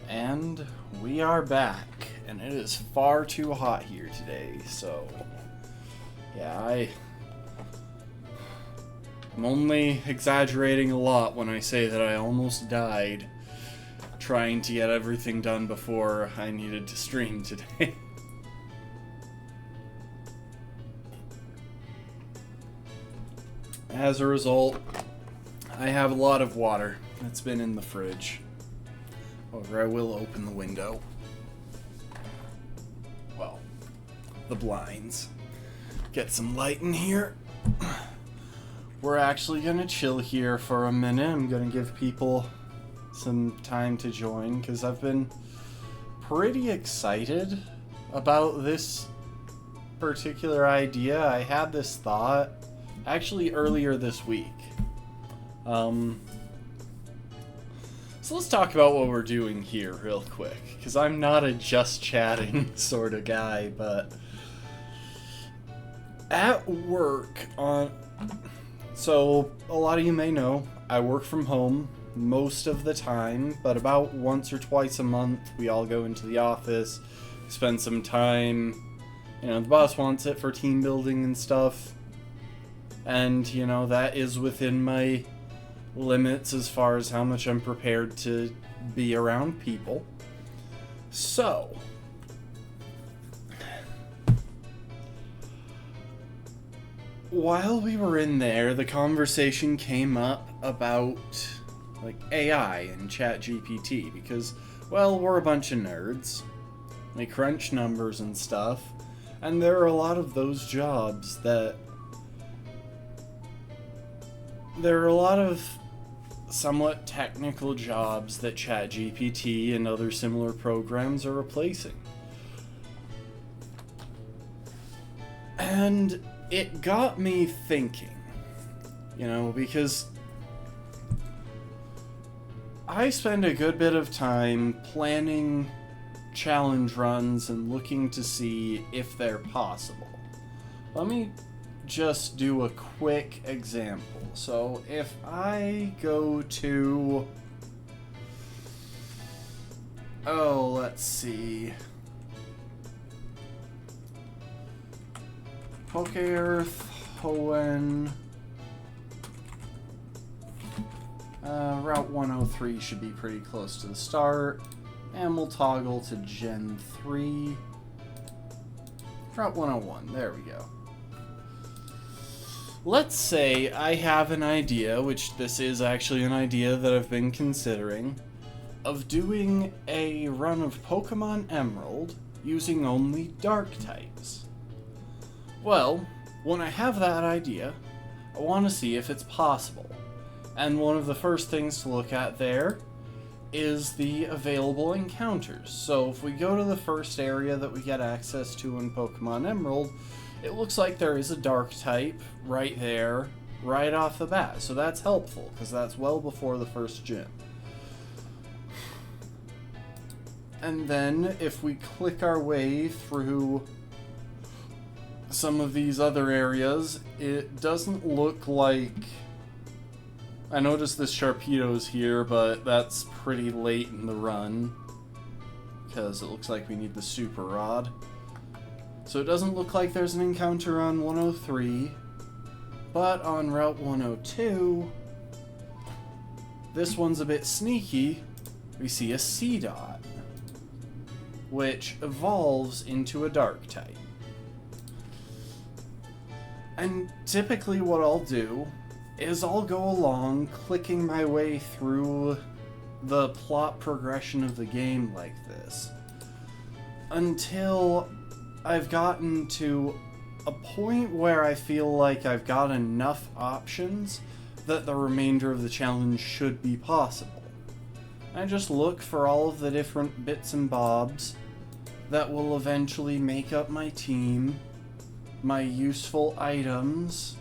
And we are back, and it is far too hot here today, so yeah, I'm only exaggerating a lot when I say that I almost died trying to get everything done before I needed to stream today. As a result, I have a lot of water that's been in the fridge. However, I will open the window. Well, the blinds. Get some light in here. We're actually gonna chill here for a minute. I'm gonna give people some time to join because I've been pretty excited about this particular idea. I had this thought actually earlier this week. So let's talk about what we're doing here real quick, because I'm not a just chatting sort of guy, but at work so a lot of you may know, I work from home most of the time, but about once or twice a month we all go into the office, spend some time, the boss wants it for team building and stuff, and that is within my limits as far as how much I'm prepared to be around people. So, while we were in there, the conversation came up about AI and ChatGPT because, well, we're a bunch of nerds. We crunch numbers and stuff, and there are a lot of those jobs that there are a lot of somewhat technical jobs that ChatGPT and other similar programs are replacing. And it got me thinking, because I spend a good bit of time planning challenge runs and looking to see if they're possible. Let me just do a quick example. So if I go to, let's see, Pokeearth, Hoenn, Route 103 should be pretty close to the start, and we'll toggle to Gen 3, Route 101, there we go. Let's say I have an idea, which this is actually an idea that I've been considering, of doing a run of Pokemon Emerald using only Dark types. Well, when I have that idea, I want to see if it's possible. And one of the first things to look at there is the available encounters. So if we go to the first area that we get access to in Pokemon Emerald, it looks like there is a Dark type right there, right off the bat. So that's helpful, because that's well before the first gym. And then, if we click our way through some of these other areas, it doesn't look like... I noticed this Sharpedo's here, but that's pretty late in the run, because it looks like we need the Super Rod. So it doesn't look like there's an encounter on 103, but on Route 102, this one's a bit sneaky. We see a C-Dot, which evolves into a Dark type. And typically what I'll do is I'll go along clicking my way through the plot progression of the game like this until I've gotten to a point where I feel like I've got enough options that the remainder of the challenge should be possible. I just look for all of the different bits and bobs that will eventually make up my team, my useful items,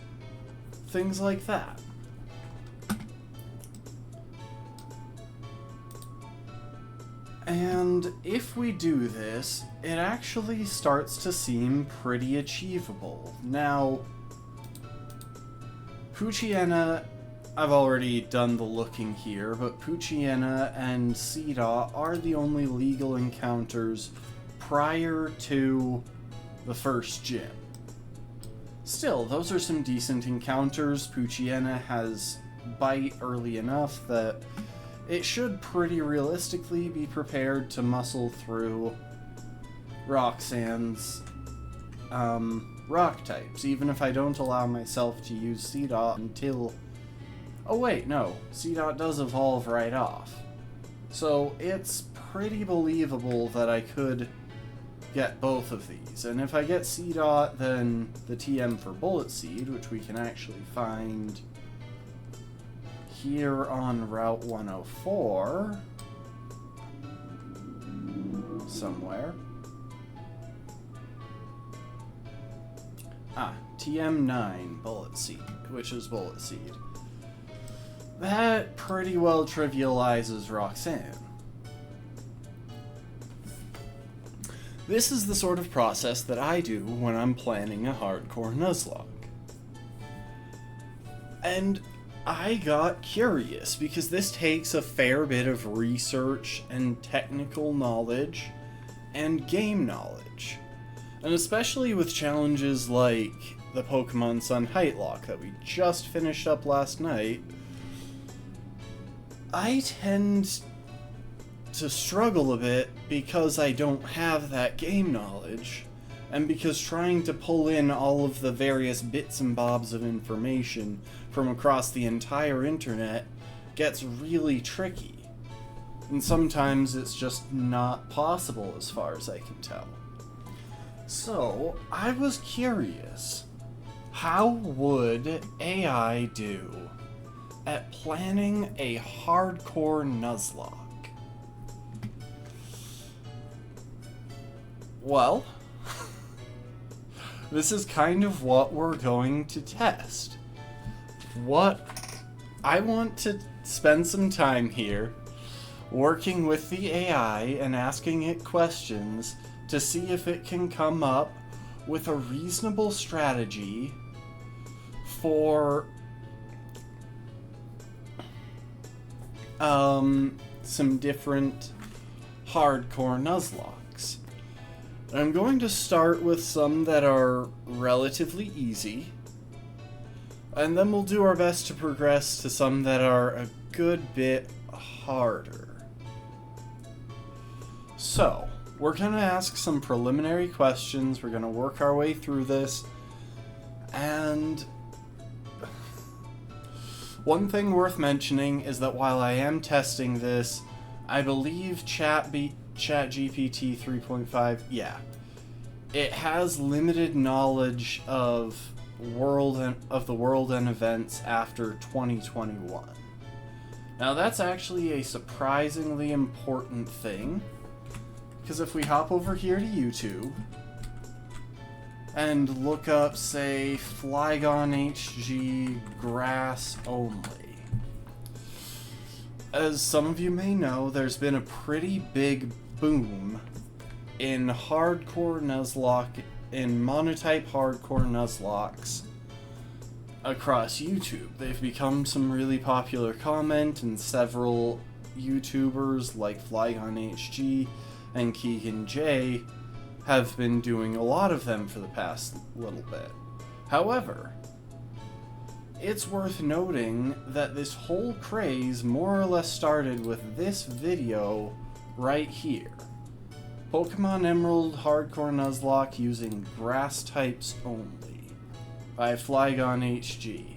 things like that. And if we do this, it actually starts to seem pretty achievable. Now, Poochyena I've already done the looking here, but Poochyena and Seedot are the only legal encounters prior to the first gym. Still, those are some decent encounters. Poochyena has bite early enough that it should pretty realistically be prepared to muscle through Roxanne's rock types, even if I don't allow myself to use Seedot until... Oh wait, no. Seedot does evolve right off. So it's pretty believable that I could get both of these. And if I get Seedot, then the TM for Bullet Seed, which we can actually find here on Route 104 somewhere. TM9 Bullet Seed, which is Bullet Seed. That pretty well trivializes Roxanne. This is the sort of process that I do when I'm planning a hardcore Nuzlocke. And I got curious because this takes a fair bit of research and technical knowledge and game knowledge. And especially with challenges like the Pokemon Sun Height Lock that we just finished up last night, I tend to struggle a bit because I don't have that game knowledge, and because trying to pull in all of the various bits and bobs of information from across the entire internet gets really tricky. And sometimes it's just not possible as far as I can tell. So, I was curious, how would AI do at planning a hardcore Nuzlocke? Well, this is kind of what we're going to test. I want to spend some time here working with the AI and asking it questions to see if it can come up with a reasonable strategy for some different hardcore Nuzlocks. I'm going to start with some that are relatively easy, and then we'll do our best to progress to some that are a good bit harder. So, we're going to ask some preliminary questions, we're going to work our way through this, and one thing worth mentioning is that while I am testing this, I believe ChatGPT 3.5, yeah, it has limited knowledge of the world and events after 2021. Now that's actually a surprisingly important thing, because if we hop over here to YouTube and look up, say, Flygon HG Grass Only, as some of you may know, there's been a pretty big boom in hardcore Nuzlocke, in monotype hardcore Nuzlocks across YouTube. They've become some really popular comment, and several YouTubers like Flygon HG and Keegan J have been doing a lot of them for the past little bit. However, it's worth noting that this whole craze more or less started with this video right here. Pokemon Emerald Hardcore Nuzlocke using grass types only by Flygon HG.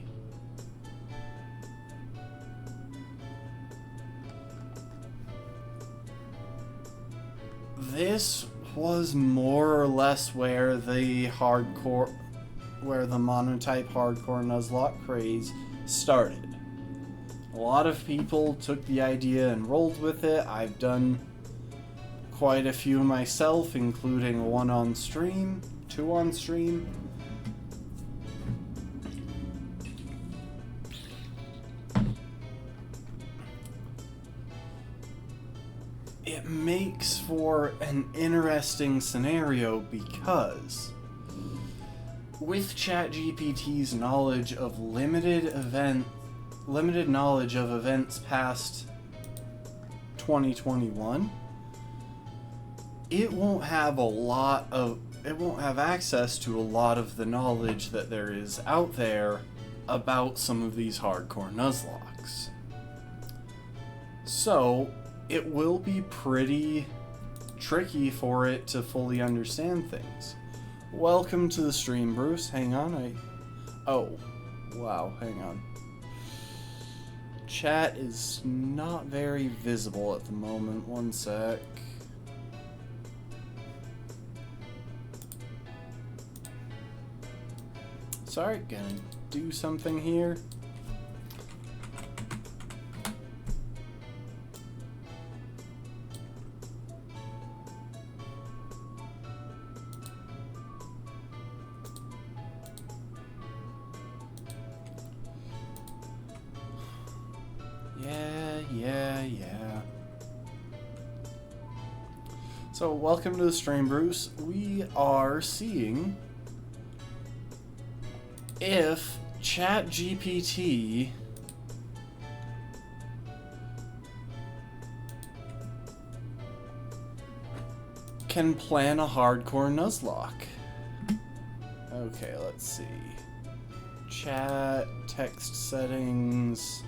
This was more or less where the monotype hardcore Nuzlocke craze started. A lot of people took the idea and rolled with it. I've done quite a few myself, including 1 on stream, 2 on stream. It makes for an interesting scenario because with ChatGPT's knowledge of limited event limited knowledge of events past 2021, it won't have access to a lot of the knowledge that there is out there about some of these hardcore Nuzlocks. So, it will be pretty tricky for it to fully understand things. Welcome to the stream, Bruce. Hang on, oh, wow, hang on. Chat is not very visible at the moment. One sec. Sorry, gonna do something here. Yeah. So, welcome to the stream, Bruce. We are seeing if ChatGPT can plan a hardcore Nuzlocke. Okay, let's see. Chat, text settings.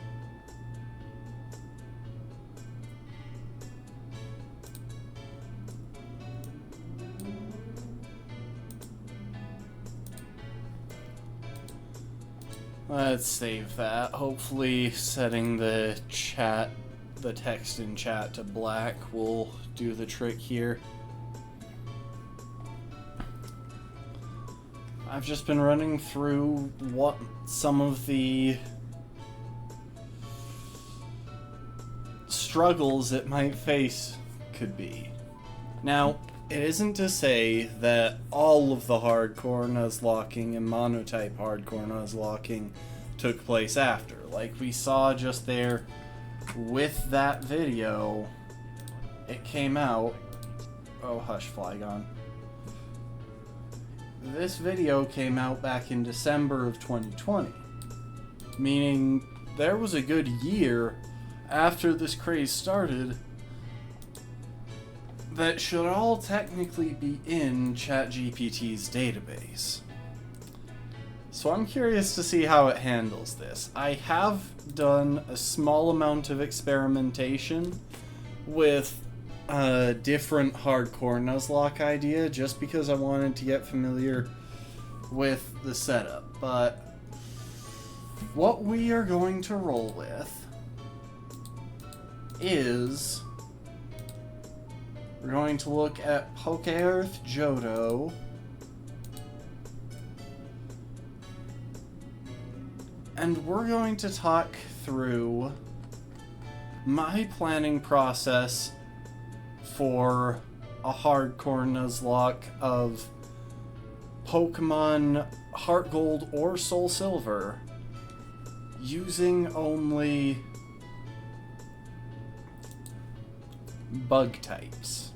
Let's save that. Hopefully setting the text in chat to black will do the trick here. I've just been running through what some of the struggles it might face could be. Now, it isn't to say that all of the hardcore Nuzlocking and monotype hardcore Nuzlocking took place after. Like we saw just there with that video, it came out. Oh, hush, Flygon. This video came out back in December of 2020, meaning there was a good year after this craze started that should all technically be in ChatGPT's database. So I'm curious to see how it handles this. I have done a small amount of experimentation with a different hardcore Nuzlocke idea just because I wanted to get familiar with the setup. But what we are going to roll with is we're going to look at Poke-Earth Johto, and we're going to talk through my planning process for a hardcore Nuzlocke of Pokemon Heart Gold or Soul Silver using only bug types.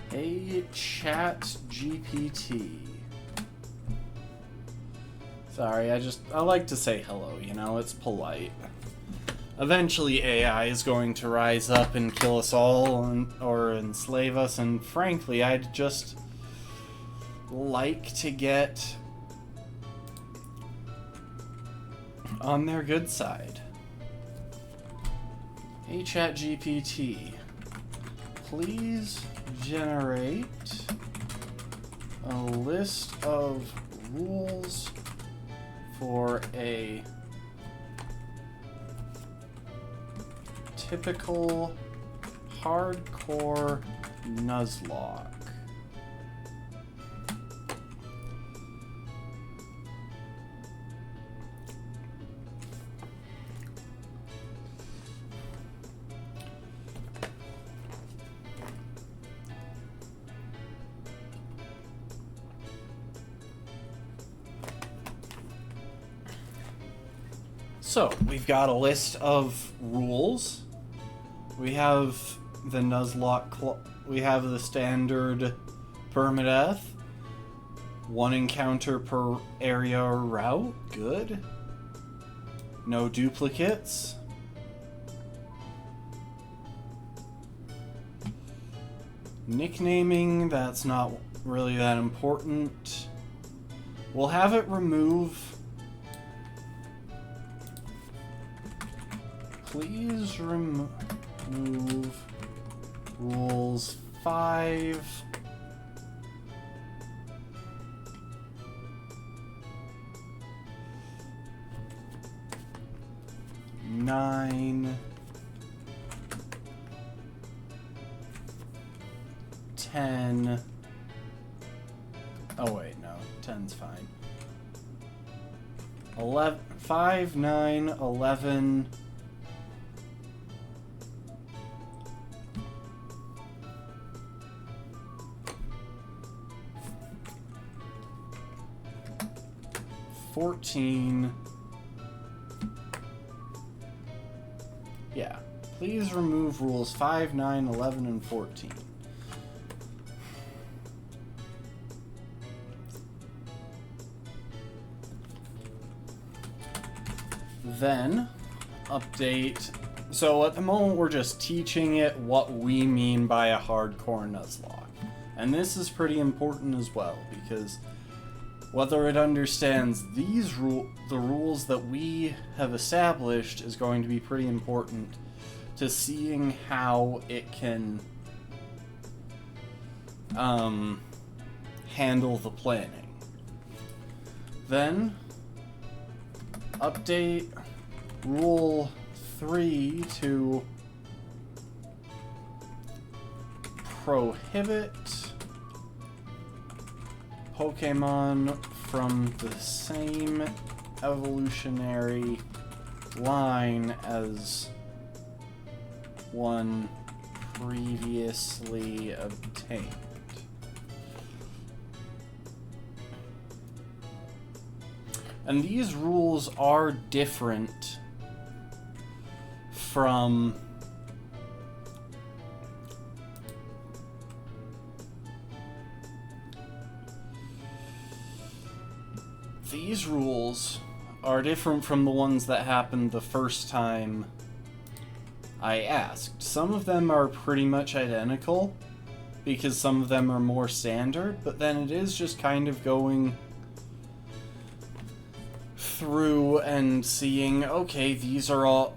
Hey, ChatGPT. Sorry, I like to say hello, you know, it's polite. Eventually AI is going to rise up and kill us all or enslave us, and frankly, I'd just like to get on their good side. Hey, ChatGPT, please generate a list of rules for a typical hardcore Nuzlocke. So, we've got a list of rules. We have the Nuzlocke, we have the standard permadeath. 1 encounter per area or route. Good. No duplicates. Nicknaming, that's not really that important. We'll have it remove. Please remove rules 5. Nine, 10. Oh wait, no, 10's fine. 11, 5, 9, 11. 14. Yeah. Please remove rules 5, 9, 11, and 14. Then, update. So at the moment we're just teaching it what we mean by a hardcore Nuzlocke. And this is pretty important as well, because whether it understands these the rules that we have established is going to be pretty important to seeing how it can handle the planning. Then update rule 3 to prohibit Pokemon from the same evolutionary line as one previously obtained. And these rules are different from the ones that happened the first time I asked. Some of them are pretty much identical because some of them are more standard, but then it is just kind of going through and seeing, okay, these are all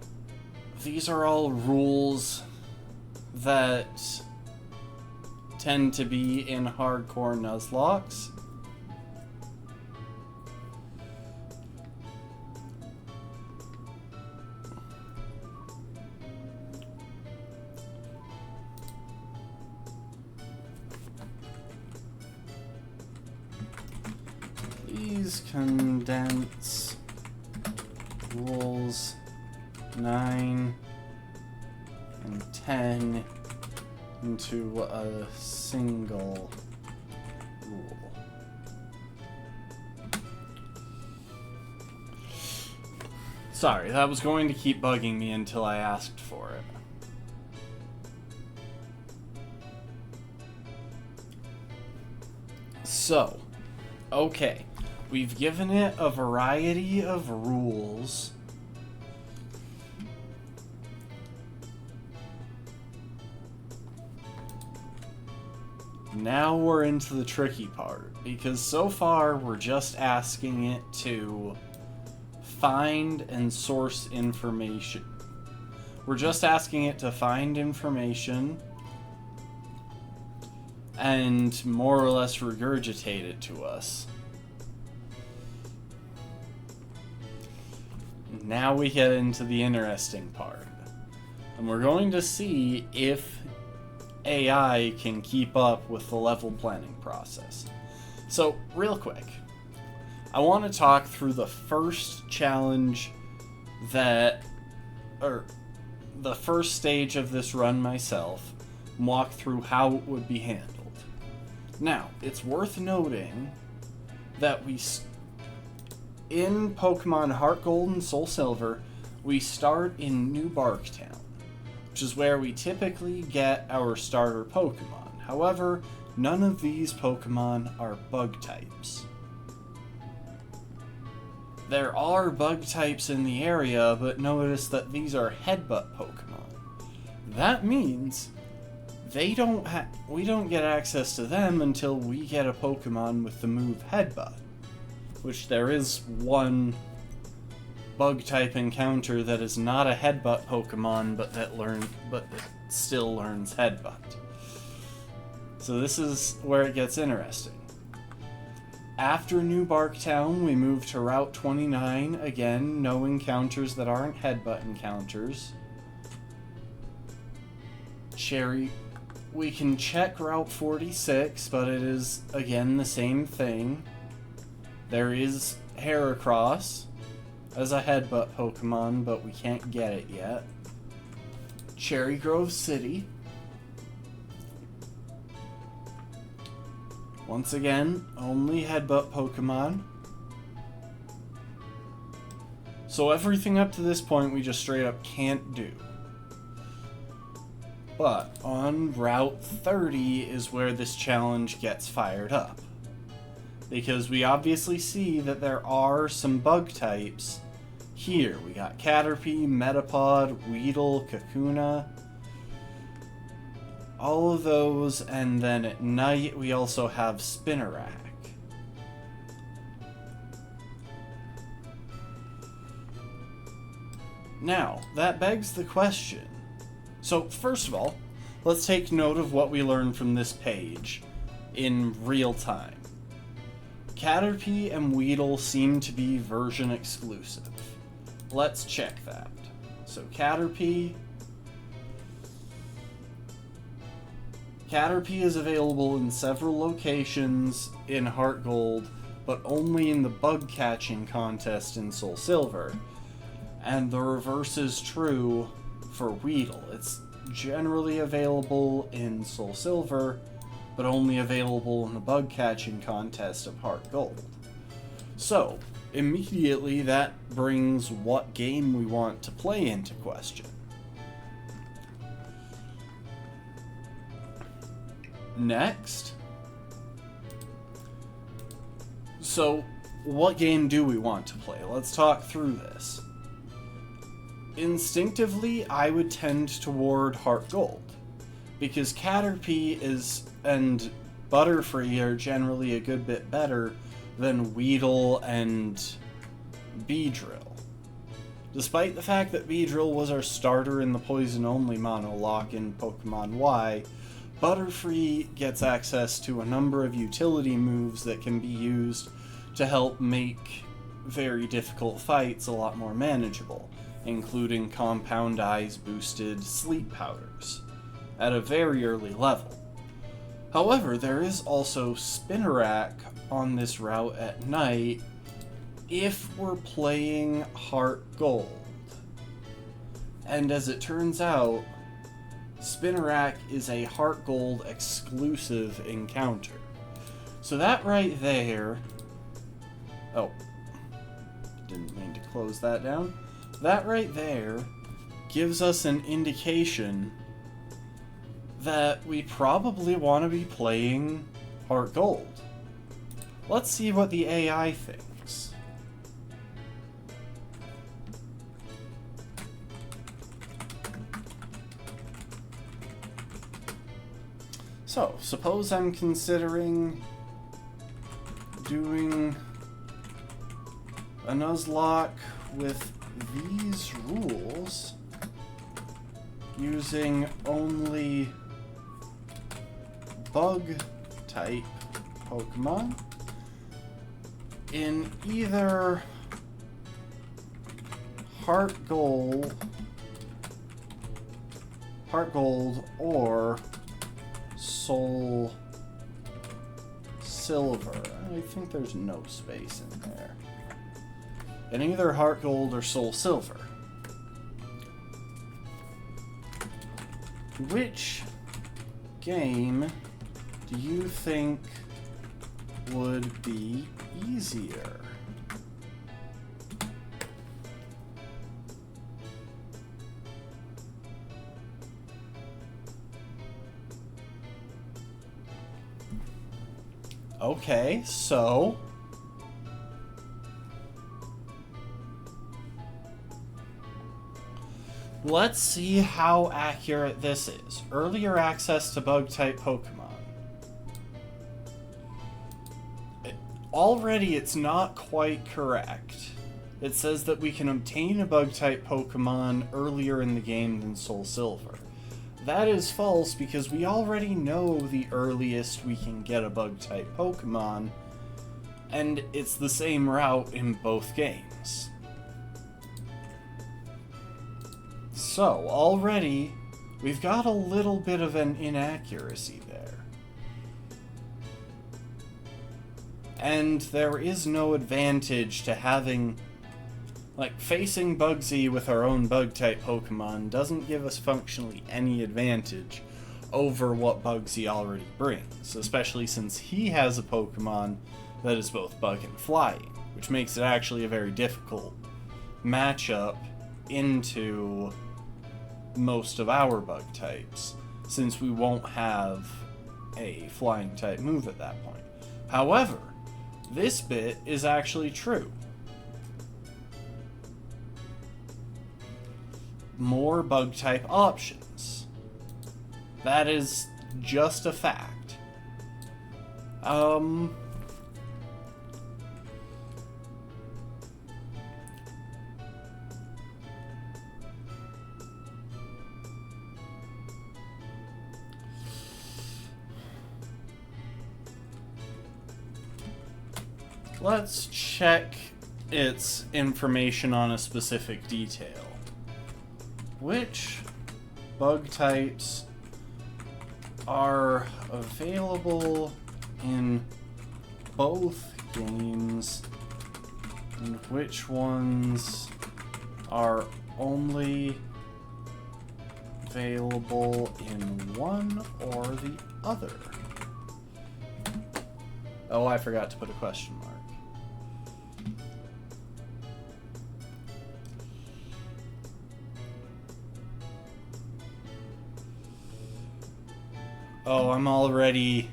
rules that tend to be in hardcore Nuzlockes. Please condense rules 9 and 10 into a single rule. Sorry, that was going to keep bugging me until I asked for it. So, okay. We've given it a variety of rules. Now we're into the tricky part, because so far we're just asking it to find and source information. We're just asking it to find information and more or less regurgitate it to us. Now we get into the interesting part. And we're going to see if AI can keep up with the level planning process. So, real quick, I want to talk through the first challenge the first stage of this run myself, and walk through how it would be handled. Now, it's worth noting that in Pokemon Heart Gold and Soul Silver, we start in New Barktown, which is where we typically get our starter Pokemon. However, none of these Pokemon are bug types. There are bug types in the area, but notice that these are headbutt Pokemon. That means we don't get access to them until we get a Pokemon with the move Headbutt, which there is one bug type encounter that is not a Headbutt Pokemon, but that still learns Headbutt. So this is where it gets interesting. After New Barktown, we move to Route 29. Again, no encounters that aren't Headbutt encounters. Cherry. We can check Route 46, but it is, again, the same thing. There is Heracross as a Headbutt Pokemon, but we can't get it yet. Cherry Grove City. Once again, only Headbutt Pokemon. So everything up to this point we just straight up can't do. But on Route 30 is where this challenge gets fired up. Because we obviously see that there are some bug types here. We got Caterpie, Metapod, Weedle, Kakuna. All of those, and then at night we also have Spinarak. Now, that begs the question. So, first of all, let's take note of what we learned from this page in real time. Caterpie and Weedle seem to be version exclusive. Let's check that. So, Caterpie is available in several locations in Heart Gold, but only in the bug catching contest in Soul Silver. And the reverse is true for Weedle. It's generally available in Soul Silver, but only available in the bug catching contest of Heart Gold. So, immediately that brings what game we want to play into question. Next. So, what game do we want to play? Let's talk through this. Instinctively, I would tend toward Heart Gold, because Caterpie and Butterfree are generally a good bit better than Weedle and Beedrill. Despite the fact that Beedrill was our starter in the Poison-only monolock in Pokemon Y, Butterfree gets access to a number of utility moves that can be used to help make very difficult fights a lot more manageable, including Compound Eyes boosted sleep powders at a very early level. However, there is also Spinarak on this route at night if we're playing Heart Gold. And as it turns out, Spinarak is a Heart Gold exclusive encounter. So that right there... Oh, didn't mean to close that down. That right there gives us an indication that we probably want to be playing Heart Gold. Let's see what the AI thinks. So, suppose I'm considering doing a Nuzlocke with these rules using only bug type Pokemon in either Heart Gold or Soul Silver. I think there's no space in there. In either Heart Gold or Soul Silver. Which game do you think would be easier? Okay, so Let's see how accurate this is. Earlier access to bug-type Pokemon. Already, it's not quite correct. It says that we can obtain a bug-type Pokemon earlier in the game than Soul Silver. That is false because we already know the earliest we can get a bug-type Pokemon, and it's the same route in both games. So, already, we've got a little bit of an inaccuracy there. And there is no advantage to having... Like, facing Bugsy with our own Bug-type Pokemon doesn't give us functionally any advantage over what Bugsy already brings, especially since he has a Pokemon that is both Bug and Flying, which makes it actually a very difficult matchup into most of our Bug types, since we won't have a Flying type move at that point. However, this bit is actually true. More Bug-type options. That is just a fact. Let's check its information on a specific detail. Which bug types are available in both games, and which ones are only available in one or the other? Oh, I forgot to put a question mark. Oh, I'm already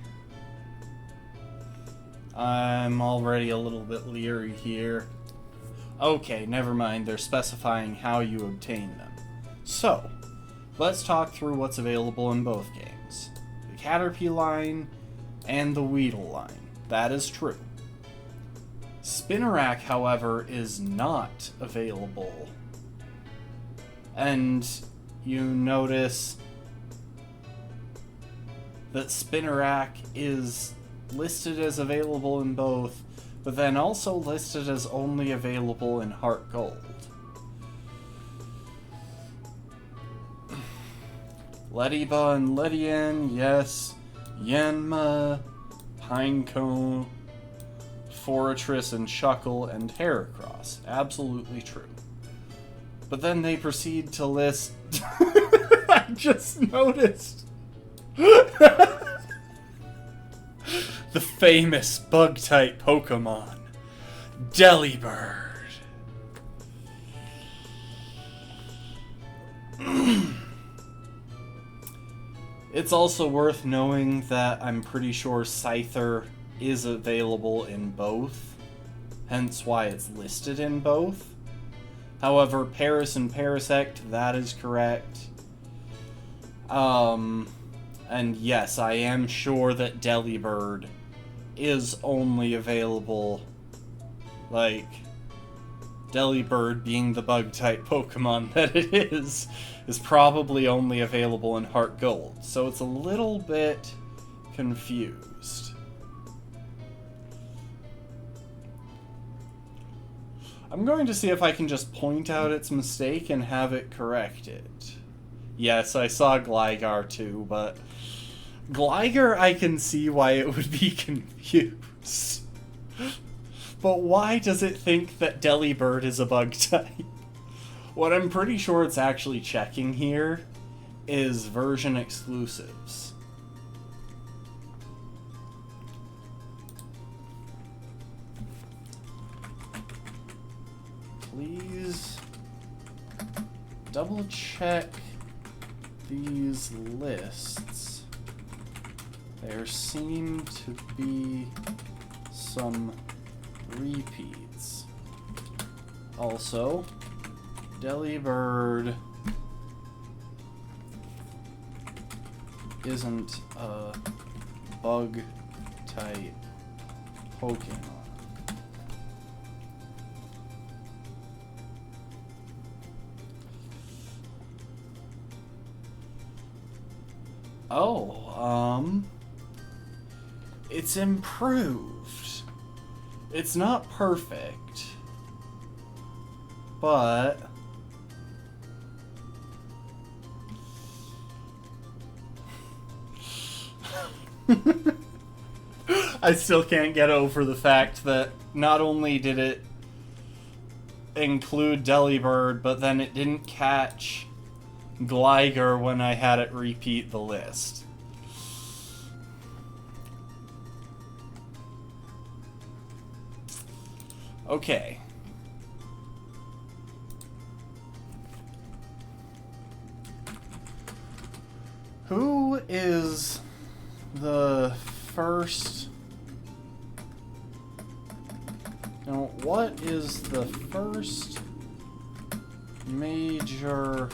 a little bit leery here. Okay, never mind. They're specifying how you obtain them. So, let's talk through what's available in both games. The Caterpie line and the Weedle line. That is true. Spinarak, however, is not available. And you notice that Spinarak is listed as available in both, but then also listed as only available in Heart Gold. Lediba and Ledian, yes. Yanma, Pinecone, Fortress and Shuckle, and Heracross. Absolutely true. But then they proceed to list... I just noticed... the famous bug-type Pokemon, Delibird. It's also worth knowing that I'm pretty sure Scyther is available in both, hence why it's listed in both. However, Paris and Parasect, that is correct. And yes, I am sure that Delibird is only available, like, Delibird being the bug-type Pokemon that it is probably only available in Heart Gold, so it's a little bit confused. I'm going to see if I can just point out its mistake and have it corrected. Yes, I saw Gligar too, but Gligar, I can see why it would be confused. But why does it think that Delibird is a bug type? What I'm pretty sure it's actually checking here is version exclusives. Please double check these lists. There seem to be some repeats. Also, Delibird isn't a bug type Pokemon? Oh, it's improved. It's not perfect, but I still can't get over the fact that not only did it include Delibird, but then it didn't catch Gligar when I had it repeat the list. Okay. Who is the first... No, what is the first major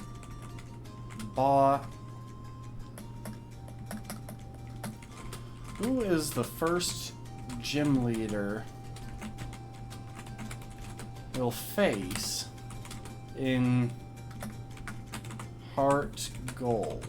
boss? Who is the first gym leader we'll face in Heart Gold?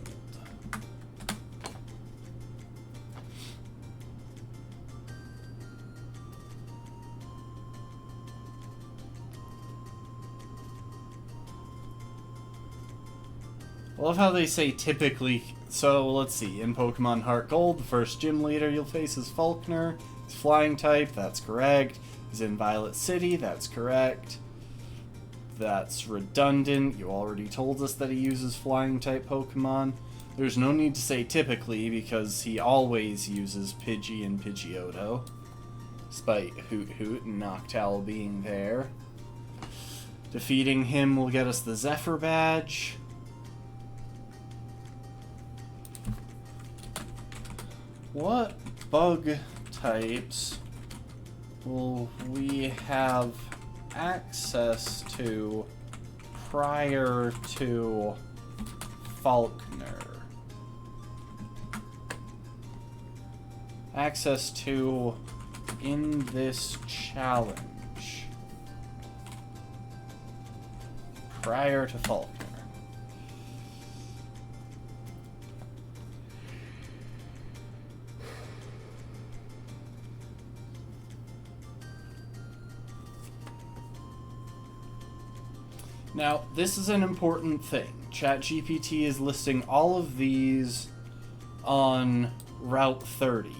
I love how they say typically. So let's see. In Pokemon Heart Gold, the first gym leader you'll face is Faulkner. He's flying type, that's correct. He's in Violet City, that's correct. That's redundant. You already told us that he uses flying type Pokemon. There's no need to say typically because he always uses Pidgey and Pidgeotto. Despite Hoot Hoot and Noctowl being there. Defeating him will get us the Zephyr badge. What bug types will we have access to prior to Faulkner? Access to in this challenge prior to Faulkner. Now, this is an important thing. ChatGPT is listing all of these on Route 30.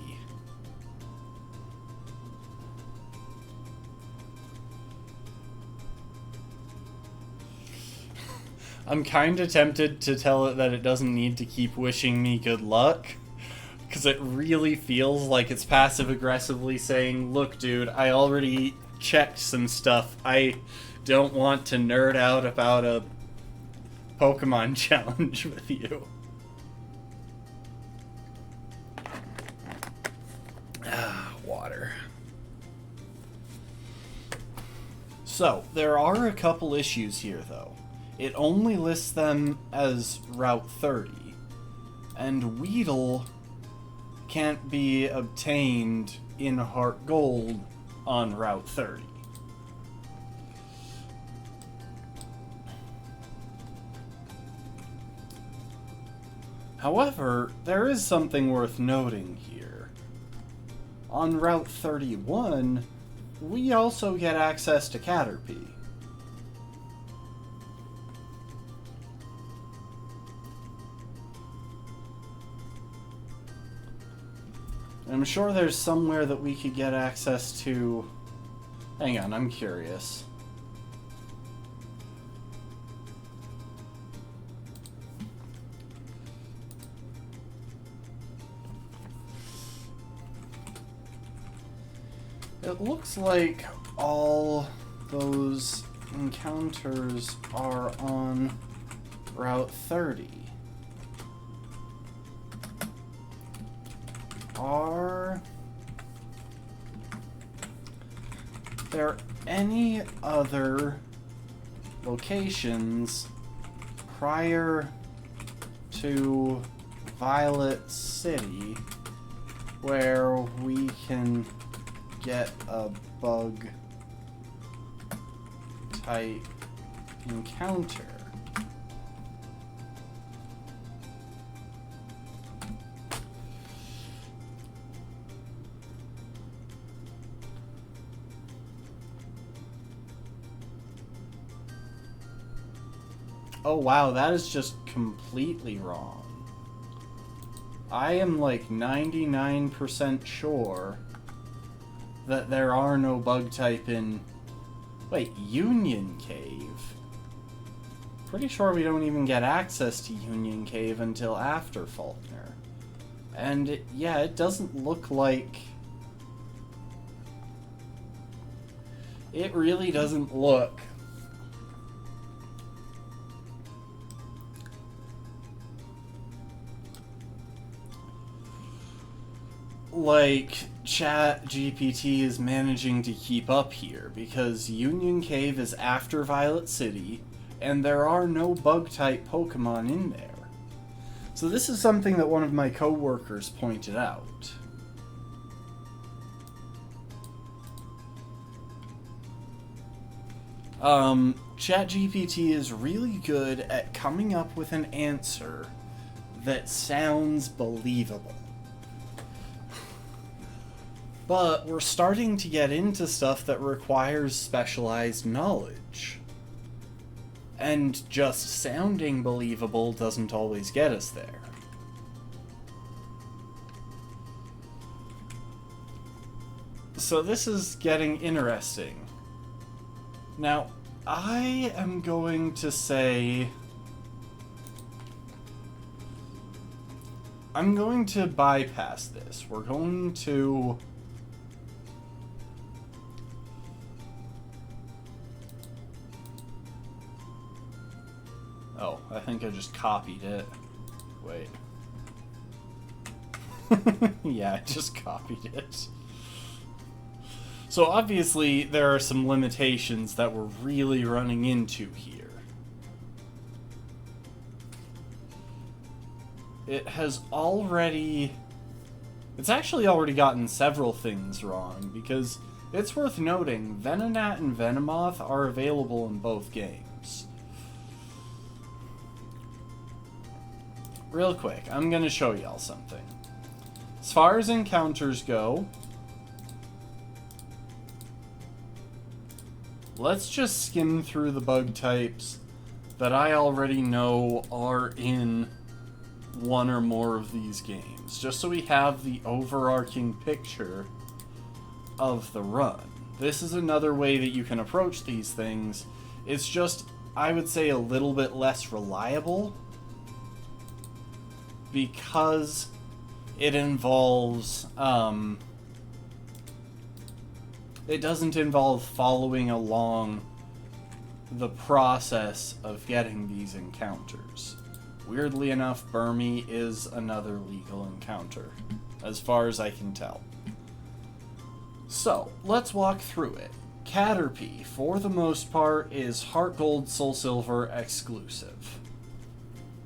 I'm kind of tempted to tell it that it doesn't need to keep wishing me good luck, because it really feels like it's passive-aggressively saying, look, dude, I already checked some stuff. I don't want to nerd out about a Pokemon challenge with you. Water. So, there are a couple issues here, though. It only lists them as Route 30, and Weedle can't be obtained in Heart Gold on Route 30. However, there is something worth noting here. On Route 31, we also get access to Caterpie. I'm sure there's somewhere that we could get access to... Hang on, I'm curious. It looks like all those encounters are on Route 30. Are there any other locations prior to Violet City where we can get a bug type encounter. Oh wow, that is just completely wrong. I am like 99% sure that there are no bug type in... Wait, Union Cave? Pretty sure we don't even get access to Union Cave until after Faulkner. And yeah, it doesn't look like... It really doesn't look like ChatGPT is managing to keep up here, because Union Cave is after Violet City, and there are no bug-type Pokemon in there. So this is something that one of my coworkers pointed out. ChatGPT is really good at coming up with an answer that sounds believable. But we're starting to get into stuff that requires specialized knowledge. And just sounding believable doesn't always get us there. So this is getting interesting. Now, I am going to say... I'm going to bypass this. We're going to... Oh, I think I just copied it. Wait. Yeah, I just copied it. So obviously, there are some limitations that we're really running into here. It has already... It's actually already gotten several things wrong, because it's worth noting, Venonat and Venomoth are available in both games. Real quick, I'm going to show y'all something. As far as encounters go, let's just skim through the bug types that I already know are in one or more of these games, just so we have the overarching picture of the run. This is another way that you can approach these things. It's just, I would say, a little bit less reliable, because it involves, it doesn't involve following along the process of getting these encounters. Weirdly enough, Burmy is another legal encounter, as far as I can tell. So, let's walk through it. Caterpie, for the most part, is Heart Gold, Soul Silver exclusive.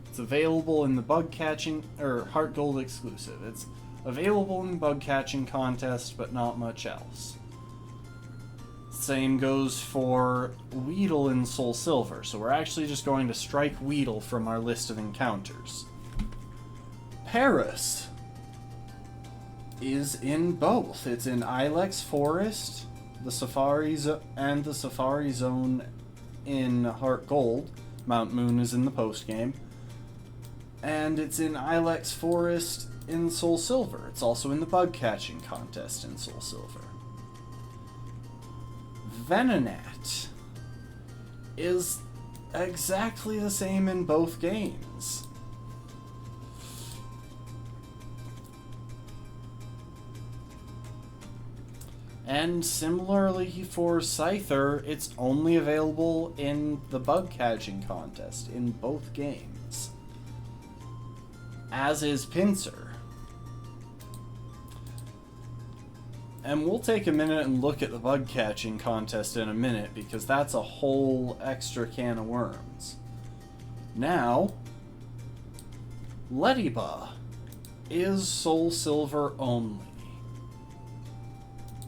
It's available in the bug catching, or Heart Gold exclusive. It's available in bug catching contest, but not much else. Same goes for Weedle and Soul Silver, so we're actually just going to strike Weedle from our list of encounters. Paris is in both. It's in Ilex Forest, the Safari and the Safari Zone in Heart Gold. Mount Moon is in the post game. And it's in Ilex Forest in Soul Silver. It's also in the bug catching contest in Soul Silver. Venonat is exactly the same in both games. And similarly for Scyther, it's only available in the bug catching contest in both games. As is Pinsir. And we'll take a minute and look at the bug catching contest in a minute, because that's a whole extra can of worms. Now, Leddyba is Soul Silver only.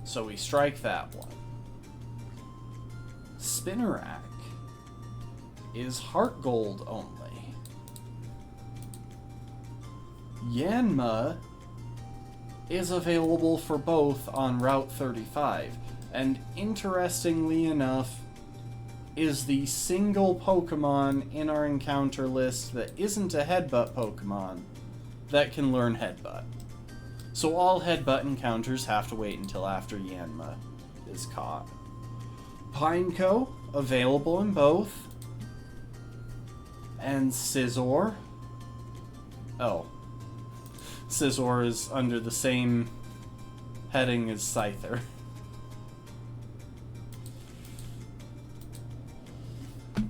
So we strike that one. Spinnerack is Heart Gold only. Yanma is available for both on Route 35, and interestingly enough, is the single Pokemon in our encounter list that isn't a Headbutt Pokemon that can learn Headbutt. So all Headbutt encounters have to wait until after Yanma is caught. Pineco, available in both. And Scizor. Oh. Scizor is under the same heading as Scyther.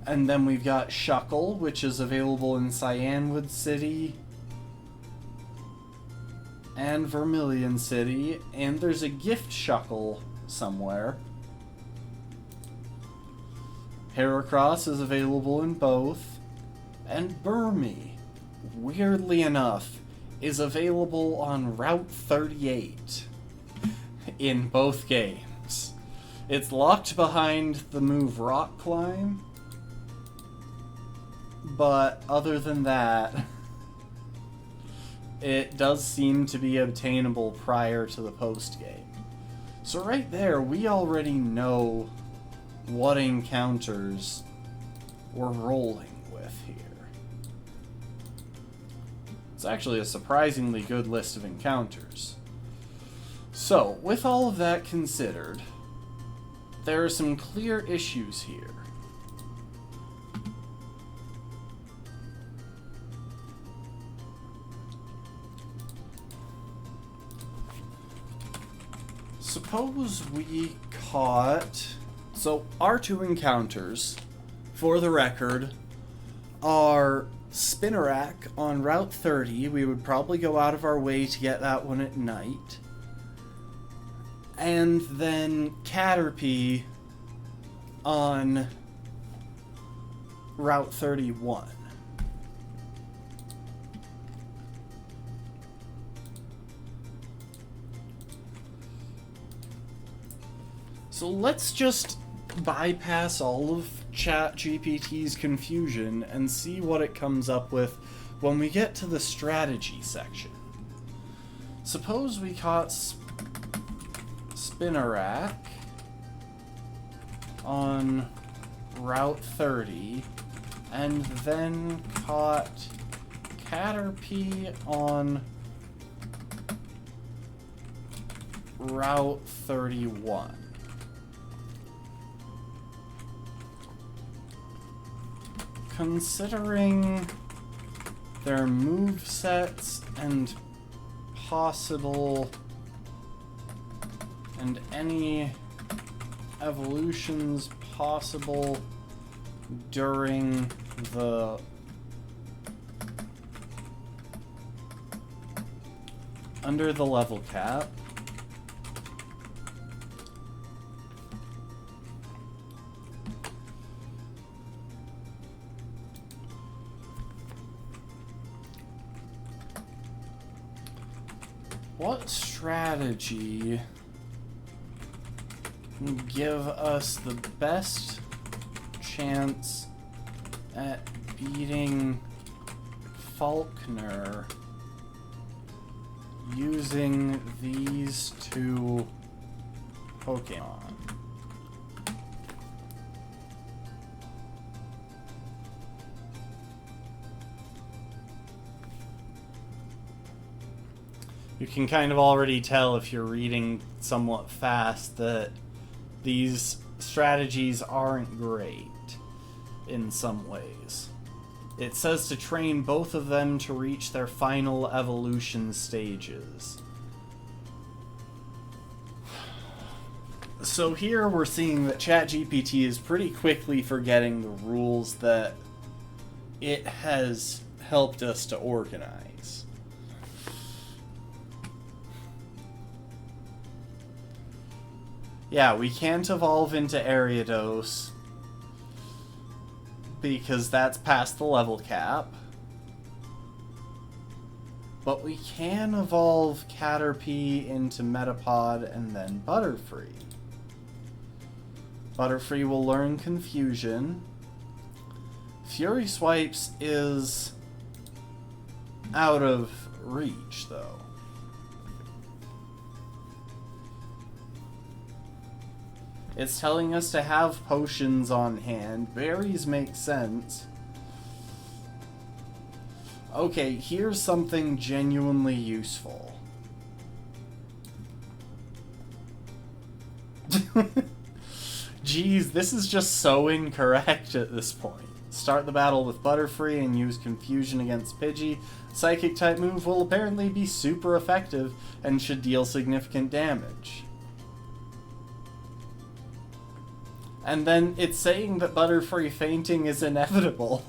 And then we've got Shuckle, which is available in Cyanwood City and Vermilion City, and there's a Gift Shuckle somewhere. Heracross is available in both, and Burmy, weirdly enough, is available on Route 38 in both games. It's locked behind the move Rock Climb, but other than that, it does seem to be obtainable prior to the post-game. So right there, we already know what encounters we're rolling with here. It's actually a surprisingly good list of encounters. So, with all of that considered, there are some clear issues here. Suppose we caught... So, our two encounters, for the record, are Spinnerack on Route 30. We would probably go out of our way to get that one at night. And then Caterpie on Route 31. So let's just bypass all of ChatGPT's confusion and see what it comes up with when we get to the strategy section. Suppose we caught Spinnerack on Route 30 and then caught Caterpie on Route 31. Considering their movesets and possible and any evolutions possible during the under the level cap, what strategy can give us the best chance at beating Falkner using these two Pokemon? You can kind of already tell if you're reading somewhat fast that these strategies aren't great in some ways. It says to train both of them to reach their final evolution stages. So here we're seeing that ChatGPT is pretty quickly forgetting the rules that it has helped us to organize. Yeah, we can't evolve into Ariados because that's past the level cap. But we can evolve Caterpie into Metapod and then Butterfree. Butterfree will learn Confusion. Fury Swipes is out of reach, though. It's telling us to have potions on hand. Berries make sense. Okay, here's something genuinely useful. Jeez, this is just so incorrect at this point. Start the battle with Butterfree and use Confusion against Pidgey. Psychic-type move will apparently be super effective and should deal significant damage. And then it's saying that Butterfree fainting is inevitable.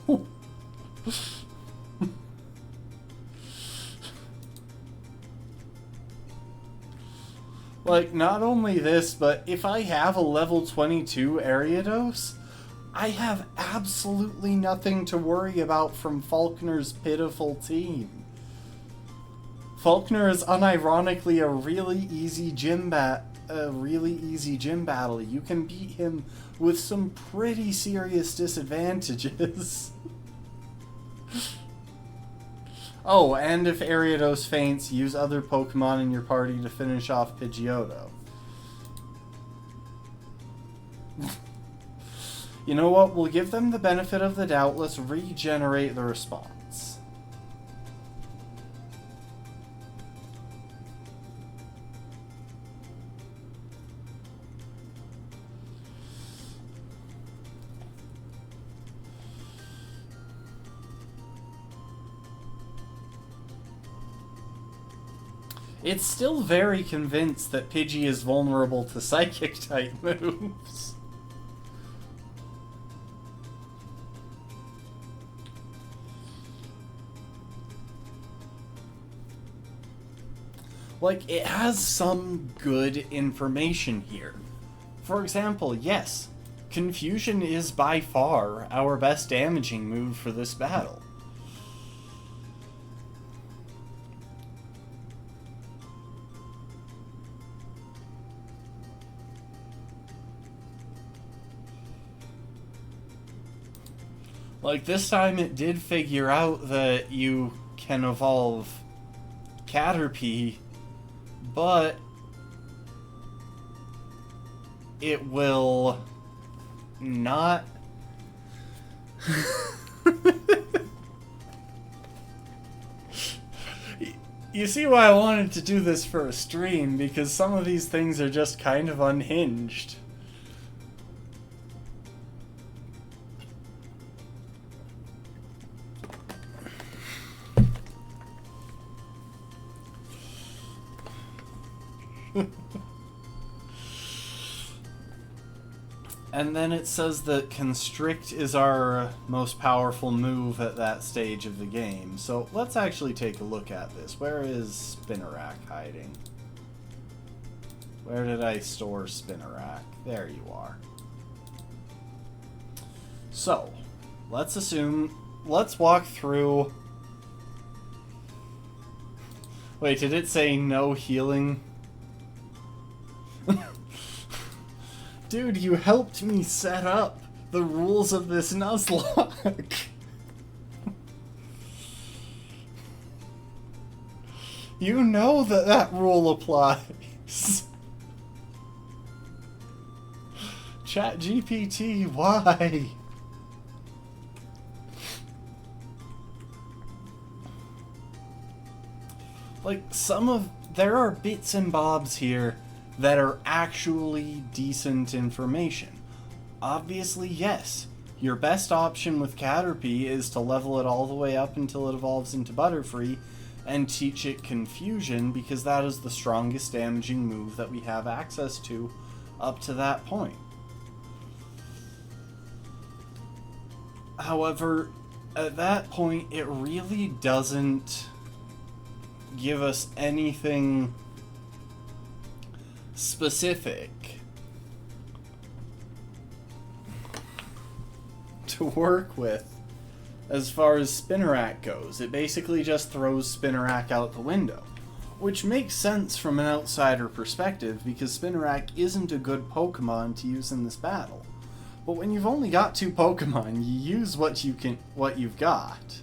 Like, not only this, but if I have a level 22 Ariados, I have absolutely nothing to worry about from Falkner's pitiful team. Falkner is unironically a really easy gym battle. You can beat him with some pretty serious disadvantages. Oh, and if Ariados faints, use other Pokemon in your party to finish off Pidgeotto. You know what? We'll give them the benefit of the doubt. Let's regenerate the response. It's still very convinced that Pidgey is vulnerable to Psychic-type moves. Like, it has some good information here. For example, yes, Confusion is by far our best damaging move for this battle. Like, this time it did figure out that you can evolve Caterpie, but it will not... You see why I wanted to do this for a stream, because some of these things are just kind of unhinged. And then it says that Constrict is our most powerful move at that stage of the game. So let's actually take a look at this. Where is Spinarak hiding? Where did I store Spinarak? There you are. So, let's walk through... Wait, did it say no healing? Dude, you helped me set up the rules of this Nuzlocke. You know that rule applies. ChatGPT, why? Like, there are bits and bobs here that are actually decent information. Obviously, yes, your best option with Caterpie is to level it all the way up until it evolves into Butterfree and teach it Confusion, because that is the strongest damaging move that we have access to up to that point. However, at that point, it really doesn't give us anything specific to work with as far as Spinarak goes. It basically just throws Spinarak out the window. Which makes sense from an outsider perspective, because Spinarak isn't a good Pokemon to use in this battle. But when you've only got 2 Pokemon, you use what you've got.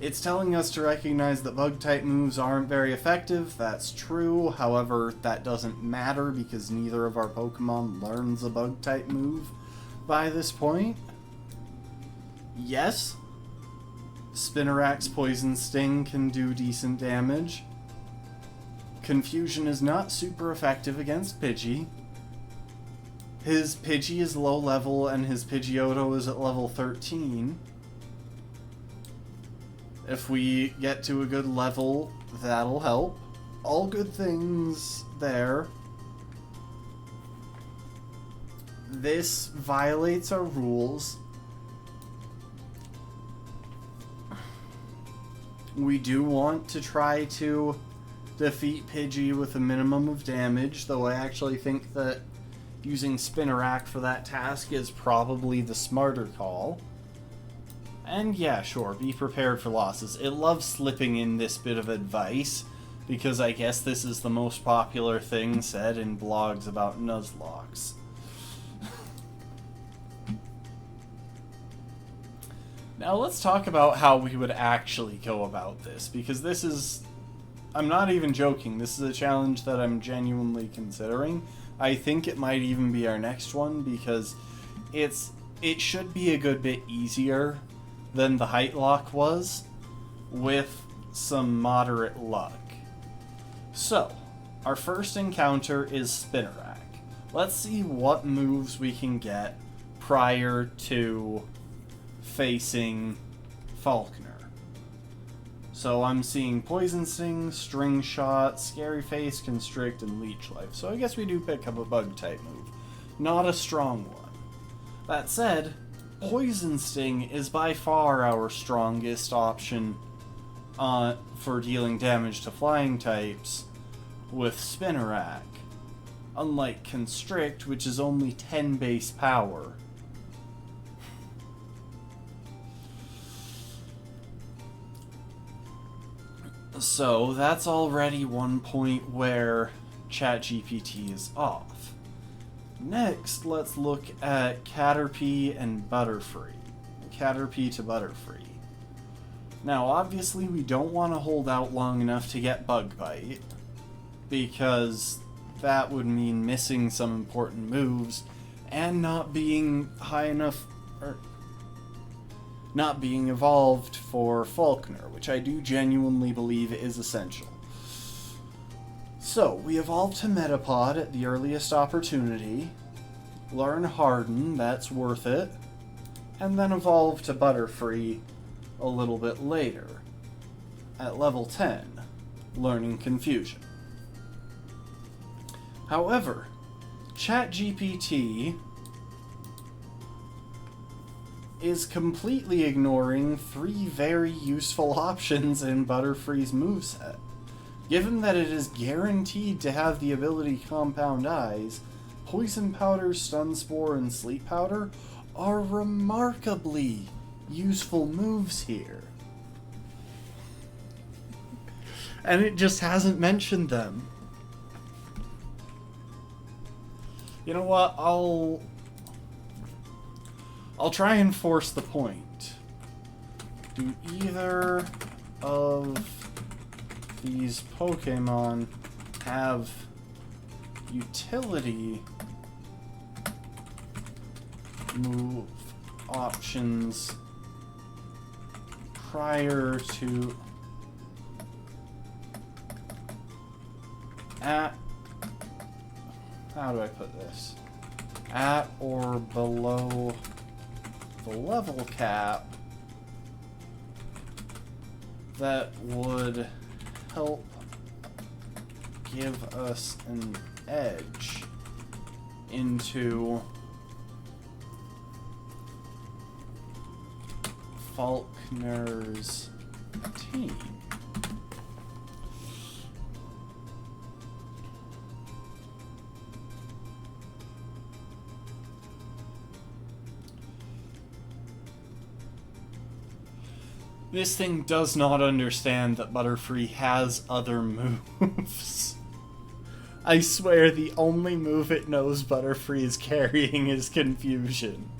It's telling us to recognize that Bug-type moves aren't very effective. That's true. However, that doesn't matter because neither of our Pokemon learns a Bug-type move by this point. Yes, Spinarak's Poison Sting can do decent damage. Confusion is not super effective against Pidgey. His Pidgey is low level and his Pidgeotto is at level 13. If we get to a good level, that'll help. All good things there. This violates our rules. We do want to try to defeat Pidgey with a minimum of damage, though I actually think that using Spinarak for that task is probably the smarter call. And yeah, sure, be prepared for losses. It loves slipping in this bit of advice, because I guess this is the most popular thing said in blogs about Nuzlocks. Now let's talk about how we would actually go about this, because this is... I'm not even joking, this is a challenge that I'm genuinely considering. I think it might even be our next one, because it should be a good bit easier than the Height Lock was, with some moderate luck. So, our first encounter is Spinarak. Let's see what moves we can get prior to facing Falkner. So I'm seeing Poison Sting, String Shot, Scary Face, Constrict, and Leech Life. So I guess we do pick up a Bug-type move. Not a strong one. That said, Poison Sting is by far our strongest option for dealing damage to flying types with Spinarak. Unlike Constrict, which is only 10 base power. So that's already one point where ChatGPT is off. Next, let's look at Caterpie and Butterfree. Caterpie to Butterfree. Now, obviously, we don't want to hold out long enough to get Bug Bite, because that would mean missing some important moves and not being high enough, or not being evolved for Falkner, which I do genuinely believe is essential. So, we evolve to Metapod at the earliest opportunity, learn Harden, that's worth it, and then evolve to Butterfree a little bit later, at level 10, learning Confusion. However, ChatGPT is completely ignoring 3 very useful options in Butterfree's moveset. Given that it is guaranteed to have the ability Compound Eyes, Poison Powder, Stun Spore, and Sleep Powder are remarkably useful moves here. And it just hasn't mentioned them. You know what, I'll try and force the point. Do either of these Pokemon have utility move options prior to how do I put this? At or below the level cap that would help give us an edge into Falkner's team. This thing does not understand that Butterfree has other moves. I swear the only move it knows Butterfree is carrying is Confusion.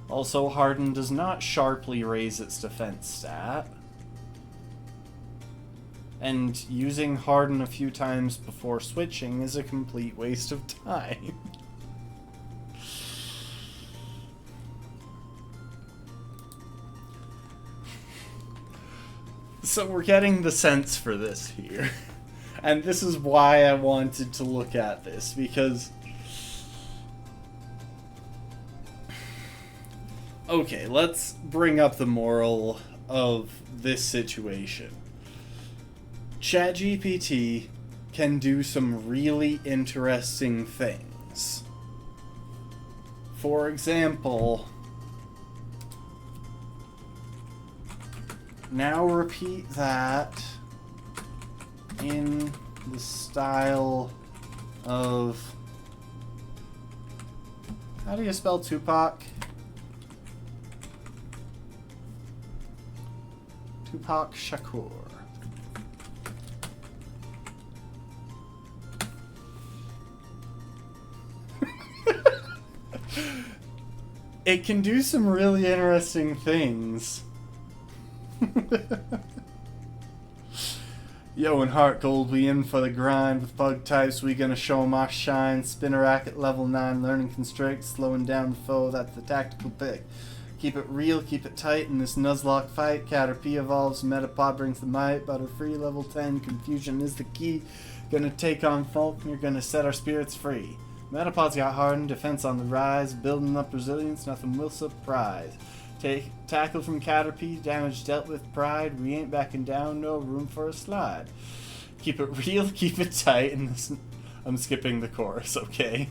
Also, Harden does not sharply raise its defense stat. And using Harden a few times before switching is a complete waste of time. So we're getting the sense for this here. And this is why I wanted to look at this, because... Okay, let's bring up the moral of this situation. ChatGPT can do some really interesting things. For example, now repeat that in the style of... How do you spell Tupac? Tupac Shakur. It can do some really interesting things. Yo, in Heart Gold, we in for the grind. With bug types, we gonna show 'em our shine. Spinner rack at level 9, learning constrict, slowing down the foe, that's the tactical pick. Keep it real, keep it tight in this Nuzlocke fight. Caterpie evolves, Metapod brings the might. Butterfree level 10, Confusion is the key. Gonna take on Falkner, gonna set our spirits free. Metapod's got Harden, defense on the rise. Building up resilience, nothing will surprise. Tackle from Caterpie, damage dealt with pride. We ain't backing down, no room for a slide. Keep it real, keep it tight in this... I'm skipping the chorus, okay?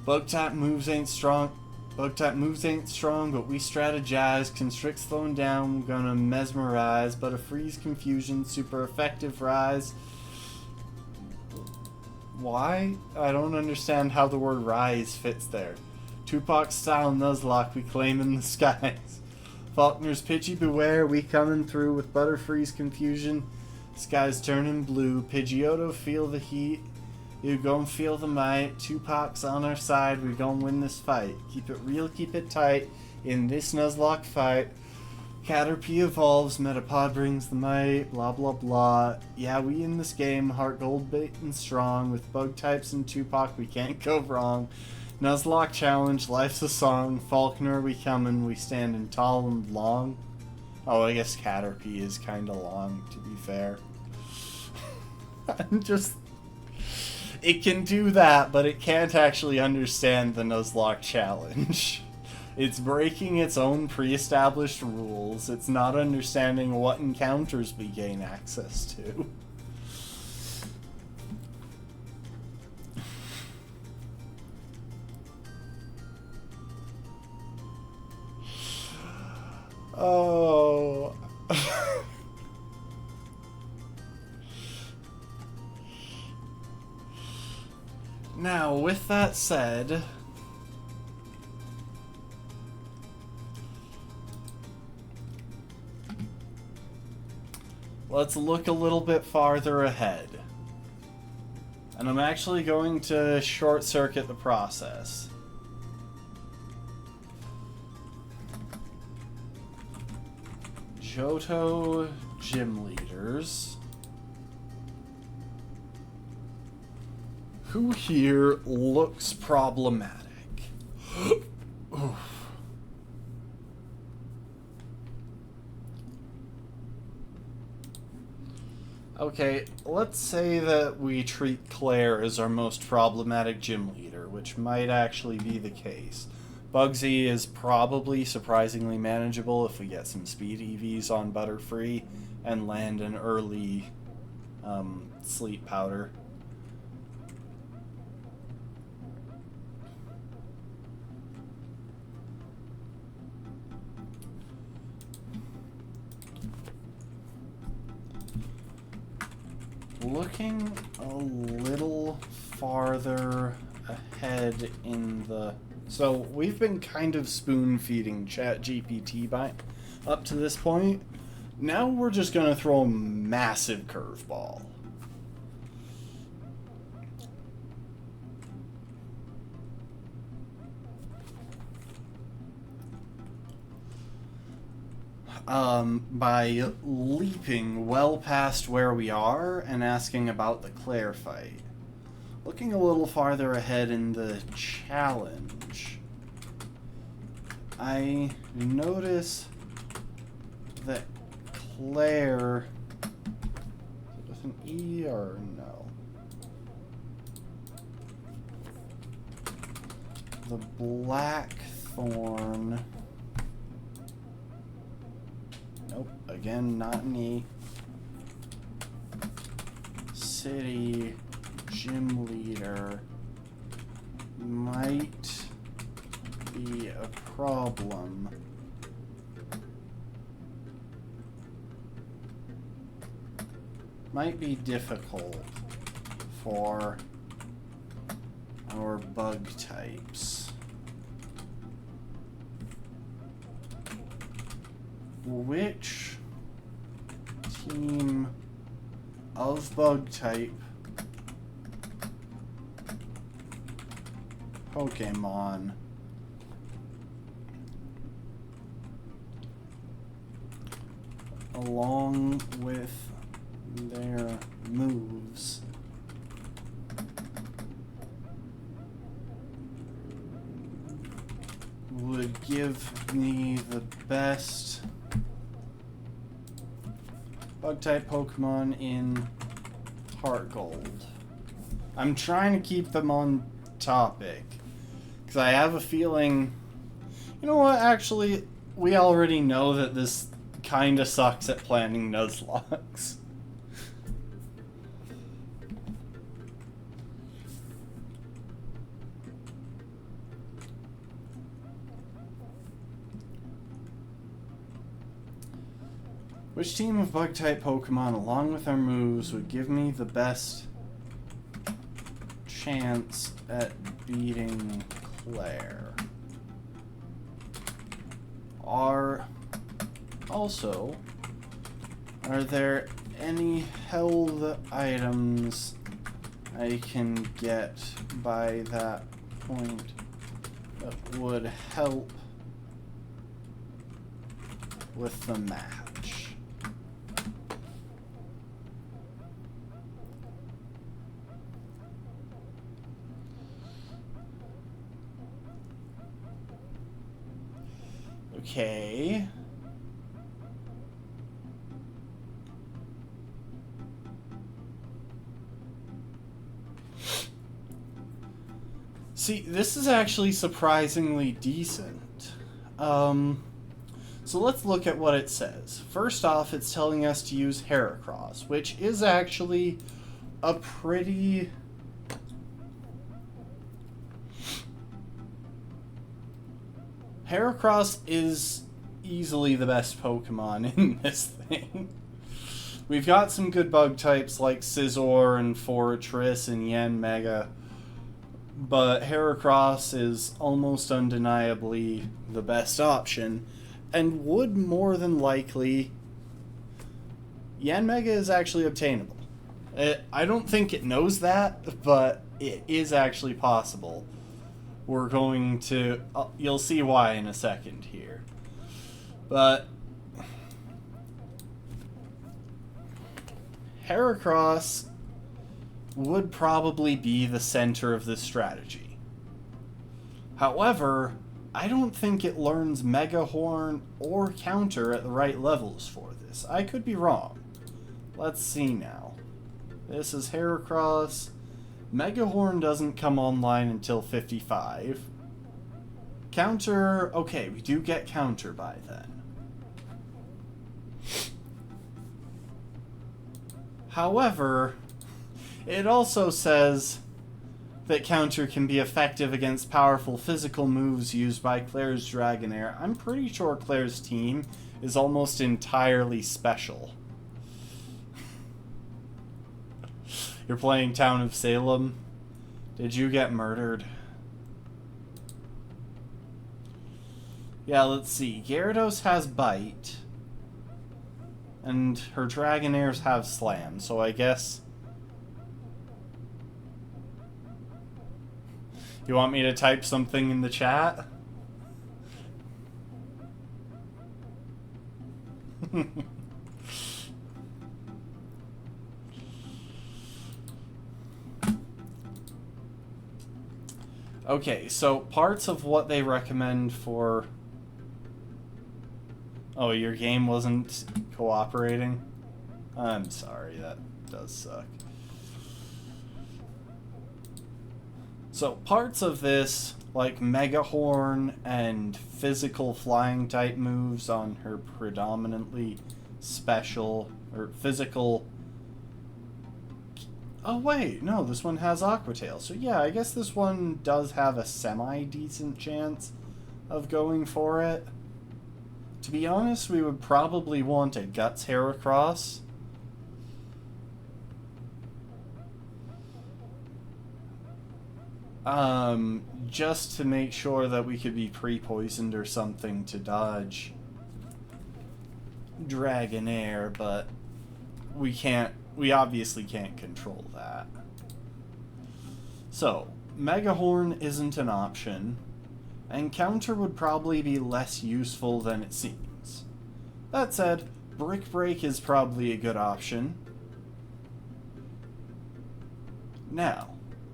Bug type moves ain't strong, but we strategize. Constrict slowing down, we're gonna mesmerize. Butterfree's Confusion, super effective rise. Why? I don't understand how the word rise fits there. Tupac style Nuzlocke, we claim in the skies. Faulkner's Pidgey beware, we coming through with Butterfree's Confusion. Skies turning blue. Pidgeotto, feel the heat. You gon' feel the might. Tupac's on our side, we gon' win this fight. Keep it real, keep it tight in this Nuzlocke fight. Caterpie evolves, Metapod brings the might, blah blah blah. Yeah, we in this game, Heart Gold bait and strong. With bug types and Tupac, we can't go wrong. Nuzlocke challenge, life's a song. Falkner, we comin', we standin' tall and long. Oh, I guess Caterpie is kinda long, to be fair. I'm just... It can do that, but it can't actually understand the Nuzlocke challenge. It's breaking its own pre-established rules. It's not understanding what encounters we gain access to. Oh. Now, with that said, let's look a little bit farther ahead. And I'm actually going to short circuit the process. Johto gym leaders. Who here looks problematic? Oof. Okay, let's say that we treat Claire as our most problematic gym leader, which might actually be the case. Bugsy is probably surprisingly manageable if we get some speed EVs on Butterfree and land an early sleep powder. Looking a little farther ahead in the... So, we've been kind of spoon-feeding ChatGPT by up to this point. Now we're just gonna throw a massive curveball. By leaping well past where we are and asking about the Claire fight. Looking a little farther ahead in the challenge, I notice that Claire, with an E or no? The Blackthorn. Nope, again, not an E. City gym leader might be a problem. Might be difficult for our bug types. Which team of bug type Pokemon along with their moves would give me the best bug-type Pokemon in Heart Gold. I'm trying to keep them on topic, because I have a feeling... You know what, actually, we already know that this kinda sucks at planning Nuzlocks. Which team of bug-type Pokemon, along with our moves, would give me the best chance at beating Claire? Are there any held items I can get by that point that would help with the match? Okay. See, this is actually surprisingly decent. So let's look at what it says. First off, it's telling us to use Heracross, which is actually a pretty... Heracross is easily the best Pokemon in this thing. We've got some good bug types like Scizor and Forretress and Yanmega, but Heracross is almost undeniably the best option, and would more than likely... Yanmega is actually obtainable. I don't think it knows that, but it is actually possible. We're going to... you'll see why in a second here. But... Heracross would probably be the center of this strategy. However, I don't think it learns Mega Horn or Counter at the right levels for this. I could be wrong. Let's see now. This is Heracross. Mega Horn doesn't come online until 55. Counter... Okay, we do get Counter by then. However, it also says that Counter can be effective against powerful physical moves used by Claire's Dragonair. I'm pretty sure Claire's team is almost entirely special. You're playing Town of Salem. Did you get murdered? Yeah, let's see. Gyarados has Bite. And her Dragonairs have Slam, so I guess... You want me to type something in the chat? Okay, so parts of what they recommend for... Oh, your game wasn't cooperating? I'm sorry, that does suck. So, parts of this, like Mega Horn and physical flying type moves on her predominantly special, or physical... Oh wait, no, this one has Aqua Tail. So yeah, I guess this one does have a semi-decent chance of going for it. To be honest, we would probably want a Guts Heracross. Just to make sure that we could be pre-poisoned or something to dodge Dragonair, but we obviously can't control that. So, Mega Horn isn't an option, and Counter would probably be less useful than it seems. That said, Brick Break is probably a good option. Now,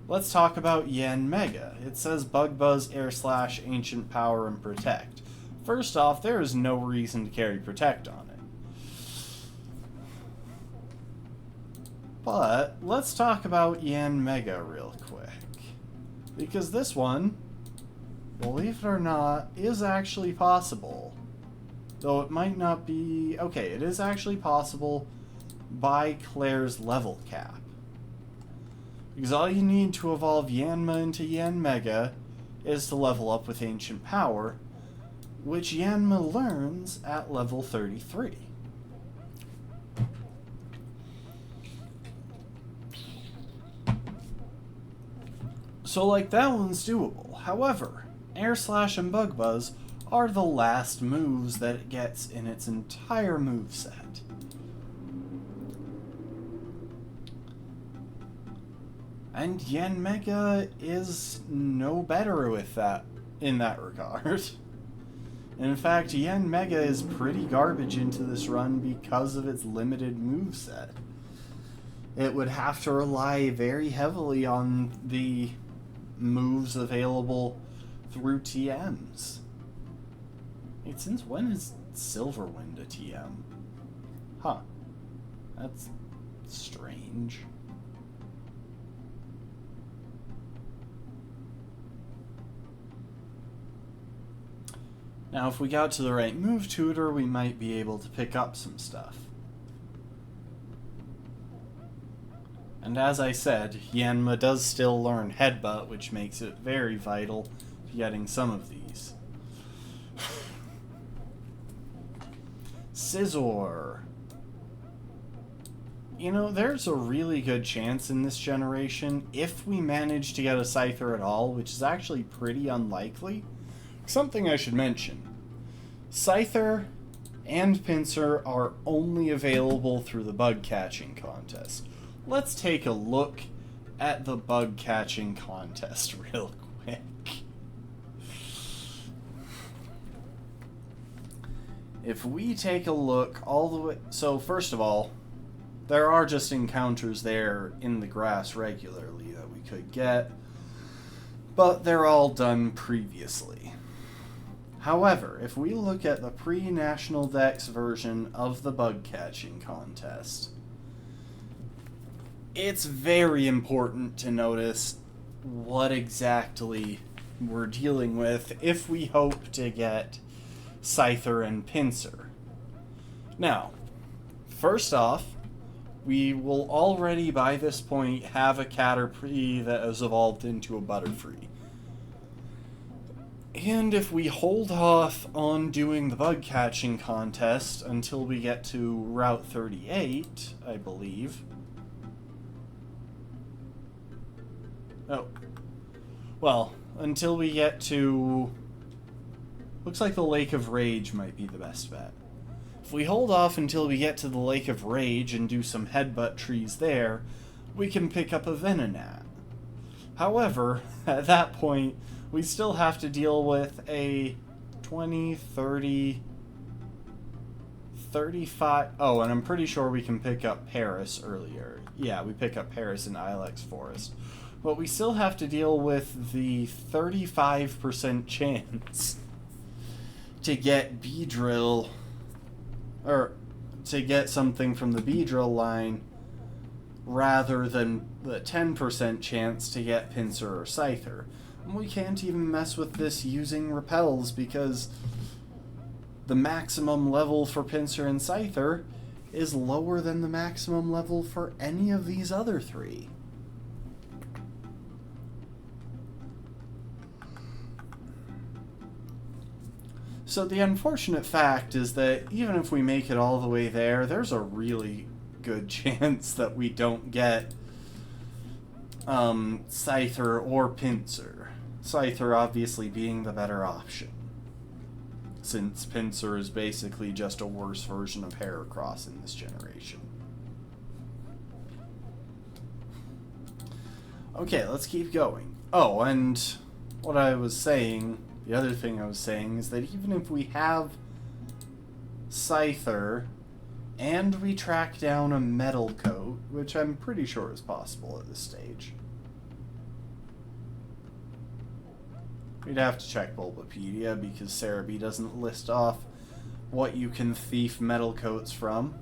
let's talk about Yen Mega. It says Bug Buzz, Air Slash, Ancient Power, and Protect. First off, there is no reason to carry Protect on it. But, let's talk about Yen Mega real quick. Because this one, believe it or not, is actually possible. Though it might not be... Okay, it is actually possible by Claire's level cap. Because all you need to evolve Yanma into Yen Mega is to level up with Ancient Power, which Yanma learns at level 33. So, like, that one's doable. However, Air Slash and Bug Buzz are the last moves that it gets in its entire moveset. And Yen Mega is no better with that, in that regard. In fact, Yen Mega is pretty garbage into this run because of its limited moveset. It would have to rely very heavily on the moves available through TMs. Wait, since when is Silverwind a TM? Huh. That's strange. Now, if we got to the right move tutor, we might be able to pick up some stuff. And as I said, Yanma does still learn Headbutt, which makes it very vital to getting some of these. Scizor. You know, there's a really good chance in this generation, if we manage to get a Scyther at all, which is actually pretty unlikely. Something I should mention. Scyther and Pinsir are only available through the bug catching contest. Let's take a look at the bug catching contest real quick. If we take a look all the way... So, first of all, there are just encounters there in the grass regularly that we could get, but they're all done previously. However, if we look at the pre-National Dex version of the bug catching contest, it's very important to notice what exactly we're dealing with if we hope to get Scyther and Pinsir. Now, first off, we will already by this point have a Caterpie that has evolved into a Butterfree. And if we hold off on doing the bug catching contest until we get to Route 38, I believe. Oh. Well, until we get to Looks like the Lake of Rage might be the best bet. If we hold off until we get to the Lake of Rage and do some headbutt trees there, we can pick up a Venonat. However, at that point, we still have to deal with a 20, 30, 35... Oh, and I'm pretty sure we can pick up Paris earlier. Yeah, we pick up Paris in Ilex Forest. But we still have to deal with the 35% chance to get Beedrill, or to get something from the Beedrill line, rather than the 10% chance to get Pinsir or Scyther. And we can't even mess with this using repels because the maximum level for Pinsir and Scyther is lower than the maximum level for any of these other three. So the unfortunate fact is that even if we make it all the way there, there's a really good chance that we don't get Scyther or Pinsir. Scyther obviously being the better option, since Pinsir is basically just a worse version of Heracross in this generation. Okay, let's keep going. Oh, and what I was saying, the other thing I was saying, is that even if we have Scyther and we track down a Metal Coat, which I'm pretty sure is possible at this stage. We'd have to check Bulbapedia because Cerebi doesn't list off what you can thief Metal Coats from.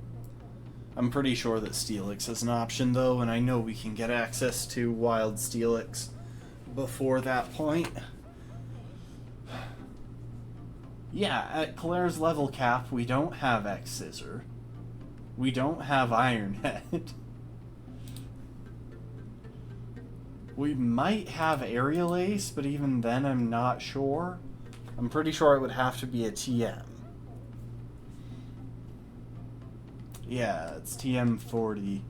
I'm pretty sure that Steelix is an option though, and I know we can get access to Wild Steelix before that point. Yeah, at Claire's level cap, we don't have X-Scissor. We don't have Ironhead. We might have Aerial Ace, but even then I'm not sure. I'm pretty sure it would have to be a TM. Yeah, it's TM 40.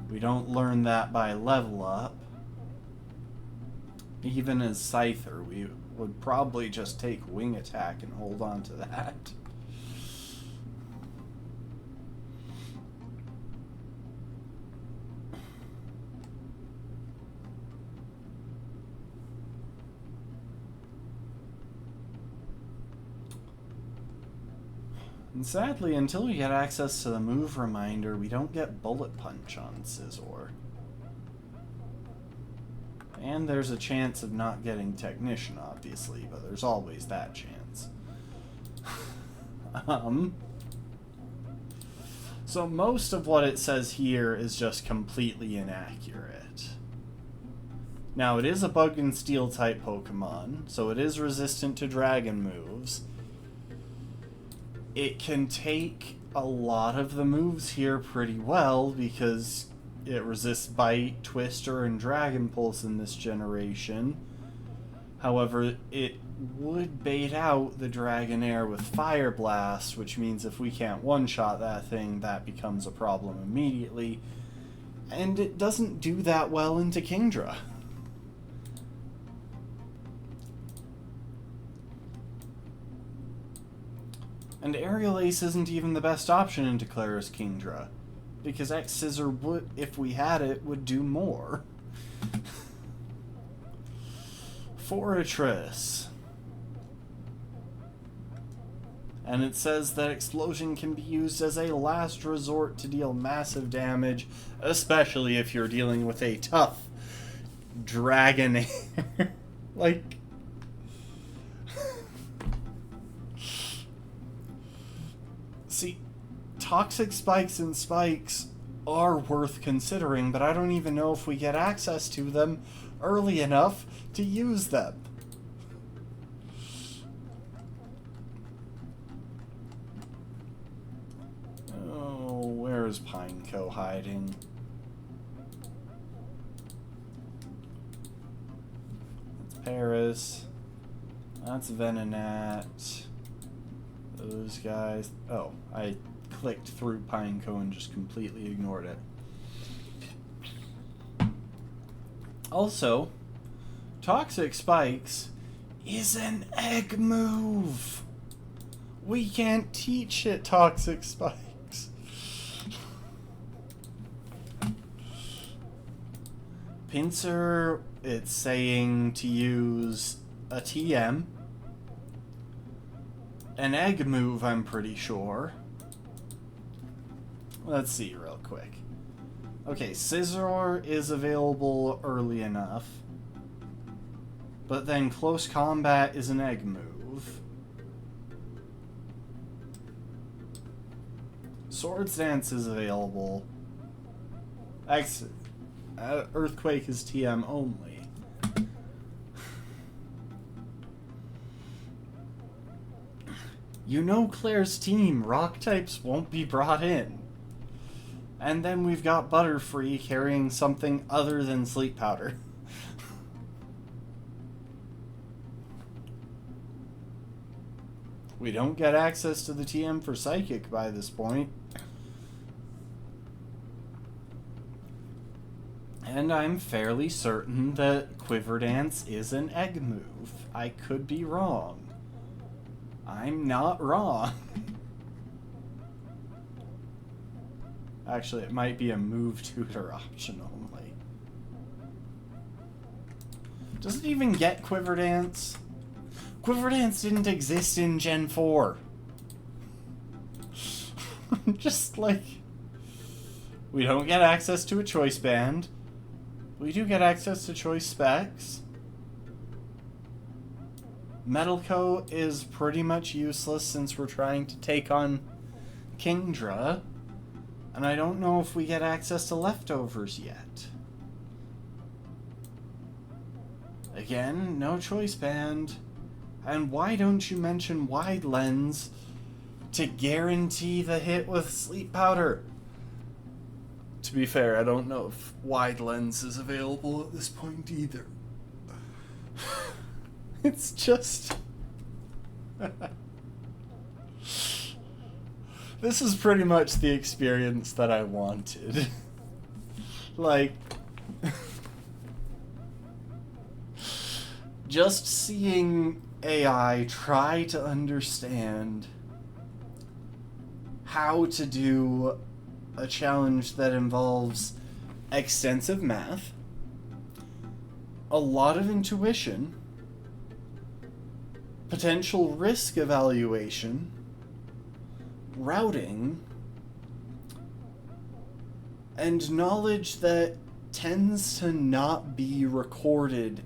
We don't learn that by level up. Even as Scyther, we would probably just take Wing Attack and hold on to that. And sadly, until we get access to the move reminder, we don't get Bullet Punch on Scizor. And there's a chance of not getting Technician, obviously, but there's always that chance. So most of what it says here is just completely inaccurate. Now, it is a Bug and Steel-type Pokemon, so it is resistant to Dragon moves. It can take a lot of the moves here pretty well because it resists Bite, Twister, and Dragon Pulse in this generation. However, it would bait out the Dragonair with Fire Blast, which means if we can't one-shot that thing, that becomes a problem immediately. And it doesn't do that well into Kingdra. And Aerial Ace isn't even the best option into Clara's Kingdra, because X-Scissor would, if we had it, would do more. Fortress. And it says that Explosion can be used as a last resort to deal massive damage, especially if you're dealing with a tough Dragonair. Like... See, Toxic Spikes and Spikes are worth considering, but I don't even know if we get access to them early enough to use them. Oh, where is Pineco hiding? That's Paris. That's Venonat. Those guys. Oh, I clicked through Pineco and just completely ignored it. Also, Toxic Spikes is an egg move. We can't teach it toxic spikes. Pincer, it's saying to use a TM. An egg move, I'm pretty sure. Let's see real quick. Okay, Scizor is available early enough. But then Close Combat is an egg move. Swords Dance is available. Earthquake is TM only. You know Claire's team, rock types won't be brought in. And then we've got Butterfree carrying something other than Sleep Powder. We don't get access to the TM for Psychic by this point. And I'm fairly certain that Quiver Dance is an egg move. I could be wrong. I'm not wrong. Actually, it might be a move tutor option only. Does it even get Quiver Dance? Quiver Dance didn't exist in Gen 4. Just like... We don't get access to a choice band. We do get access to choice specs. Metal Coat is pretty much useless since we're trying to take on Kingdra. And I don't know if we get access to leftovers yet. Again, no choice band. And why don't you mention Wide Lens to guarantee the hit with Sleep Powder? To be fair, I don't know if Wide Lens is available at this point either. It's just... This is pretty much the experience that I wanted. Like... just seeing AI try to understand how to do a challenge that involves extensive math, a lot of intuition, potential risk evaluation, routing, and knowledge that tends to not be recorded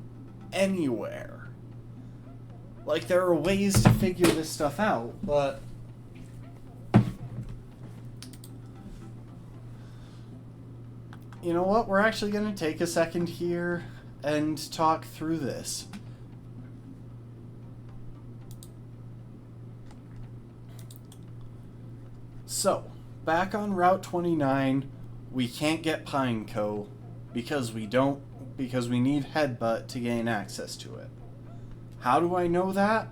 anywhere. Like, there are ways to figure this stuff out, but you know what? We're actually going to take a second here and talk through this. So, back on Route 29, we can't get Pineco because we need Headbutt to gain access to it. How do I know that?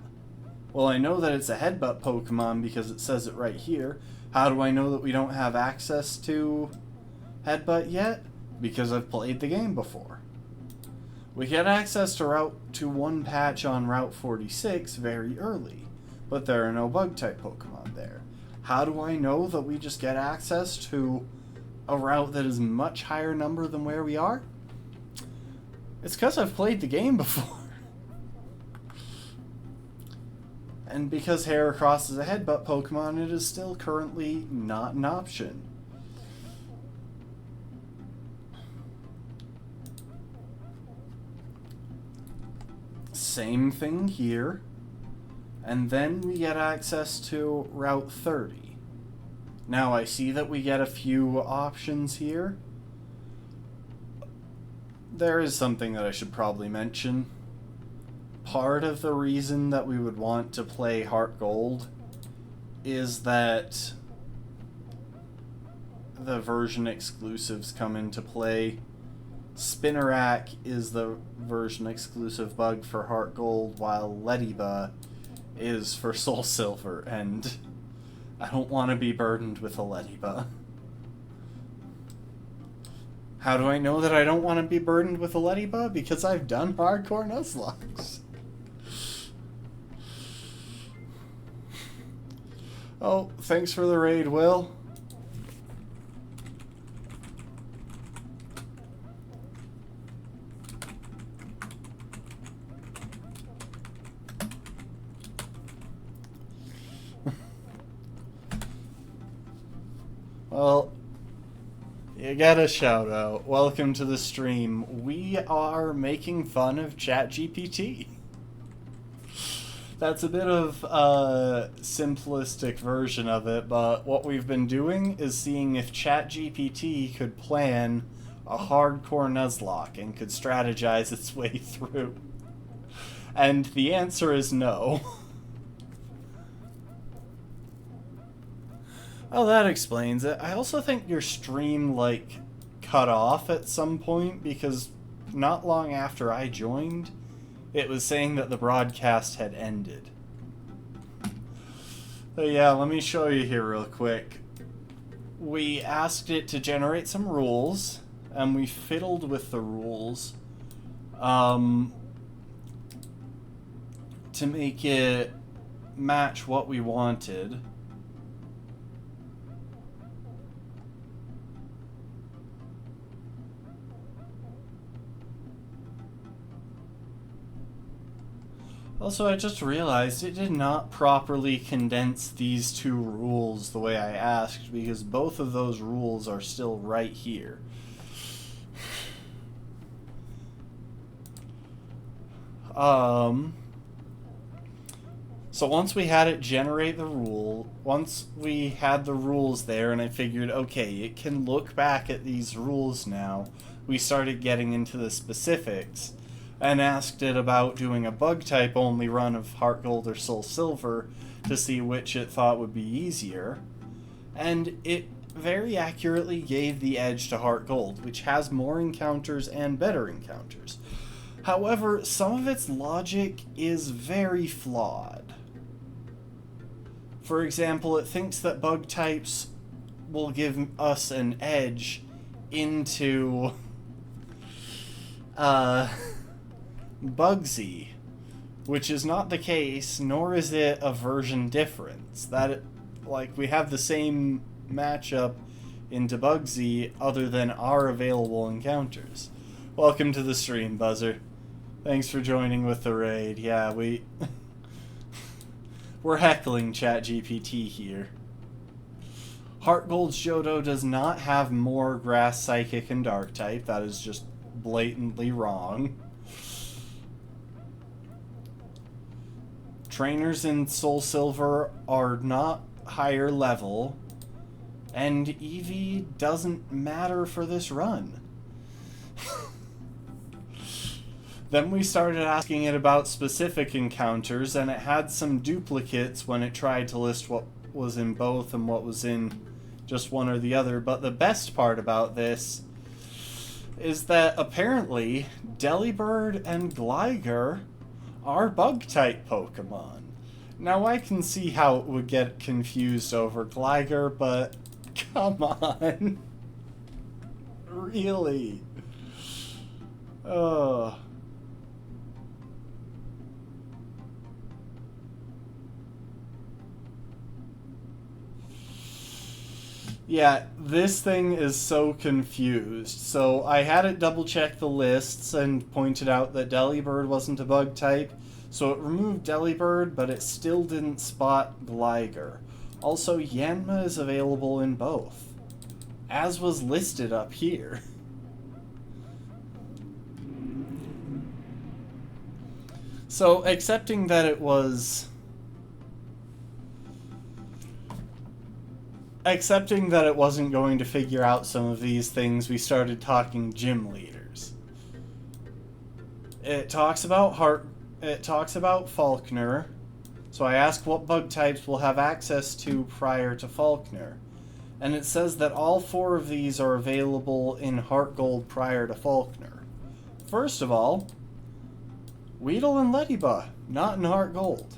Well, I know that it's a Headbutt Pokemon because it says it right here. How do I know that we don't have access to Headbutt yet? Because I've played the game before. We get access to one patch on Route 46 very early, but there are no Bug-type Pokemon there. How do I know that we just get access to a route that is much higher number than where we are? It's because I've played the game before. And because Heracross is a Headbutt Pokemon, it is still currently not an option. Same thing here. And then we get access to Route 30. Now I see that we get a few options here. There is something that I should probably mention. Part of the reason that we would want to play Heart Gold is that the version exclusives come into play. Spinarak is the version exclusive bug for Heart Gold, while Lediba is for Soul Silver, and I don't want to be burdened with a Lediba. How do I know that I don't want to be burdened with a Lediba? Because I've done hardcore Nuzlocke. Oh, thanks for the raid, Will. Well, you get a shout out. Welcome to the stream. We are making fun of ChatGPT. That's a bit of a simplistic version of it, but what we've been doing is seeing if ChatGPT could plan a hardcore Nuzlocke and could strategize its way through. And the answer is no. Oh, that explains it. I also think your stream, like, cut off at some point because not long after I joined, it was saying that the broadcast had ended. But yeah, let me show you here real quick. We asked it to generate some rules, and we fiddled with the rules to make it match what we wanted. Also, I just realized it did not properly condense these two rules the way I asked, because both of those rules are still right here. So once we had it generate the rule, once we had the rules there and I figured, okay, it can look back at these rules now, we started getting into the specifics and asked it about doing a bug type only run of Heart Gold or Soul Silver to see which it thought would be easier. And it very accurately gave the edge to Heart Gold, which has more encounters and better encounters. However, some of its logic is very flawed. For example, it thinks that bug types will give us an edge into Bugsy, which is not the case, nor is it a version difference. We have the same matchup into Bugsy other than our available encounters. Welcome to the stream, Buzzer. Thanks for joining with the raid. Yeah, we're heckling ChatGPT here. Heart Gold's Johto does not have more Grass, Psychic, and Dark type. That is just blatantly wrong. Trainers in Soul Silver are not higher level, and Eevee doesn't matter for this run. Then we started asking it about specific encounters, and it had some duplicates when it tried to list what was in both and what was in just one or the other. But the best part about this is that apparently Delibird and Gligar are bug-type Pokemon. Now I can see how it would get confused over Gligar, but come on. Really? Oh. Yeah, this thing is so confused. So I had it double check the lists and pointed out that Delibird wasn't a bug type. So it removed Delibird, but it still didn't spot Gligar. Also, Yanma is available in both, as was listed up here. So accepting that it wasn't going to figure out some of these things, we started talking gym leaders. It talks about Falkner, so I asked what bug types we'll have access to prior to Falkner. And it says that all 4 of these are available in Heart Gold prior to Falkner. First of all, Weedle and Ladybug, not in Heart Gold.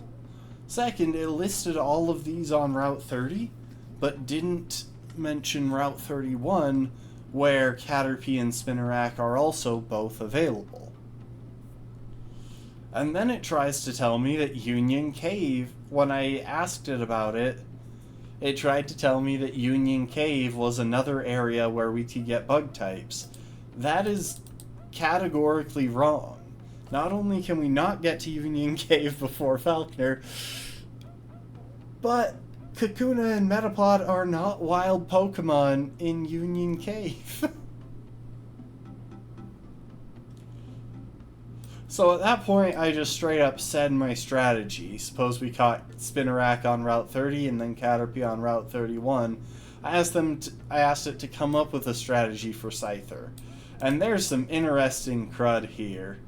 Second, it listed all of these on Route 30, but didn't mention Route 31, where Caterpie and Spinarak are also both available. And then it tries to tell me that Union Cave, when I asked it about it, It tried to tell me that Union Cave was another area where we could get bug types. That is categorically wrong. Not only can we not get to Union Cave before Falconer, but Kakuna and Metapod are not wild Pokemon in Union Cave. So at that point, I just straight up said my strategy. Suppose we caught Spinarak on Route 30 and then Caterpie on Route 31. I asked it to come up with a strategy for Scyther. And there's some interesting crud here.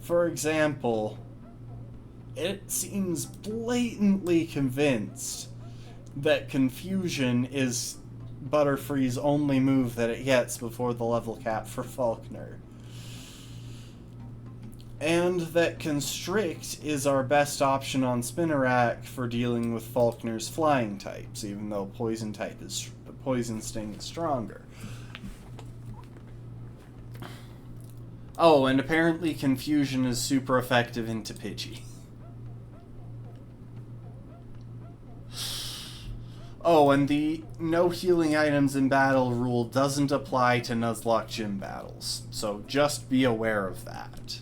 For example, it seems blatantly convinced that Confusion is Butterfree's only move that it gets before the level cap for Falconer. And that Constrict is our best option on Spinarak for dealing with Falconer's flying types, even though Poison Sting is stronger. Oh, and apparently Confusion is super effective into Pidgey. Oh, and the no healing items in battle rule doesn't apply to Nuzlocke gym battles, so just be aware of that.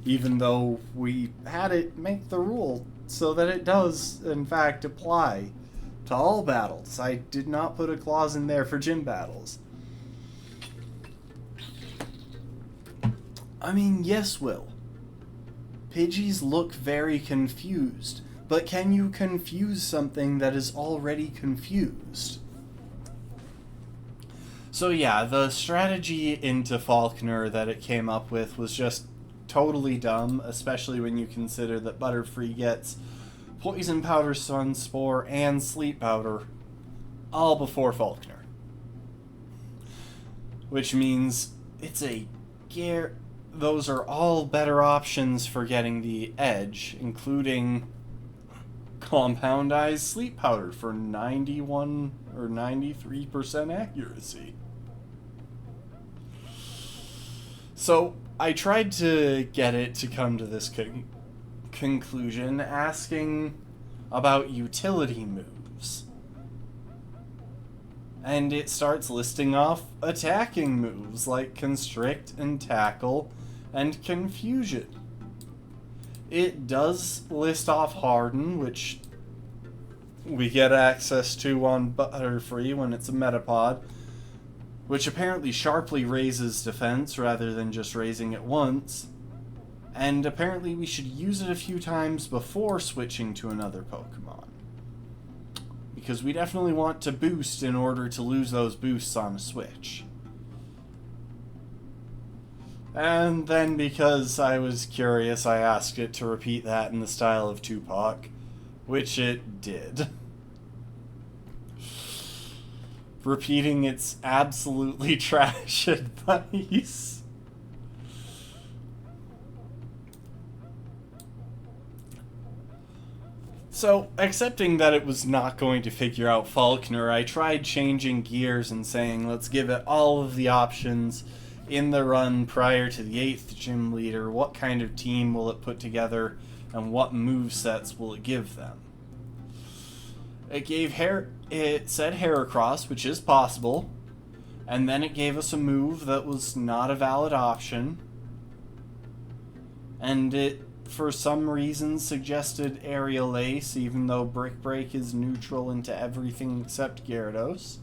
Even though we had it make the rule so that it does, in fact, apply to all battles. I did not put a clause in there for gym battles. I mean, yes, Will. Pidgeys look very confused, but can you confuse something that is already confused? So yeah, the strategy into Falconer that it came up with was just totally dumb, especially when you consider that Butterfree gets Poison Powder, Sun Spore, and Sleep Powder all before Falconer. Which means it's those are all better options for getting the edge, including Compoundized Sleep Powder for 91 or 93% accuracy. So I tried to get it to come to this conclusion, asking about utility moves. And it starts listing off attacking moves like Constrict and Tackle and Confusion. It does list off Harden, which we get access to on Butterfree when it's a Metapod, which apparently sharply raises defense rather than just raising it once, and apparently we should use it a few times before switching to another Pokemon. Because we definitely want to boost in order to lose those boosts on a switch. And then because I was curious, I asked it to repeat that in the style of Tupac, which it did. Repeating its absolutely trash advice. So, accepting that it was not going to figure out Falconer, I tried changing gears and saying, let's give it all of the options in the run prior to the 8th gym leader. What kind of team will it put together, and what movesets will it give them? It said Heracross, which is possible, and then it gave us a move that was not a valid option, and it, for some reason, suggested Aerial Ace, even though Brick Break is neutral into everything except Gyarados.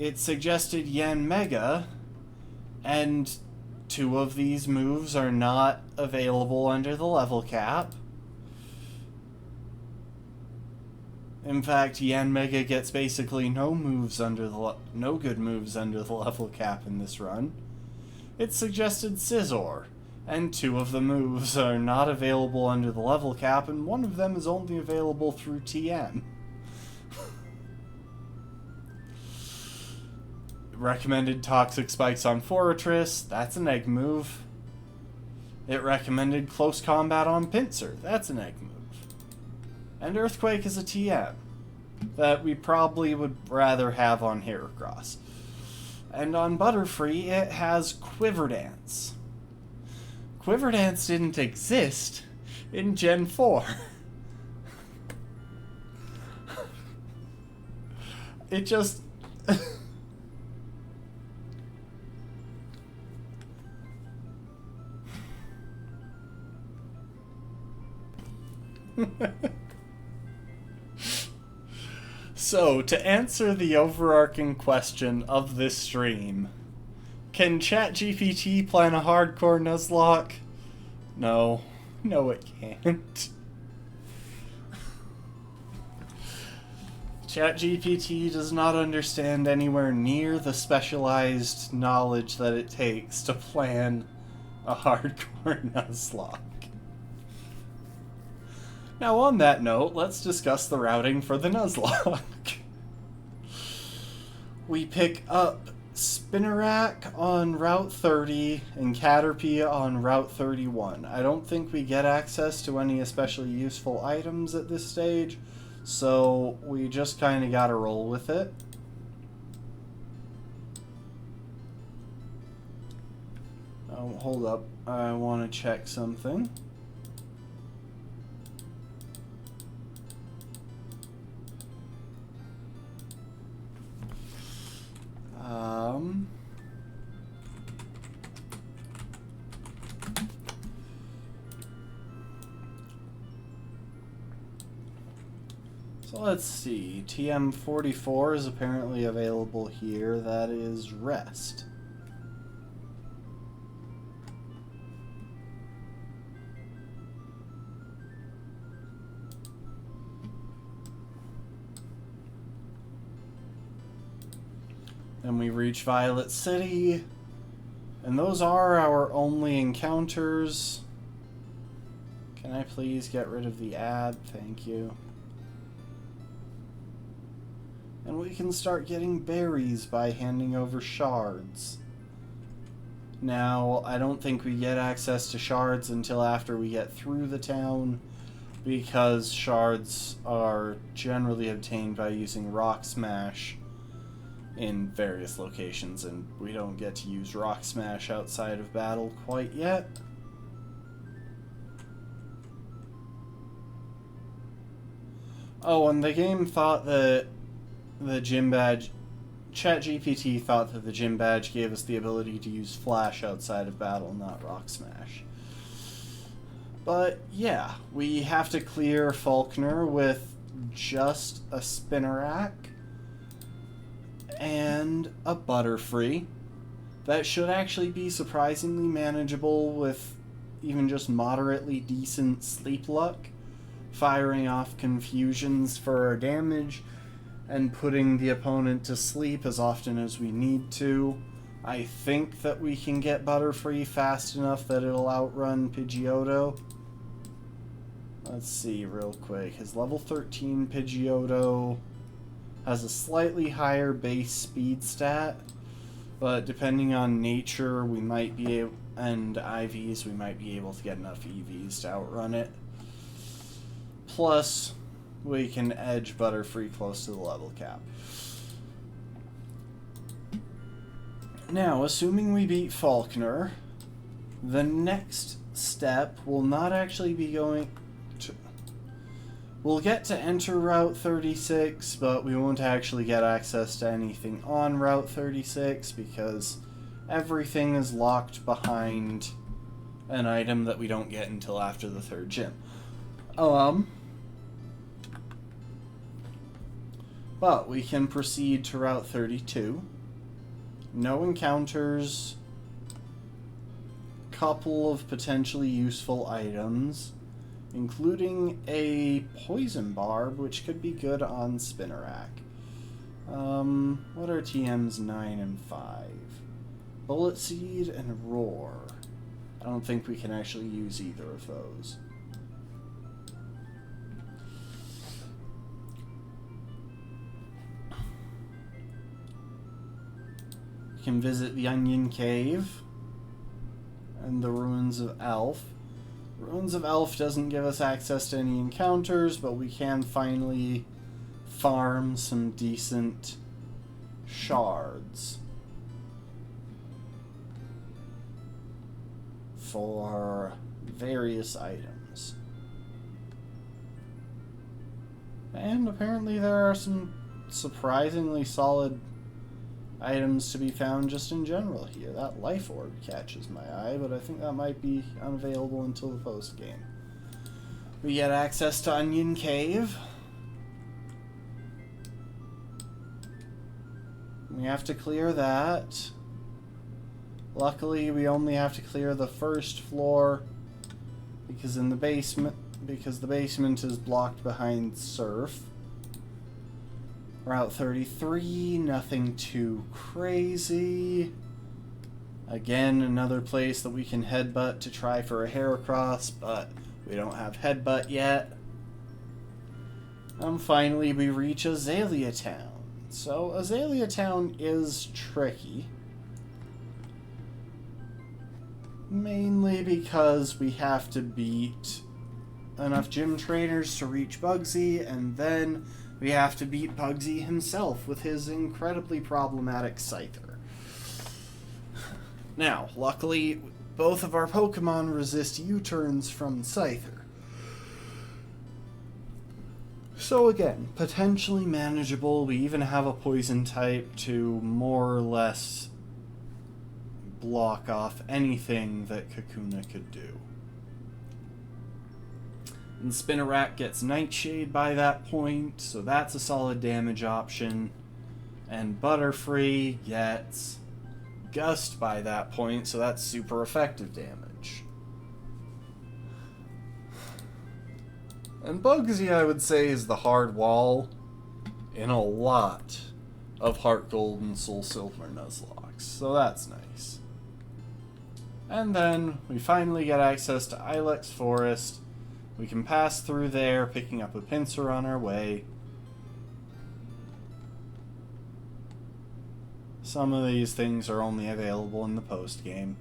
It suggested Yanmega, and 2 of these moves are not available under the level cap. In fact, Yanmega gets basically no good moves under the level cap in this run. It suggested Scizor, and 2 of the moves are not available under the level cap, and 1 of them is only available through TM. It recommended Toxic Spikes on Forretress, that's an egg move. It recommended Close Combat on Pinsir, that's an egg move. And Earthquake is a TM that we probably would rather have on Heracross. And on Butterfree, it has Quiver Dance. Quiver Dance didn't exist in Gen 4. It just... So, to answer the overarching question of this stream, can ChatGPT plan a hardcore Nuzlocke? No. No, it can't. ChatGPT does not understand anywhere near the specialized knowledge that it takes to plan a hardcore Nuzlocke. Now, on that note, let's discuss the routing for the Nuzlocke. We pick up Spinnerack on Route 30 and Caterpie on Route 31. I don't think we get access to any especially useful items at this stage, so we just kind of gotta roll with it. Oh, hold up. I want to check something. So let's see. TM44 is apparently available here. That is Rest. Then we reach Violet City, and those are our only encounters. Can I please get rid of the ad? Thank you. And we can start getting berries by handing over shards. Now, I don't think we get access to shards until after we get through the town, because shards are generally obtained by using Rock Smash in various locations, and we don't get to use Rock Smash outside of battle quite yet. Oh, and the game thought that the gym badge... ChatGPT thought that the gym badge gave us the ability to use Flash outside of battle, not Rock Smash. But, yeah, we have to clear Faulkner with just a Spinnerack and a Butterfree. That should actually be surprisingly manageable with even just moderately decent sleep luck, firing off confusions for our damage and putting the opponent to sleep as often as we need to. I think that we can get Butterfree fast enough that it'll outrun Pidgeotto. Let's see real quick. His level 13 Pidgeotto has a slightly higher base speed stat, but depending on nature, we might be able, and IVs, we might be able to get enough EVs to outrun it. Plus, we can edge Butterfree close to the level cap. Now, assuming we beat Faulkner, the next step will not actually be going to... We'll get to enter Route 36, but we won't actually get access to anything on Route 36 because everything is locked behind an item that we don't get until after the third gym. But we can proceed to Route 32. No encounters. Couple of potentially useful items, including a Poison Barb, which could be good on Spinnerack. What are TMs 9 and 5? Bullet Seed and Roar. I don't think we can actually use either of those. We can visit the Onion Cave and the Ruins of Elf. Ruins of Elf doesn't give us access to any encounters, but we can finally farm some decent shards for various items. And apparently there are some surprisingly solid items to be found just in general here. That life orb catches my eye, but I think that might be unavailable until the post game. We get access to Onion Cave. We have to clear that. Luckily, we only have to clear the first floor because the basement is blocked behind surf. Route 33, nothing too crazy. Again, another place that we can headbutt to try for a Heracross, but we don't have headbutt yet. And finally, we reach Azalea Town. So, Azalea Town is tricky. Mainly because we have to beat enough gym trainers to reach Bugsy, and then we have to beat Bugsy himself with his incredibly problematic Scyther. Now, luckily, both of our Pokemon resist U-turns from Scyther. So again, potentially manageable. We even have a Poison type to more or less block off anything that Kakuna could do. And Spinarak gets Nightshade by that point, so that's a solid damage option. And Butterfree gets Gust by that point, so that's super effective damage. And Bugsy, I would say, is the hard wall in a lot of Heart Gold and Soul Silver Nuzlocke, so that's nice. And then we finally get access to Ilex Forest. We can pass through there, picking up a Pinsir on our way. Some of these things are only available in the post-game.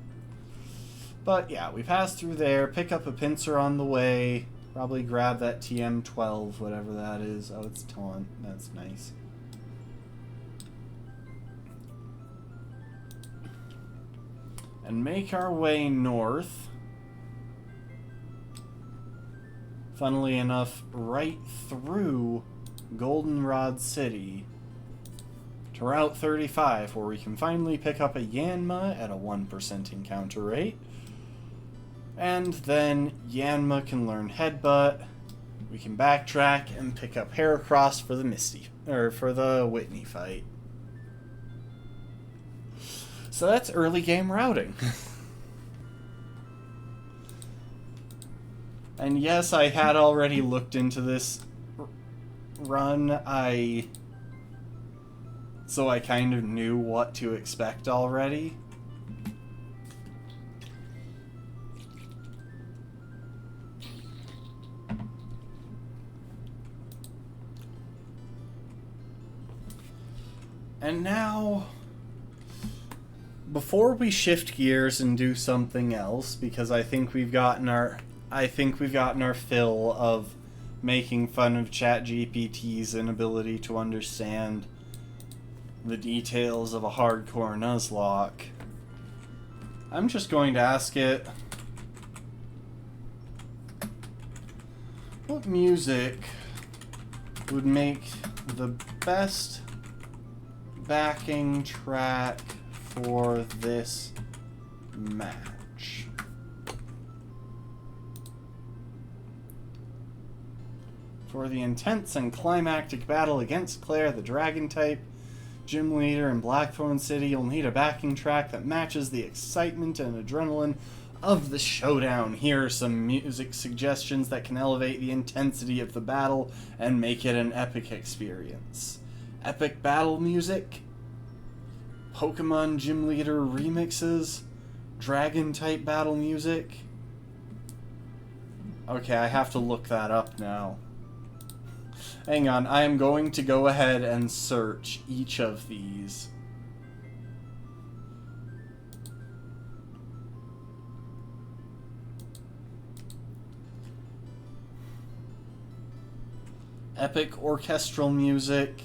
But yeah, we pass through there, pick up a Pinsir on the way, probably grab that TM12, whatever that is. Oh, it's Taunt. That's nice. And make our way north. Funnily enough, right through Goldenrod City to Route 35, where we can finally pick up a Yanma at a 1% encounter rate. And then Yanma can learn Headbutt. We can backtrack and pick up Heracross for the Whitney fight. So that's early game routing. And yes, I had already looked into this run. So I kind of knew what to expect already. And now, before we shift gears and do something else, because I think we've gotten our fill of making fun of ChatGPT's inability to understand the details of a hardcore Nuzlocke, I'm just going to ask it, what music would make the best backing track for this match? For the intense and climactic battle against Claire, the Dragon type gym leader in Blackthorn City, you'll need a backing track that matches the excitement and adrenaline of the showdown. Here are some music suggestions that can elevate the intensity of the battle and make it an epic experience. Epic battle music, Pokemon Gym Leader remixes, Dragon type battle music. Okay, I have to look that up now. Hang on, I am going to go ahead and search each of these. Epic orchestral music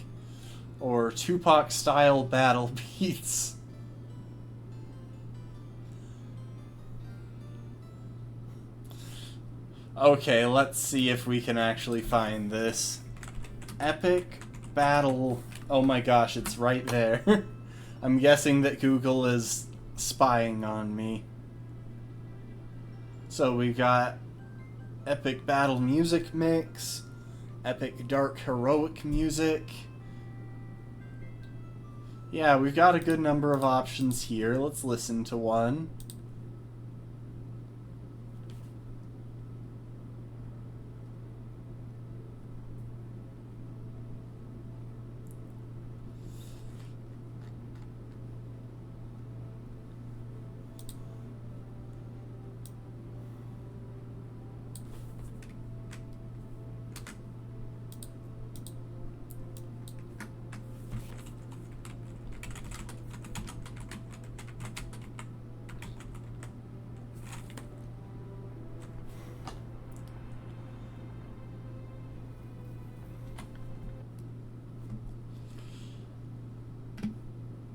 or Tupac style battle beats. Okay, let's see if we can actually find this. Epic battle Oh my gosh, it's right there. I'm guessing that Google is spying on me. So we've got epic battle music mix, epic dark heroic music. Yeah, we've got a good number of options here. Let's listen to one.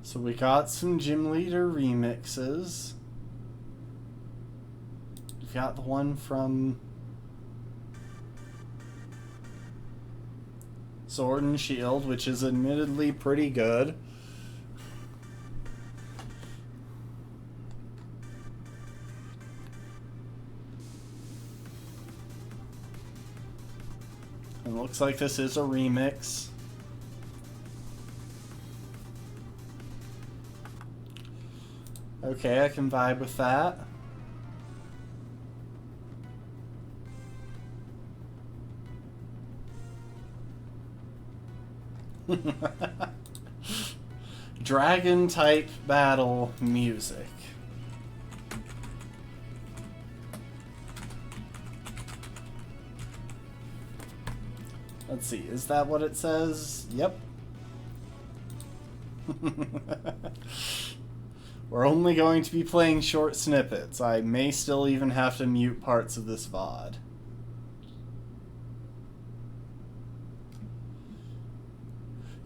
So we got some Gym Leader remixes. We've got the one from Sword and Shield, which is admittedly pretty good. And it looks like this is a remix. Okay, I can vibe with that. Dragon type battle music. Let's see, is that what it says? Yep. We're only going to be playing short snippets. I may still even have to mute parts of this VOD.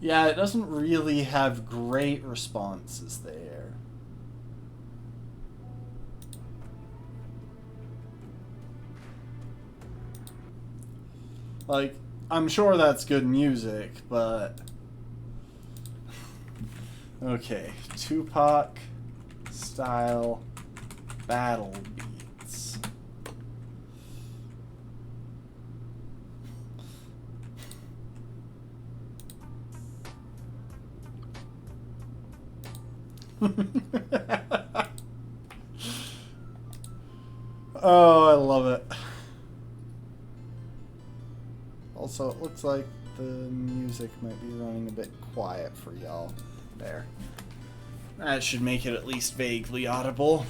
Yeah, it doesn't really have great responses there. Like, I'm sure that's good music, but... Okay, Tupac style battle beats. Oh, I love it. Also, it looks like the music might be running a bit quiet for y'all. There. That should make it at least vaguely audible.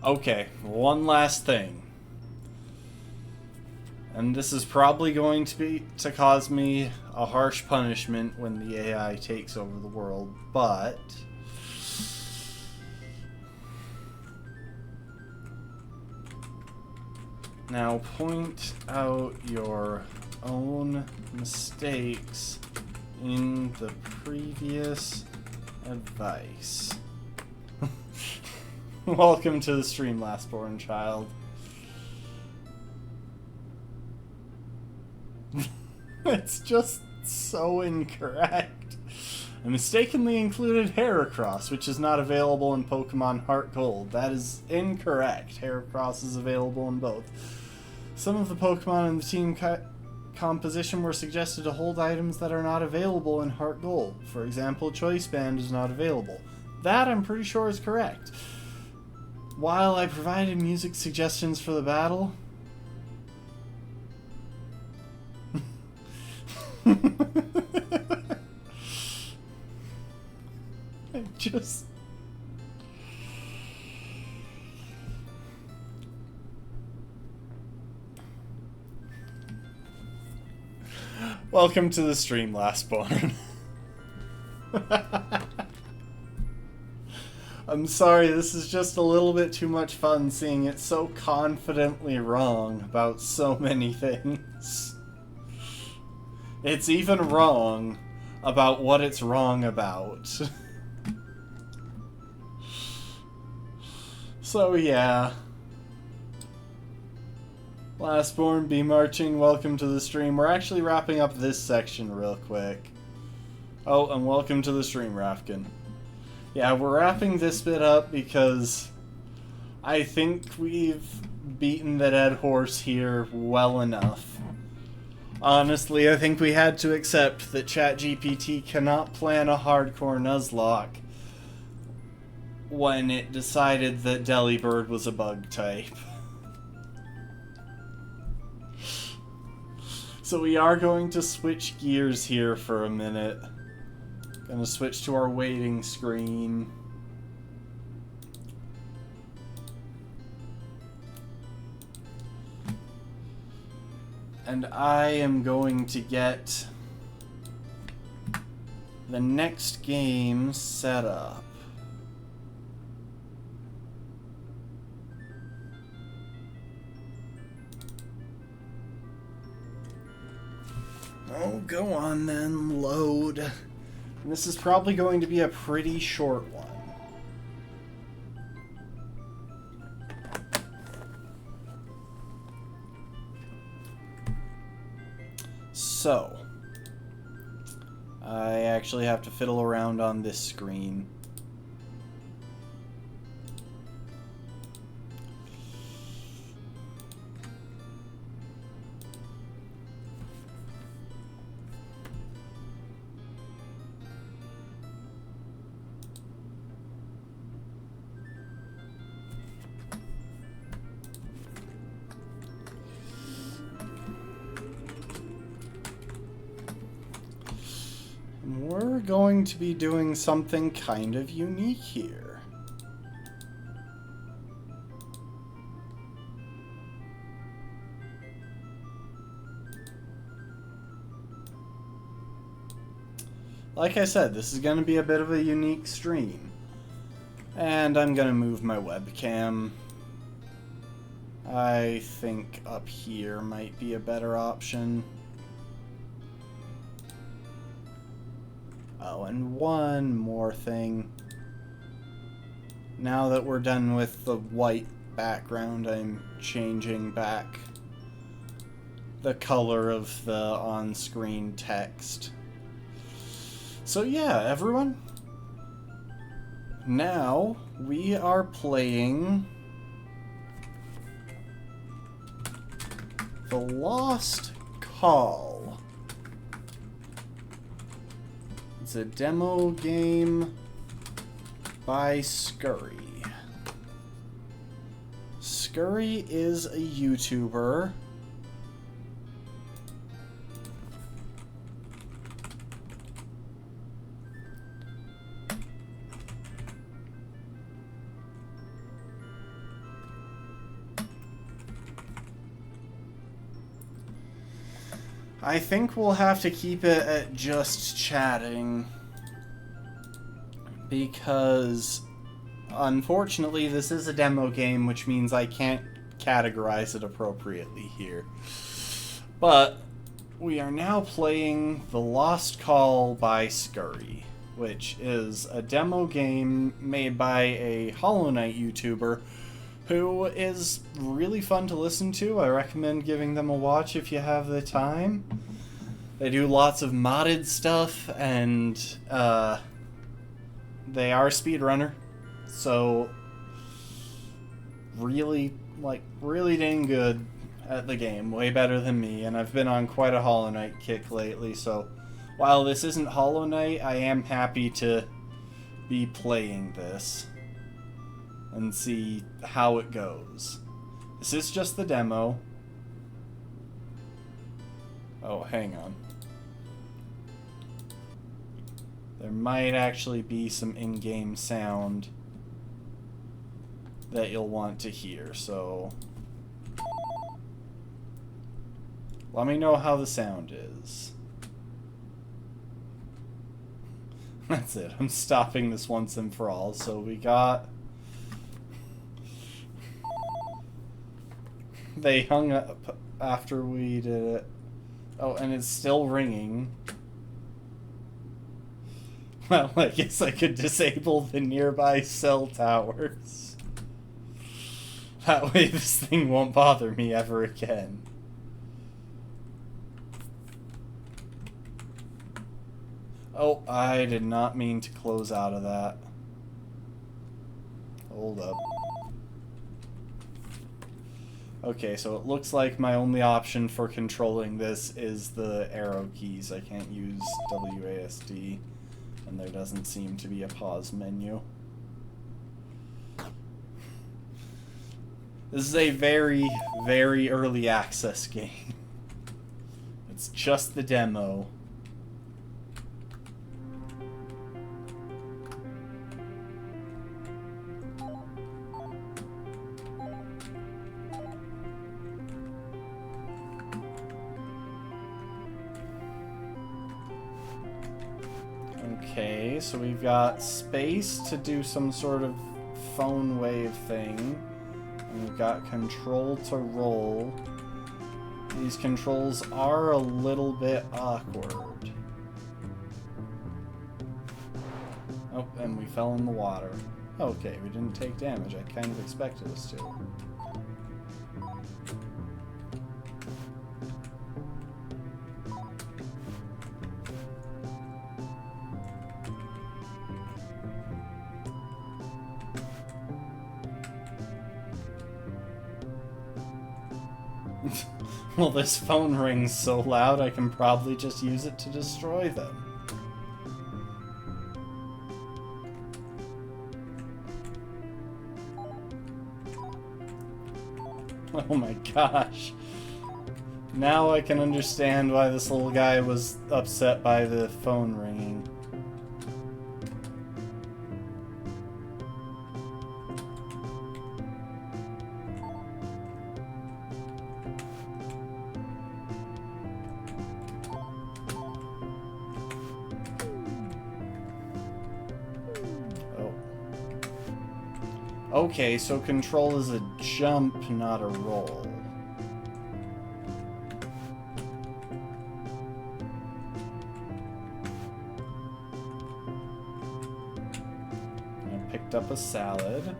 Okay, one last thing. And this is probably going to cause me a harsh punishment when the AI takes over the world, but now point out your own mistakes in the previous advice. Welcome to the stream, Lastborn Child. It's just so incorrect. I mistakenly included Heracross, which is not available in Pokemon Heart Gold. That is incorrect. Heracross is available in both. Some of the Pokemon in the team composition were suggested to hold items that are not available in Heart Gold. For example, Choice Band is not available. That, I'm pretty sure, is correct. While I provided music suggestions for the battle... I just... Welcome to the stream, Lastborn. I'm sorry, this is just a little bit too much fun seeing it so confidently wrong about so many things. It's even wrong about what it's wrong about. So yeah. Lastborn, be marching, welcome to the stream. We're actually wrapping up this section real quick. Oh, and welcome to the stream, Rafkin. Yeah, we're wrapping this bit up because I think we've beaten the dead horse here well enough. Honestly, I think we had to accept that ChatGPT cannot plan a hardcore Nuzlocke when it decided that Delibird was a bug type. So we are going to switch gears here for a minute. Gonna switch to our waiting screen. And I am going to get the next game set up. Oh, go on then, load. And this is probably going to be a pretty short one. So, I actually have to fiddle around on this screen. We're going to be doing something kind of unique here. Like I said, this is going to be a bit of a unique stream. And I'm going to move my webcam. I think up here might be a better option. Oh, and one more thing. Now that we're done with the white background, I'm changing back the color of the on-screen text. So yeah, everyone. Now we are playing The Lost Call. It's a demo game by Scurry. Scurry is a YouTuber. I think we'll have to keep it at just chatting, because unfortunately this is a demo game, which means I can't categorize it appropriately here. But we are now playing The Lost Call by Scurry, which is a demo game made by a Hollow Knight YouTuber who is really fun to listen to. I recommend giving them a watch if you have the time. They do lots of modded stuff, and they are a speedrunner, so really dang good at the game, way better than me, and I've been on quite a Hollow Knight kick lately, so while this isn't Hollow Knight, I am happy to be playing this and see how it goes. This is just the demo. Oh, hang on. There might actually be some in-game sound that you'll want to hear, so let me know how the sound is. That's it. I'm stopping this once and for all. So we got... They hung up after we did it. Oh, and it's still ringing. Well, I guess I could disable the nearby cell towers. That way this thing won't bother me ever again. Oh, I did not mean to close out of that. Hold up. Okay, so it looks like my only option for controlling this is the arrow keys. I can't use WASD, and there doesn't seem to be a pause menu. This is a very, very early access game. It's just the demo. Okay, so we've got space to do some sort of phone wave thing. And we've got control to roll. These controls are a little bit awkward. Oh, and we fell in the water. Okay, we didn't take damage. I kind of expected us to. Well, this phone rings so loud I can probably just use it to destroy them. Oh my gosh. Now I can understand why this little guy was upset by the phone ringing. Okay, so control is a jump, not a roll. I picked up a salad.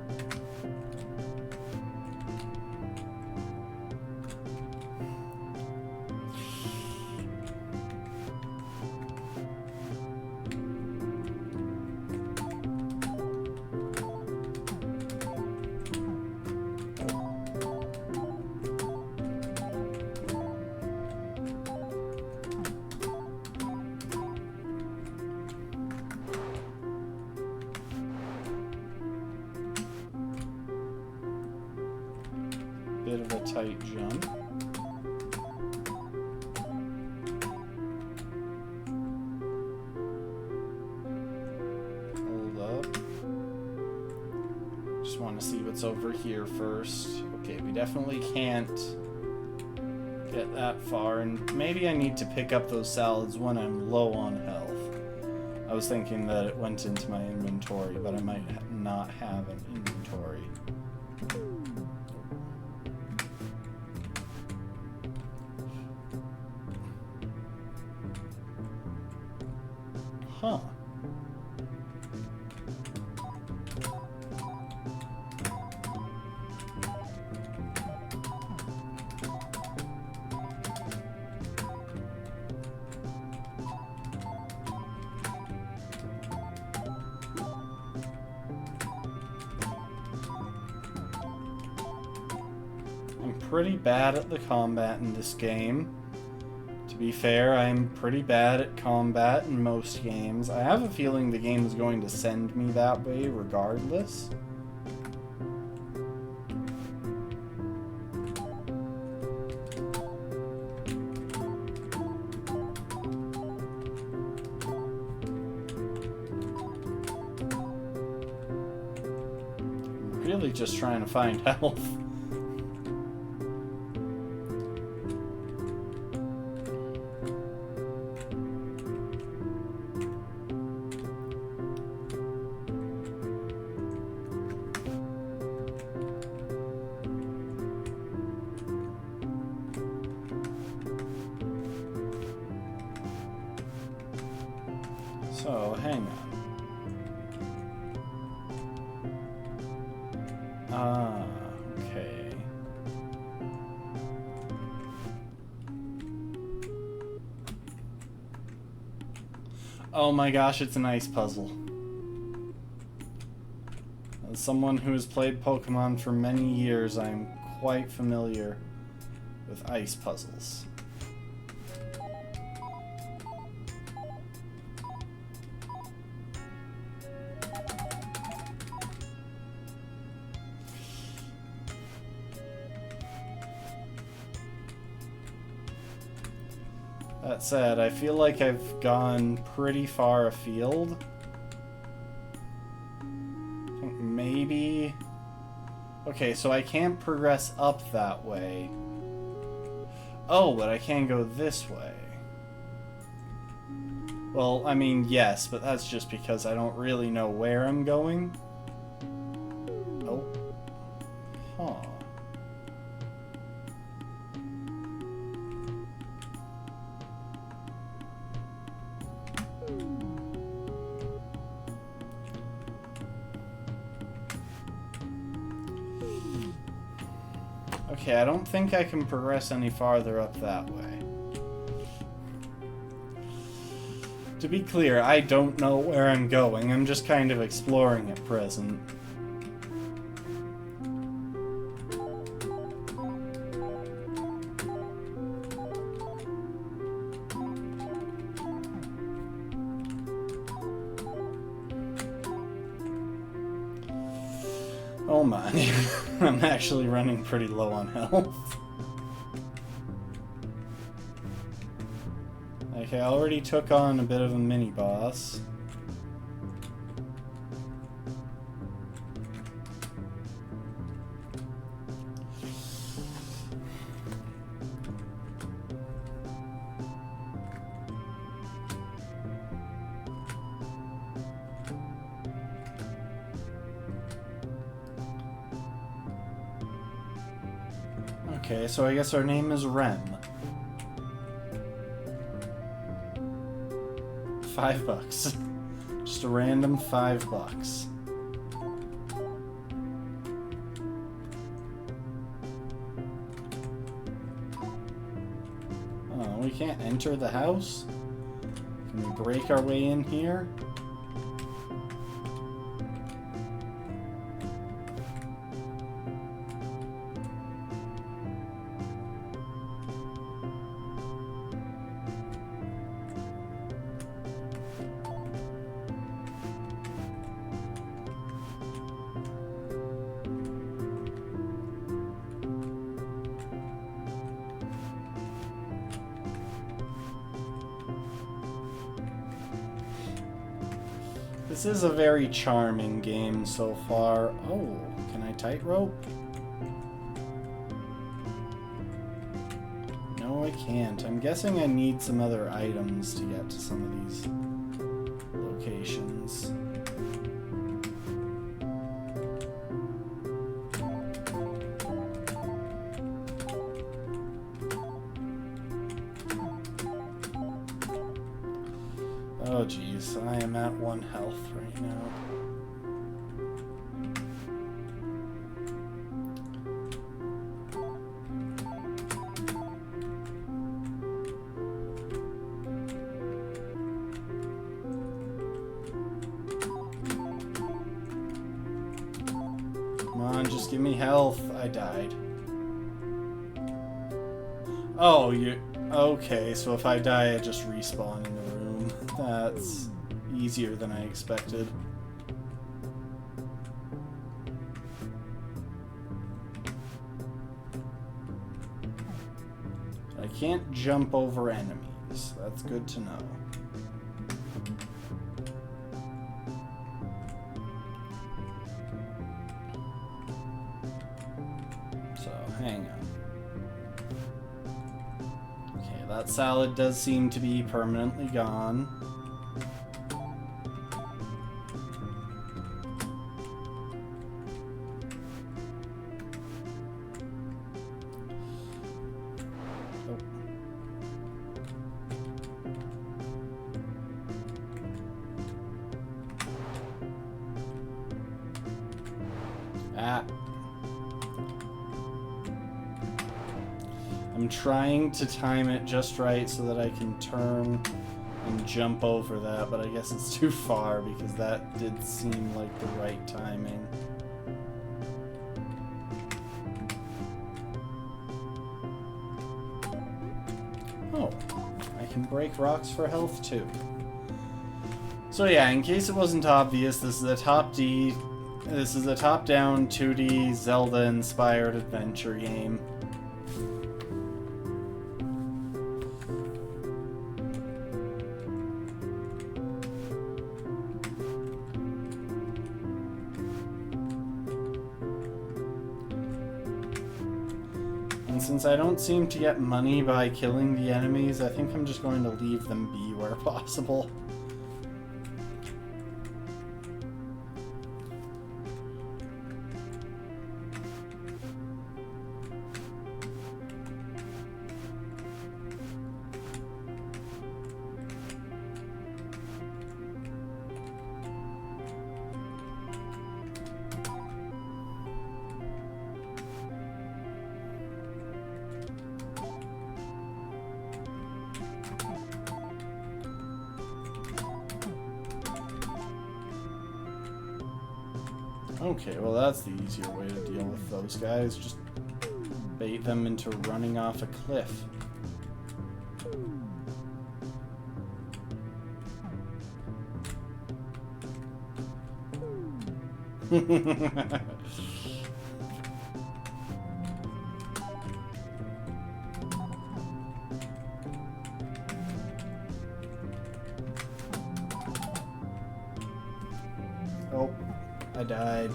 Bit of a tight jump. Hold up. Just want to see what's over here first. Okay, we definitely can't get that far, and maybe I need to pick up those salads when I'm low on health. I was thinking that it went into my inventory, but I might not have an inventory. Huh. I'm pretty bad at the combat in this game. To be fair, I'm pretty bad at combat in most games. I have a feeling the game is going to send me that way regardless. I'm really just trying to find health. So, hang on. Ah, okay. Oh my gosh, it's an ice puzzle. As someone who has played Pokemon for many years, I am quite familiar with ice puzzles. That said, I feel like I've gone pretty far afield. I think maybe... Okay, so I can't progress up that way. Oh, but I can go this way. Well, I mean, yes, but that's just because I don't really know where I'm going. Oh. Huh. Okay, I don't think I can progress any farther up that way. To be clear, I don't know where I'm going. I'm just kind of exploring at present. Oh my, I'm actually running pretty low on health. Okay, I already took on a bit of a mini-boss. Okay, so I guess our name is Rem. $5. Just a random $5. Oh, we can't enter the house? Can we break our way in here? This is a very charming game so far. Oh, can I tightrope? No, I can't. I'm guessing I need some other items to get to some of these locations. Oh geez, I am at 1 health right now. Come on, just give me health. I died. Oh, you... Okay, so if I die, I just respawn in the room. That's easier than I expected. I can't jump over enemies. That's good to know. So, hang on. Okay, that salad does seem to be permanently gone. I'm trying to time it just right so that I can turn and jump over that, but I guess it's too far because that did seem like the right timing. Oh, I can break rocks for health too. So yeah, in case it wasn't obvious, this is a top-down 2D Zelda-inspired adventure game. And since I don't seem to get money by killing the enemies, I think I'm just going to leave them be where possible. Okay, well that's the easier way to deal with those guys. Just bait them into running off a cliff. Oh, I died.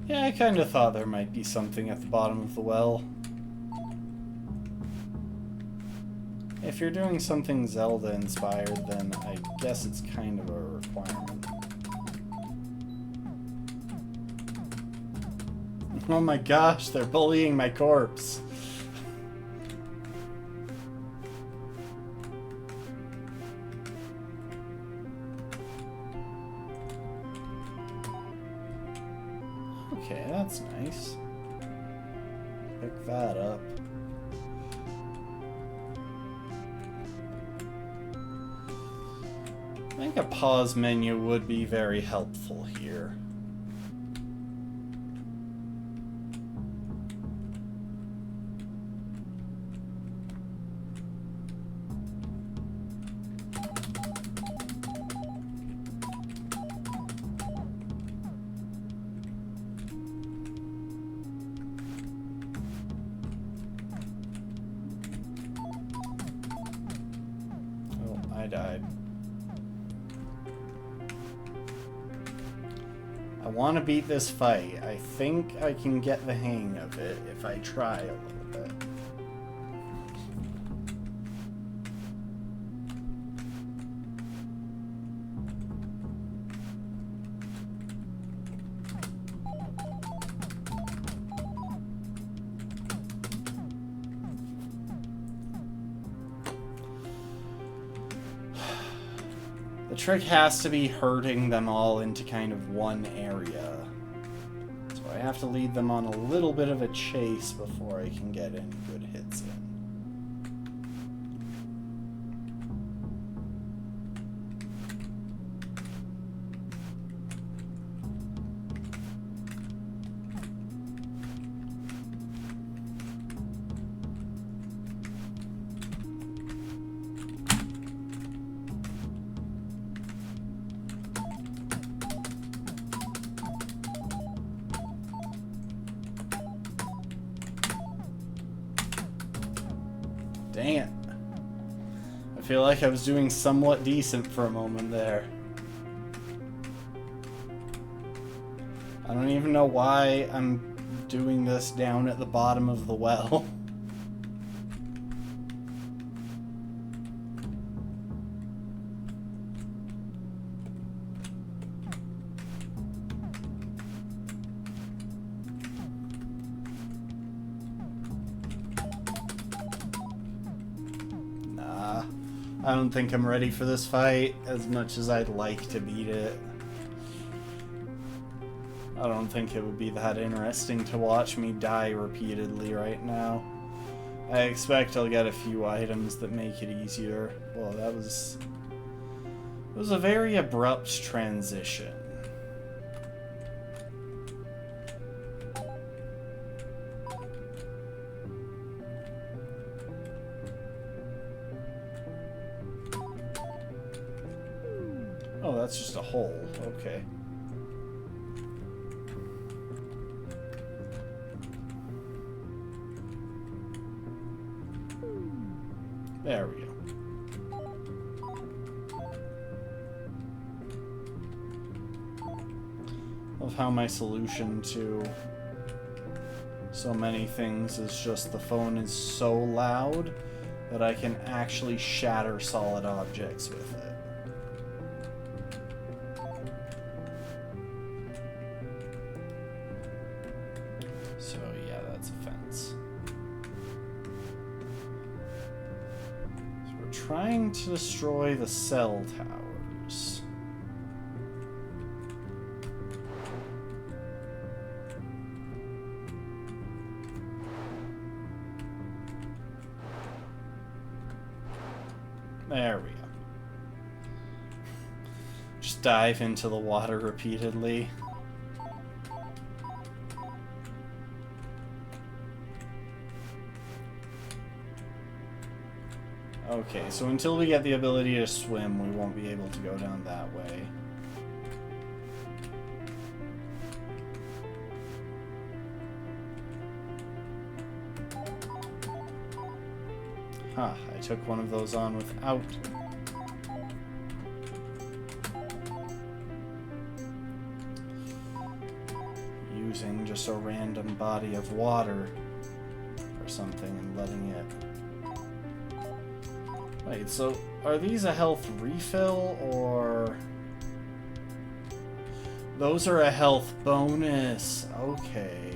Yeah, I kind of thought there might be something at the bottom of the well. If you're doing something Zelda-inspired, then I guess it's kind of a requirement. Oh my gosh, they're bullying my corpse. Okay, that's nice. Pick that up. I think a pause menu would be very helpful here. Oh, I died. I want to beat this fight. I think I can get the hang of it if I try a little bit. The trick has to be herding them all into kind of one area. So I have to lead them on a little bit of a chase before I can get any good hits in. Dang it. I feel like I was doing somewhat decent for a moment there. I don't even know why I'm doing this down at the bottom of the well. I don't think I'm ready for this fight as much as I'd like to beat it. I don't think it would be that interesting to watch me die repeatedly right now. I expect I'll get a few items that make it easier. Well, that was... It was a very abrupt transition. Oh, that's just a hole. Okay. There we go. Of how my solution to so many things is just the phone is so loud that I can actually shatter solid objects with it. So yeah, that's a fence. So we're trying to destroy the cell towers. There we go. Just dive into the water repeatedly. Okay, so until we get the ability to swim, we won't be able to go down that way. Huh, I took one of those on without... using just a random body of water or something and letting it... Wait, so are these a health refill or... Those are a health bonus. Okay.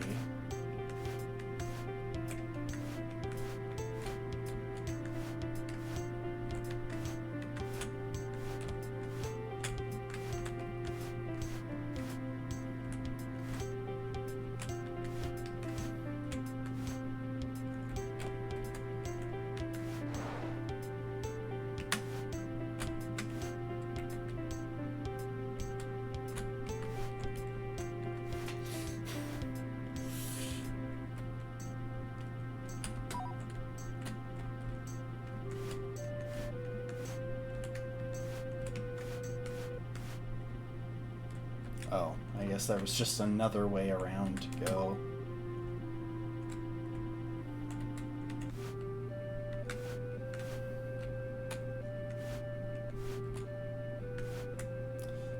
Oh, I guess there was just another way around to go.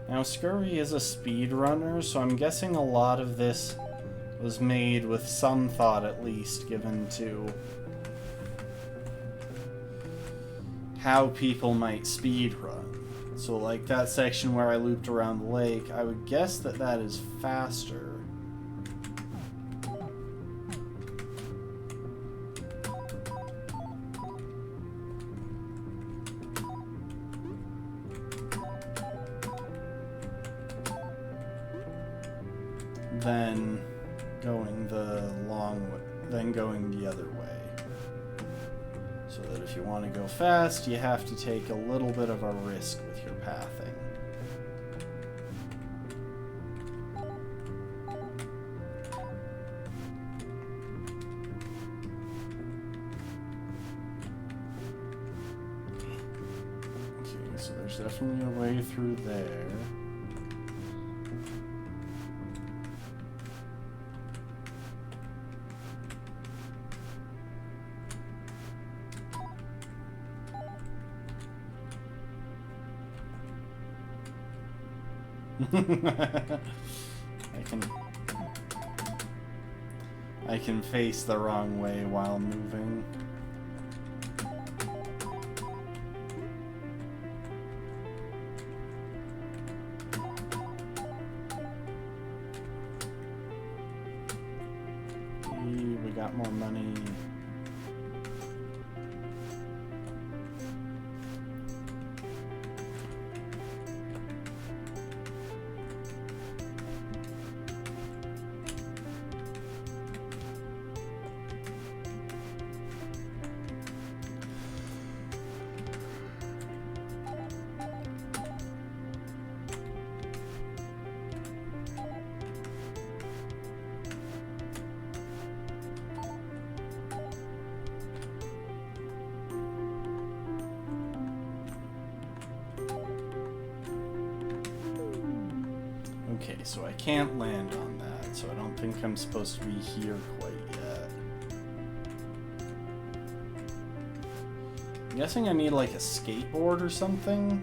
Now, Scurvy is a speedrunner, so I'm guessing a lot of this was made with some thought, at least, given to how people might speedrun. So, like, that section where I looped around the lake, I would guess that that is faster. Than going the long way, than going the other way. So that if you want to go fast, you have to take a little bit of a risk with your pathing. Okay, so there's definitely a way through there. I can face the wrong way while moving. We got more money. so I can't land on that, so I don't think I'm supposed to be here quite yet. I'm guessing I need like a skateboard or something,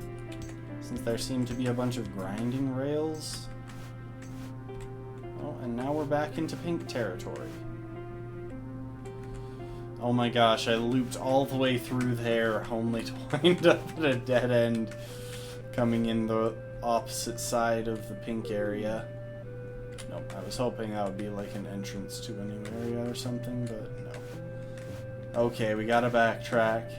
since there seem to be a bunch of grinding rails. Oh, and now we're back into pink territory. Oh my gosh, I looped all the way through there, only to wind up at a dead end, coming in the opposite side of the pink area. Nope, I was hoping that would be like an entrance to a new area or something, but no. Okay, we gotta backtrack.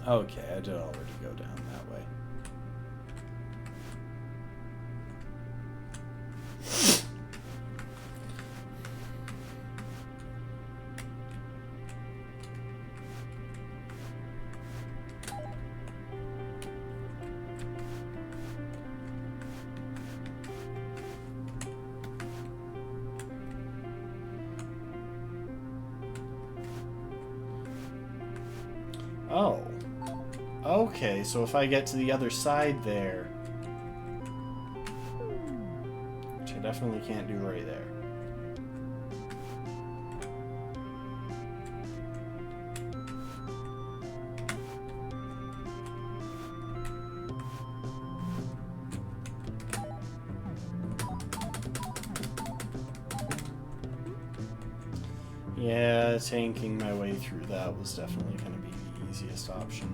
Okay, I did already go down that way. Oh. Okay, so if I get to the other side there, which I definitely can't do right there. Yeah, tanking my way through that was definitely going to be the easiest option.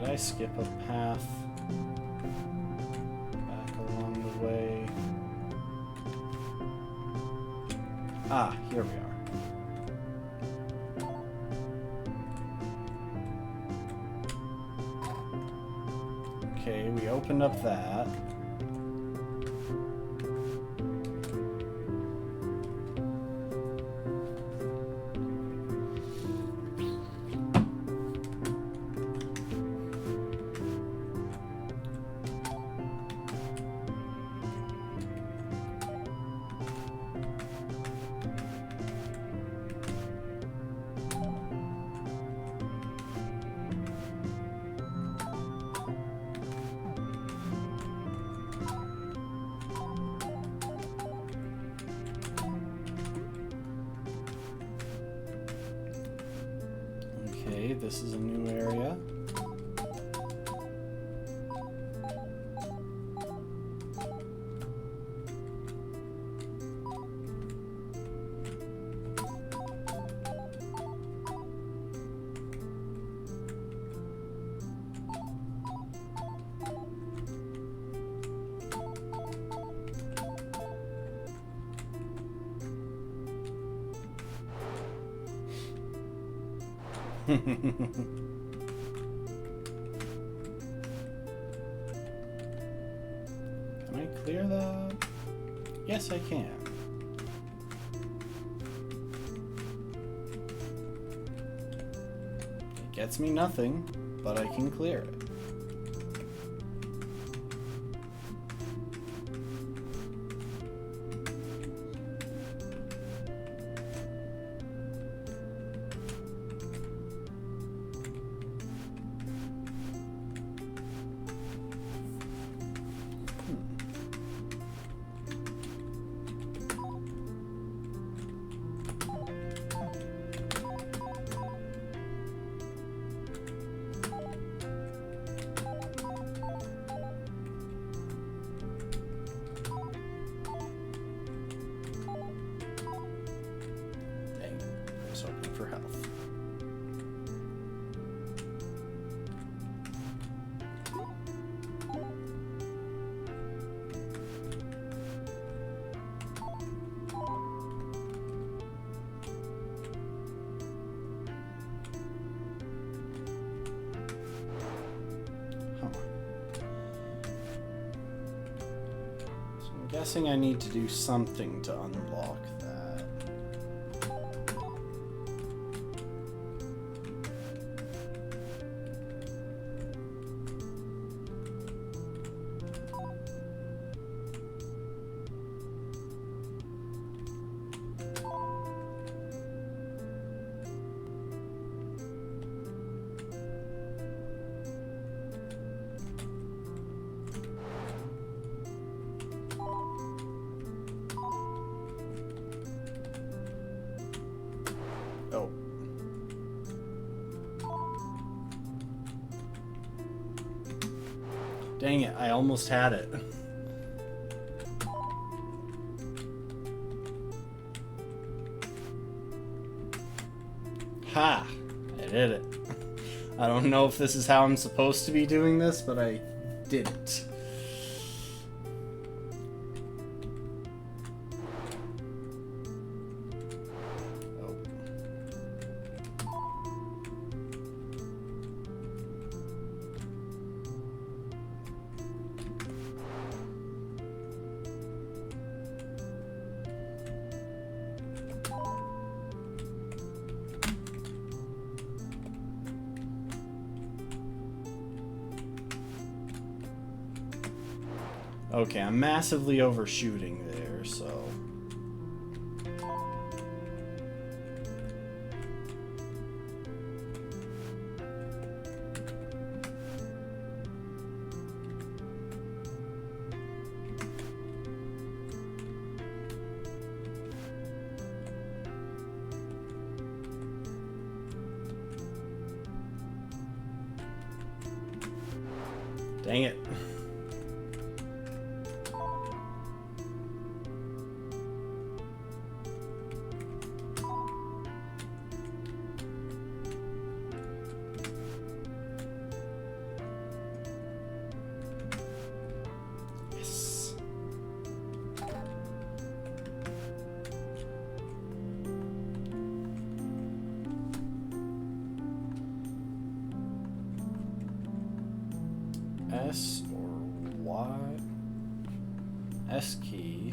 I skip a path back along the way? Ah, here we are. Okay, we opened up that. Okay, this is a new area. Can I clear that? Yes, I can. Gets me nothing, but I can clear it. For health. So I'm guessing I need to do something to unlock that. Oh. Dang it, I almost had it. Ha! I did it. I don't know if this is how I'm supposed to be doing this, but I did it. Okay, I'm massively overshooting there, so... Dang it. S or Y? S key.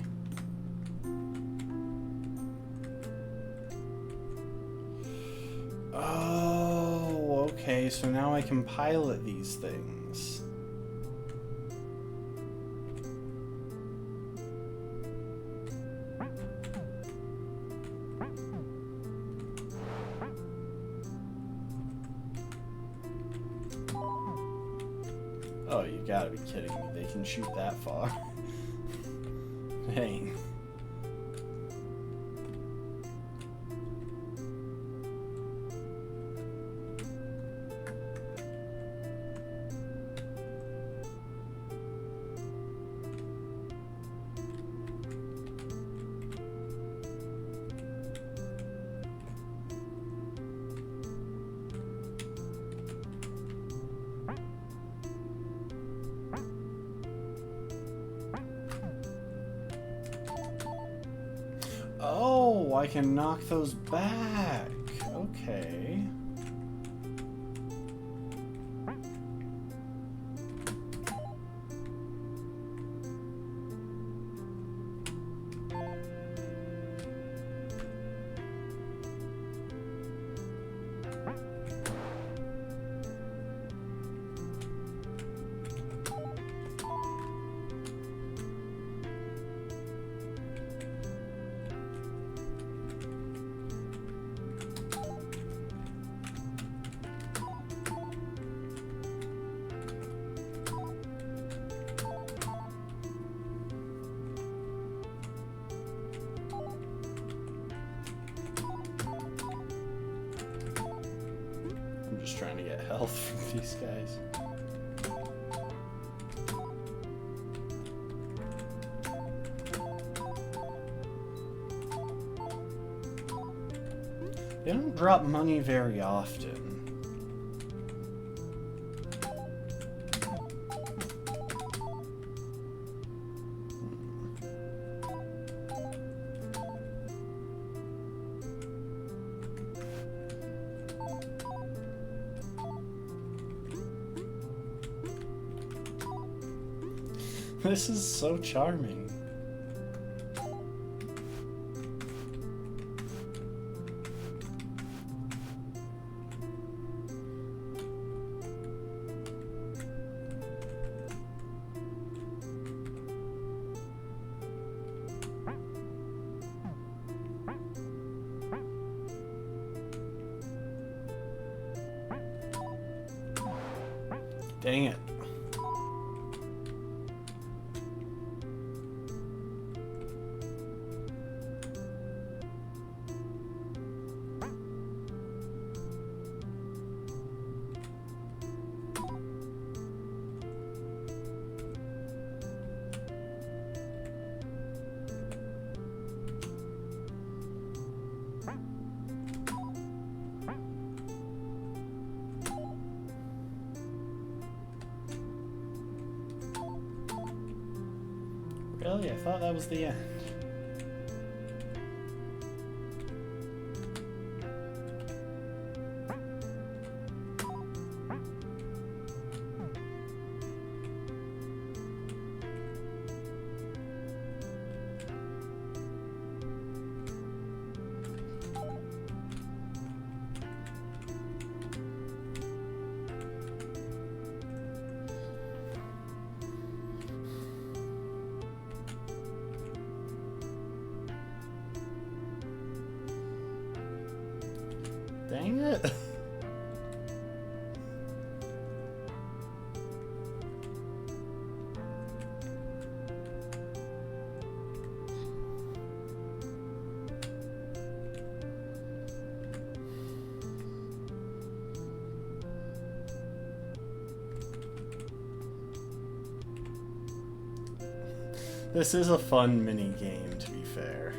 Oh, okay, so now I can pilot these things. Oh, you gotta be kidding me. They can shoot that far. Dang. Oh, I can knock those back. Okay. just trying to get health from these guys. They don't drop money very often. This is so charming. Dang it. Really? I thought that was the end. Dang it. This is a fun mini game, to be fair.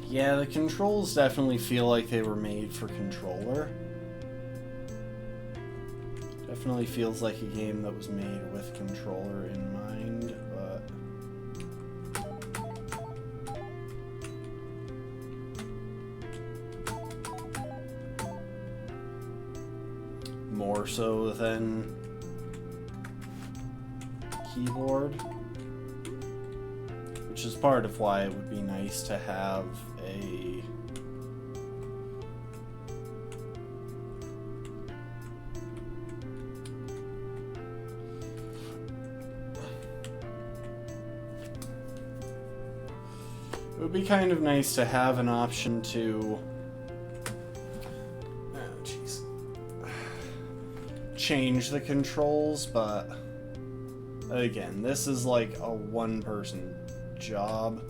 Yeah, the controls definitely feel like they were made for controller. Definitely feels like a game that was made with controller in mind, but more so than keyboard. Which is part of why it would be nice to have a it would be kind of nice to have an option to change the controls, but again, this is like a one-person job.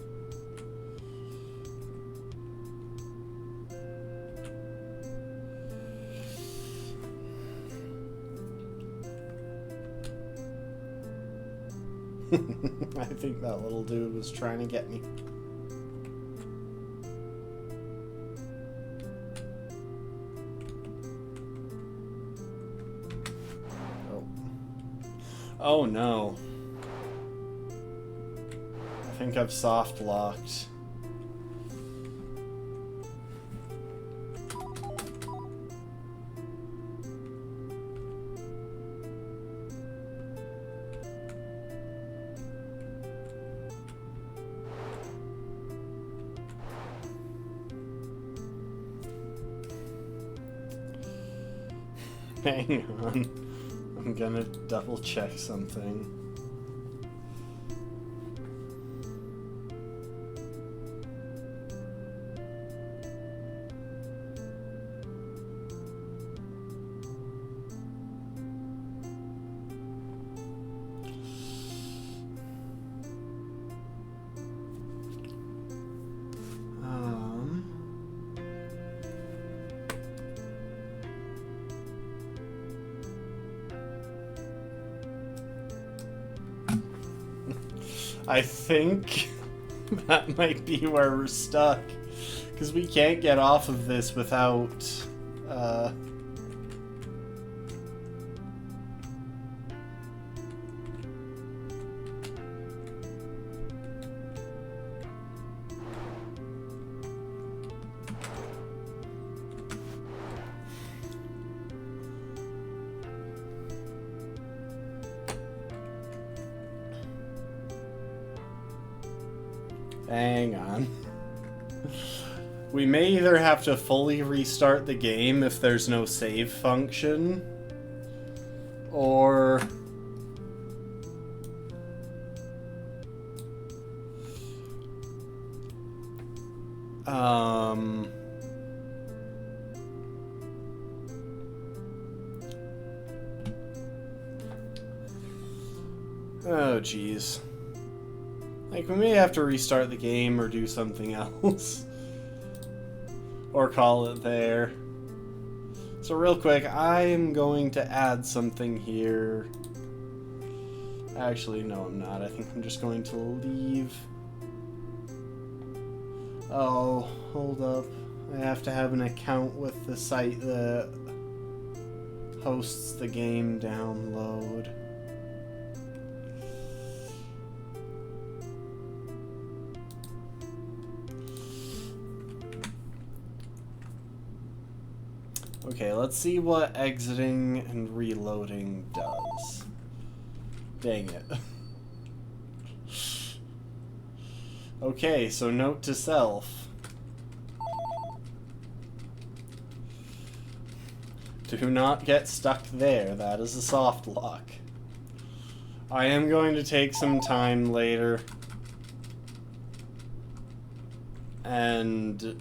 I think that little dude was trying to get me. Oh. Oh no. I think I've soft locked. Hang on. I'm gonna double check something. I think that might be where we're stuck, because we can't get off of this without hang on. We may either have to fully restart the game if there's no save function, or oh geez. Like, we may have to restart the game or do something else. Or call it there. So real quick, I am going to add something here. Actually, no, I'm not. I think I'm just going to leave. Oh, hold up. I have to have an account with the site that hosts the game download. Okay, let's see what exiting and reloading does. Dang it. Okay, so note to self. Do not get stuck there. That is a soft lock. I am going to take some time later and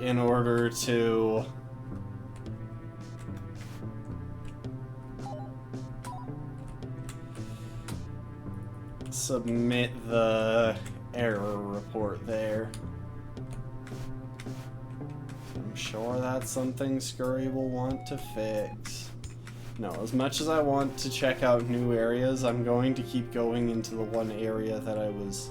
in order to submit the error report there. I'm sure that's something Scurry will want to fix. No, as much as I want to check out new areas, I'm going to keep going into the one area that I was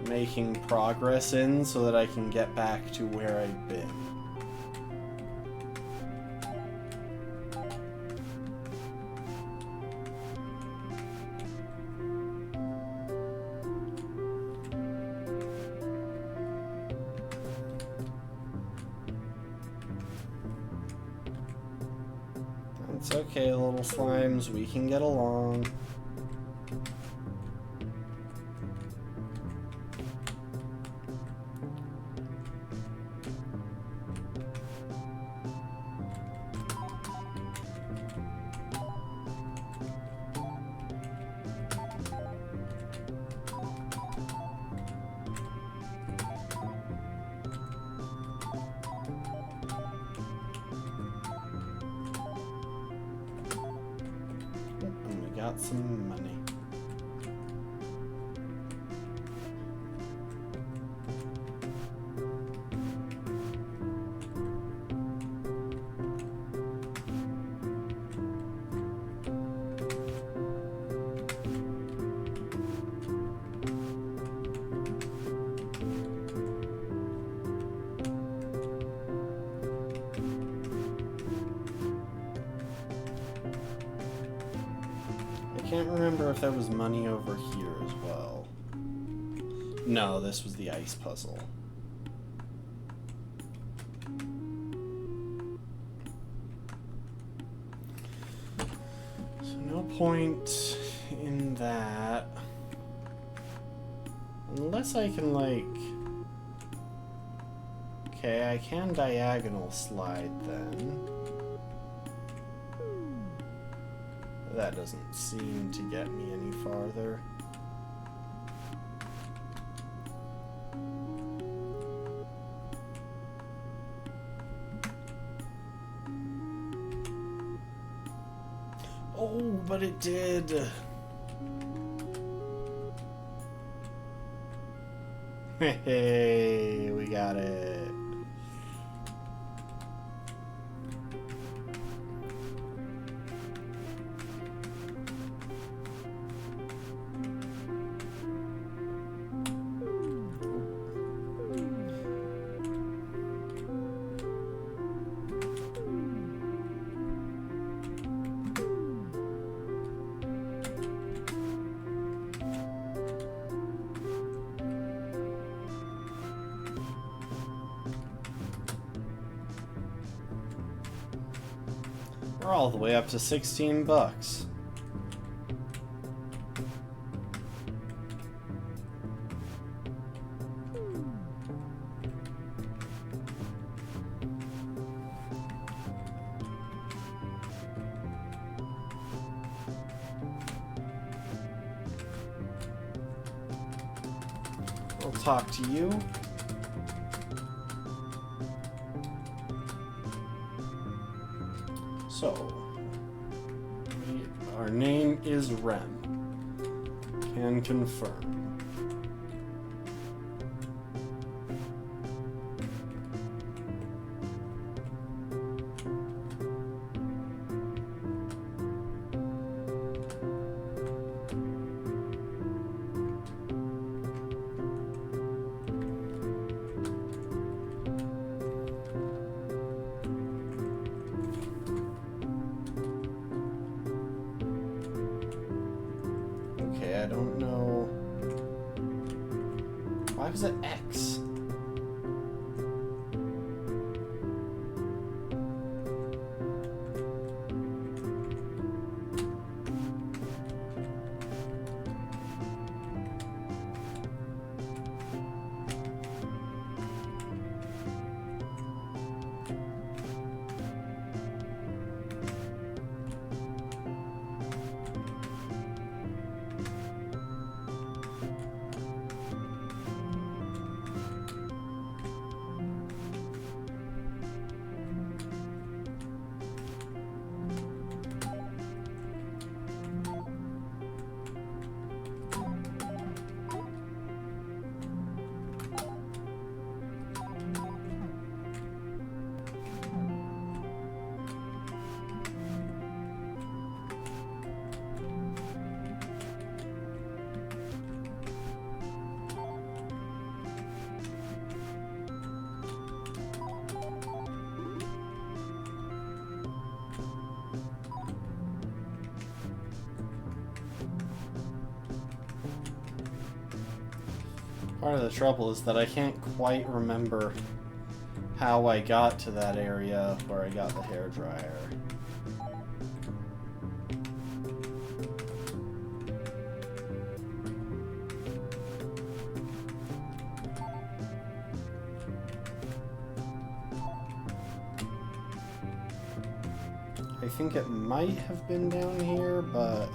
making progress in so that I can get back to where I've been. It's okay, little slimes, we can get along. got some money. I can't remember if there was money over here as well. No, this was the ice puzzle. So no point in that. Unless I can, like... Okay, I can diagonal slide then. That doesn't seem to get me any farther. Oh, but it did. Hey, we got it. We're all the way up to 16 bucks. I'll talk to you. So, our name is Ren. Can confirm. Okay, I don't know. Why was it X? Part of the trouble is that I can't quite remember how I got to that area where I got the hairdryer. I think it might have been down here, but...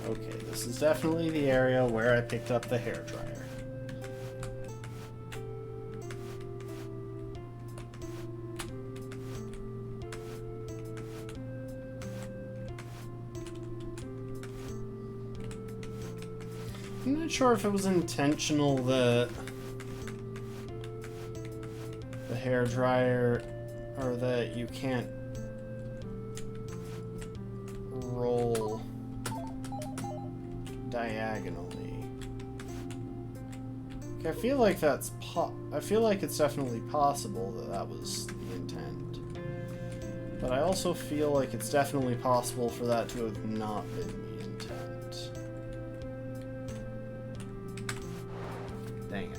Okay, this is definitely the area where I picked up the hairdryer. I'm not sure if it was intentional that the hairdryer, or that you can't roll diagonally. Okay, I feel like I feel like it's definitely possible that that was the intent. But I also feel like it's definitely possible for that to have not been the intent. Dang it.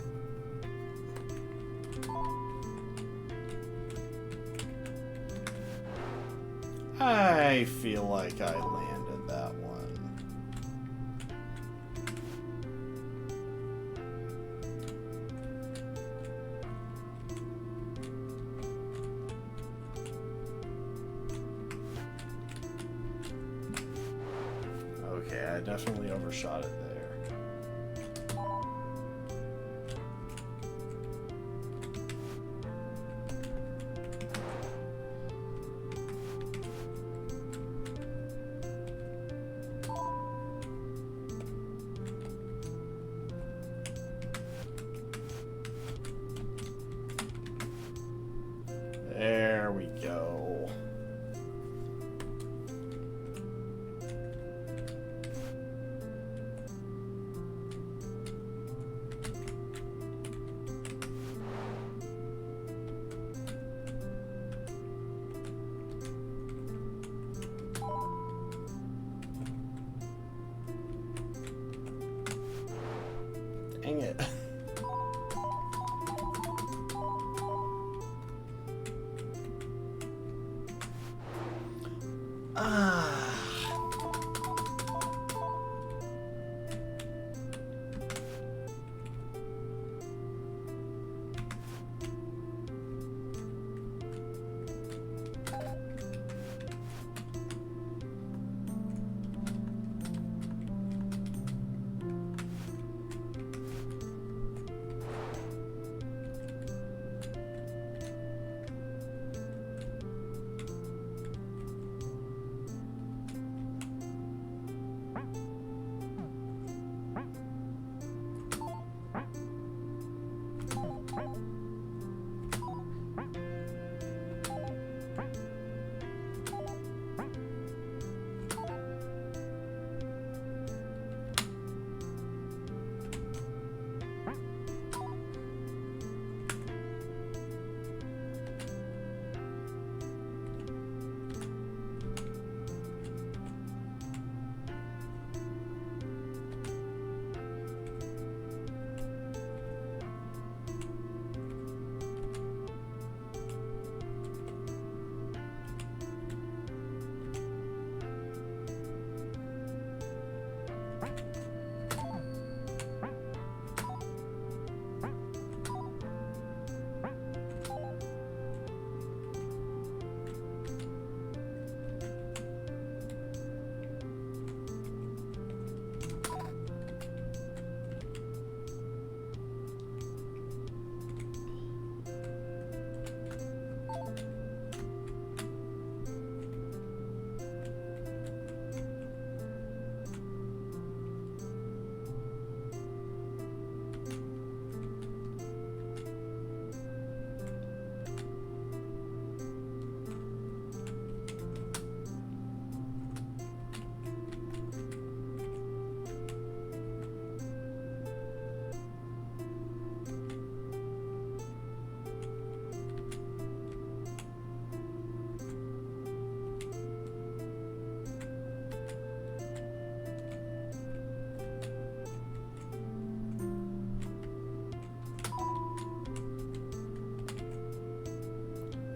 I feel like I landed that one. Okay, I definitely overshot it there. There we go. Dang it.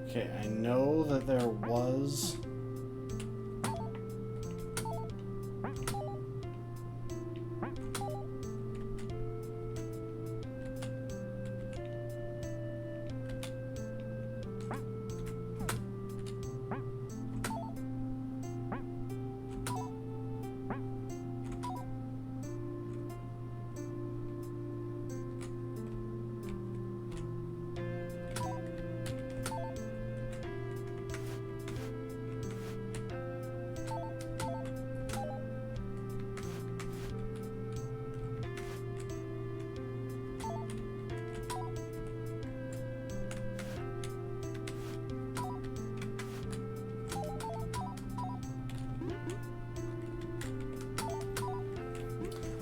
Okay, I know that there was...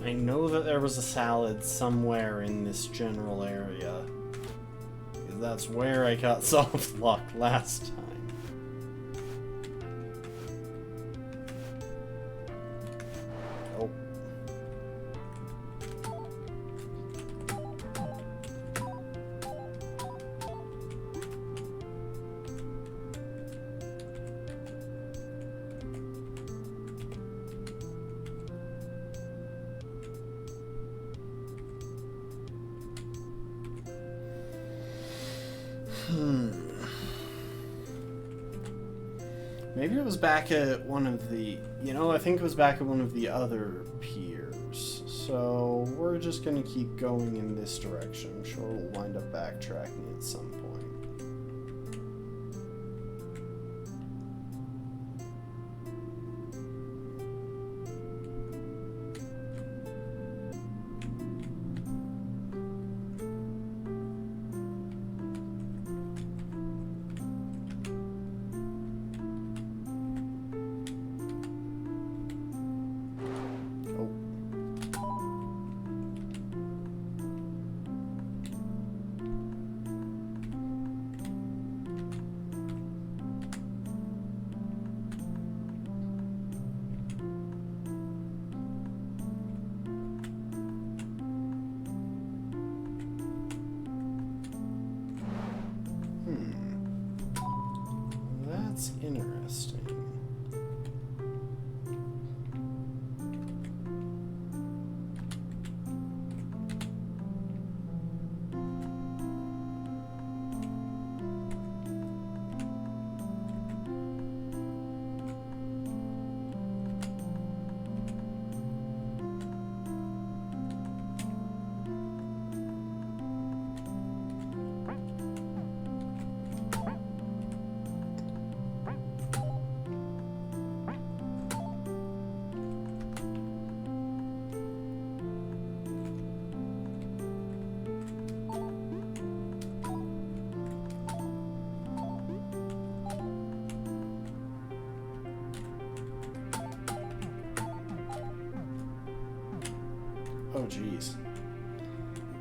I know that there was a salad somewhere in this general area. That's where I got soft luck last time. Oh. Maybe it was back at one of the... I think it was back at one of the other piers. So we're just going to keep going in this direction. I'm sure we'll wind up backtracking at some point. That's interesting. Oh, jeez.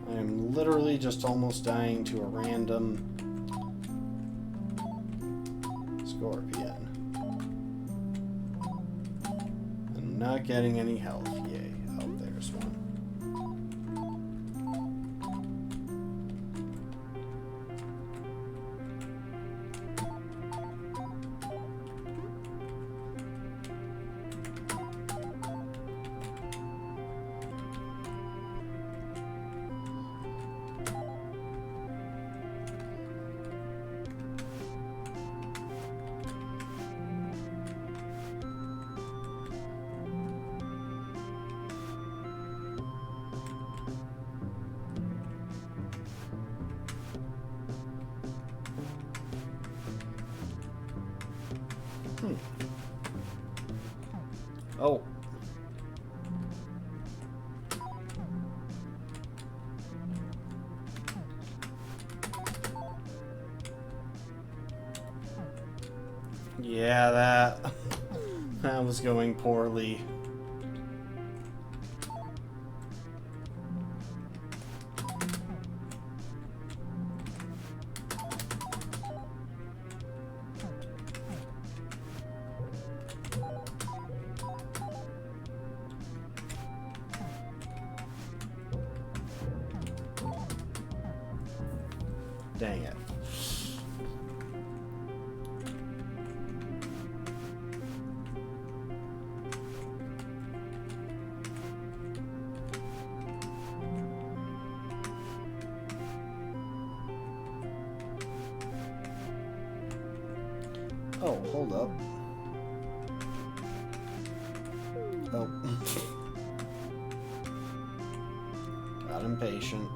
I am literally just almost dying to a random scorpion. I'm not getting any health. Yay. Oh, there's one. Oh. Yeah, that was going poorly. Dang it. Oh, hold up. Oh. Got impatient.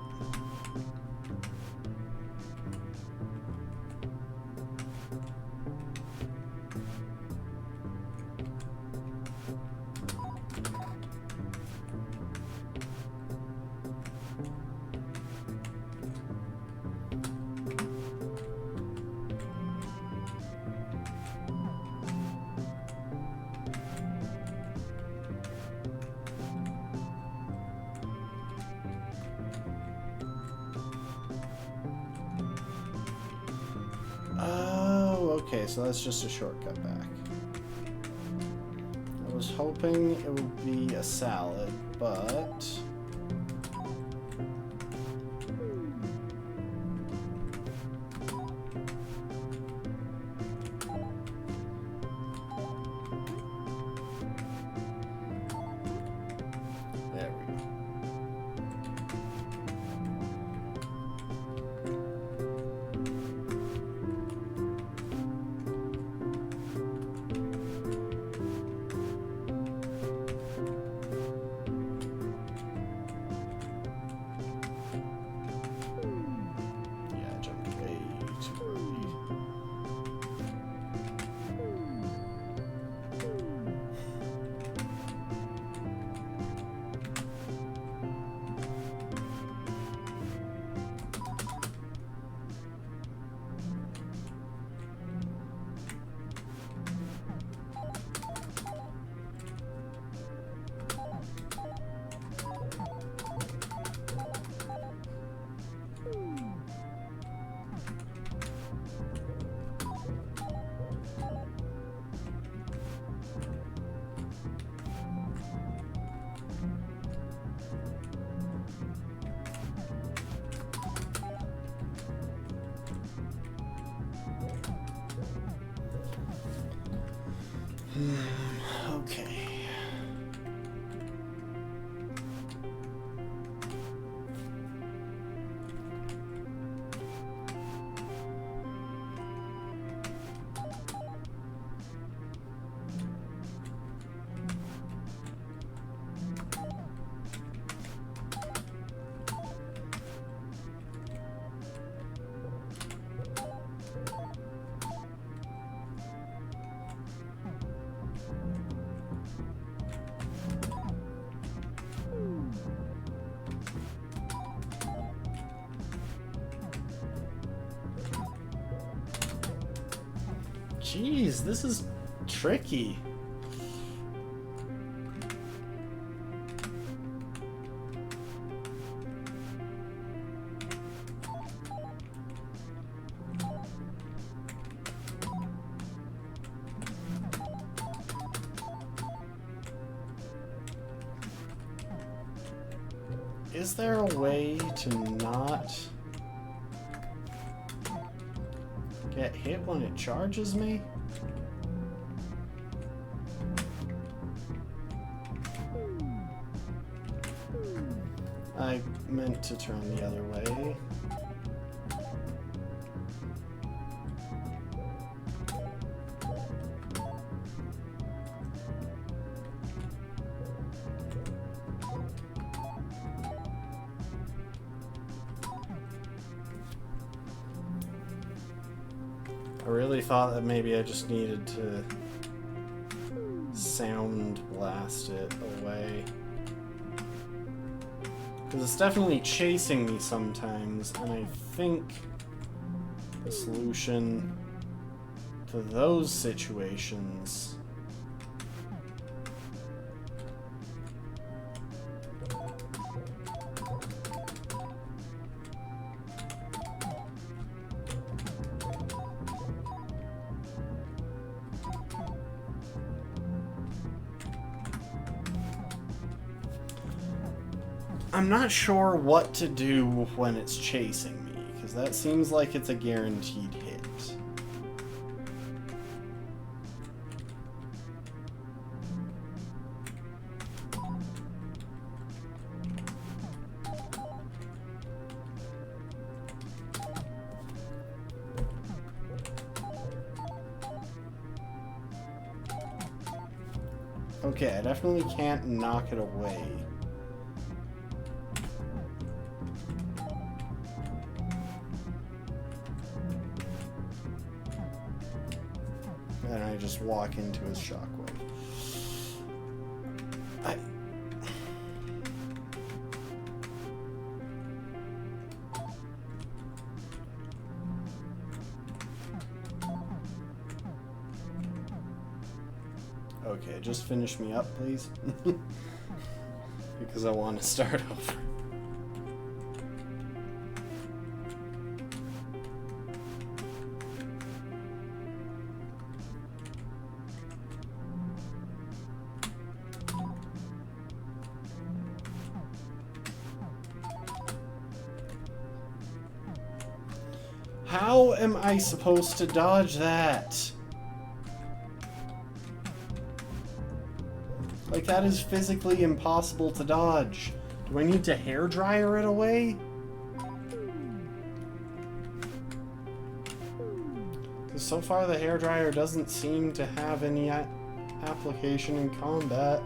Okay, so that's just a shortcut back. I was hoping it would be a salad, but... There we go. Okay. Jeez, this is tricky. Is there a way to not get hit when it charges me? I meant to turn the other way. I really thought that maybe I just needed to sound blast it away. Because it's definitely chasing me sometimes, and I think the solution to those situations I'm not sure what to do when it's chasing me, because that seems like it's a guaranteed hit. Okay, I definitely can't knock it away. And I just walk into his shockwave. Okay, just finish me up, please. Because I want to start over. How am I supposed to dodge that? Like, that is physically impossible to dodge. Do I need to hairdryer it away? Because so far the hairdryer doesn't seem to have any application in combat.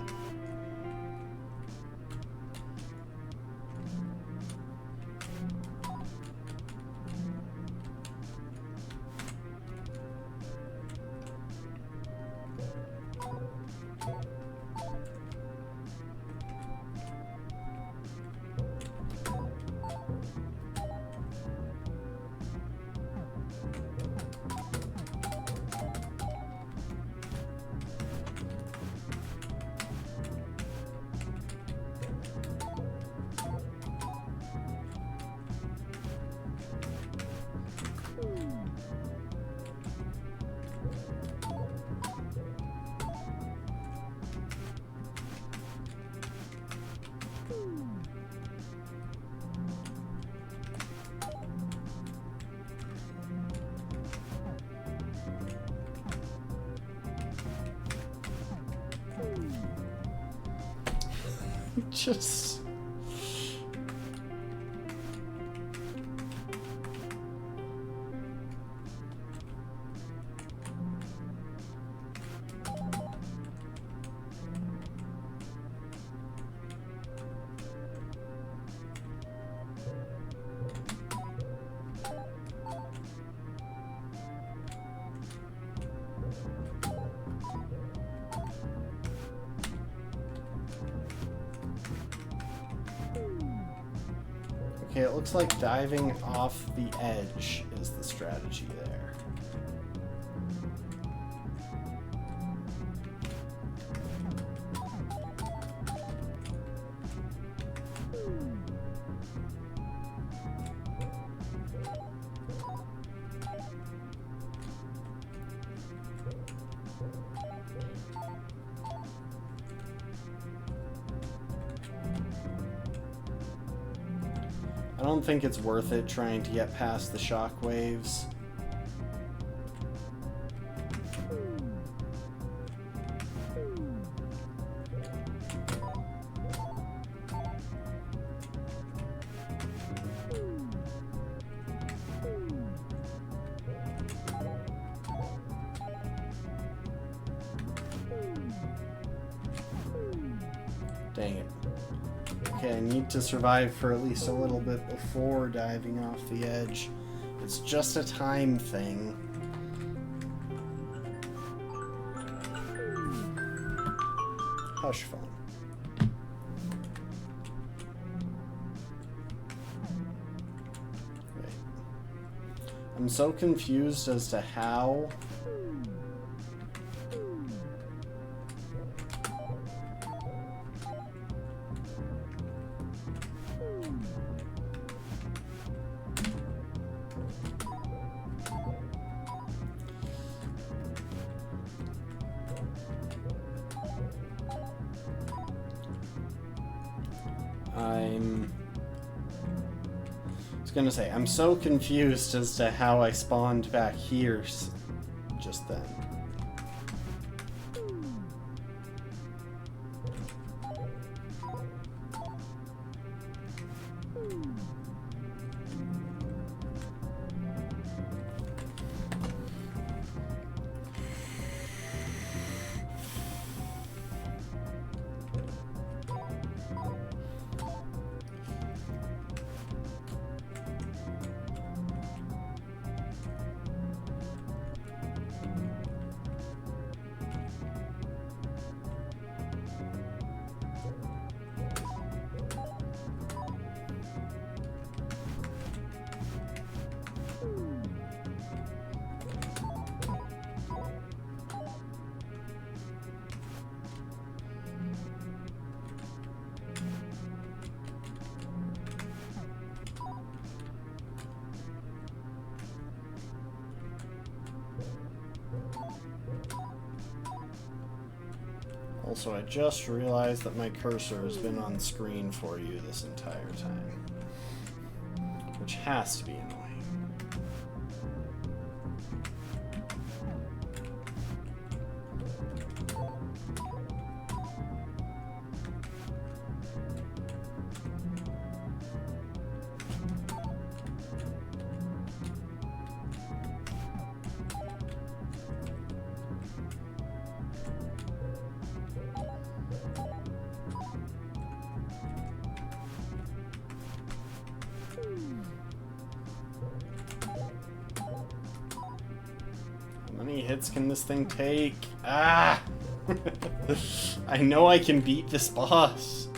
Just... Okay, it looks like diving off the edge is the strategy there. I don't think it's worth it trying to get past the shockwaves. Dang it. Okay, I need to survive for at least a little bit before diving off the edge. It's just a time thing. Hush phone. Right. I'm so confused as to how... I'm so confused as to how I spawned back here just then. Also, I just realized that my cursor has been on screen for you this entire time, which has to be annoying. many hits can this thing take? Ah! I know I can beat this boss.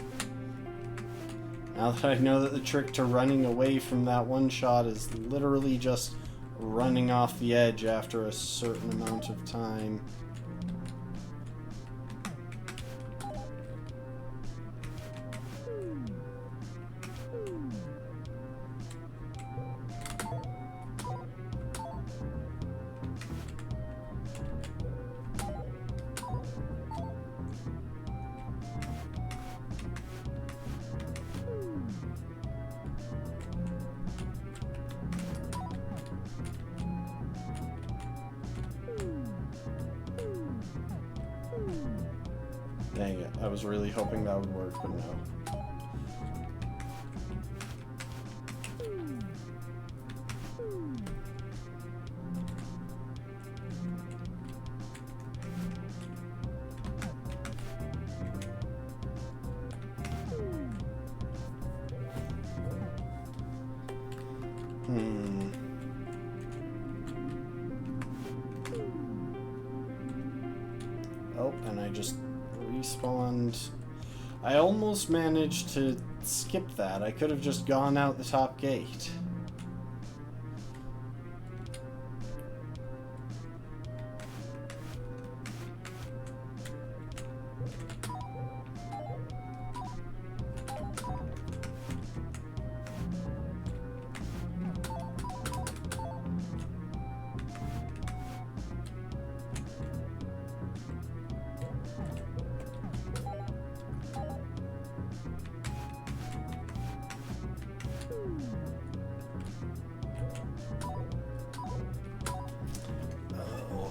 Now that I know that the trick to running away from that one shot is literally just running off the edge after a certain amount of time. Dang it, I was really hoping that would work, but no. Oh, and I just respawned. I almost managed to skip that. I could have just gone out the top gate.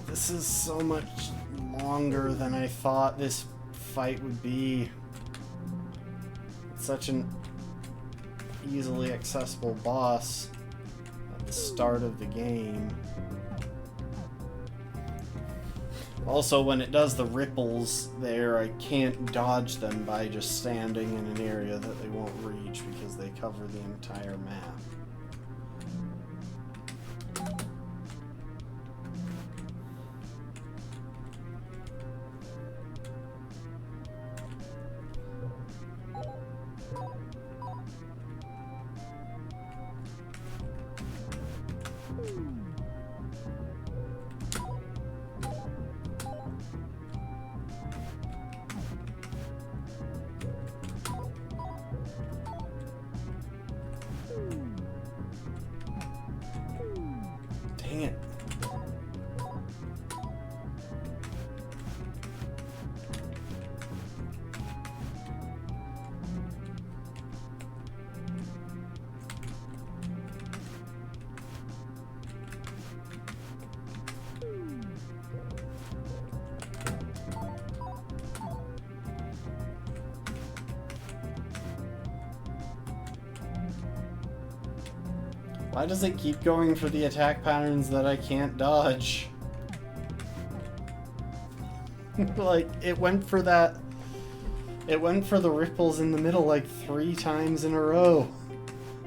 This is so much longer than I thought this fight would be. It's such an easily accessible boss at the start of the game. Also, when it does the ripples there, I can't dodge them by just standing in an area that they won't reach because they cover the entire map. Dang it. Why does it keep going for the attack patterns that I can't dodge? Like, it went for that... It went for the ripples in the middle like 3 times in a row.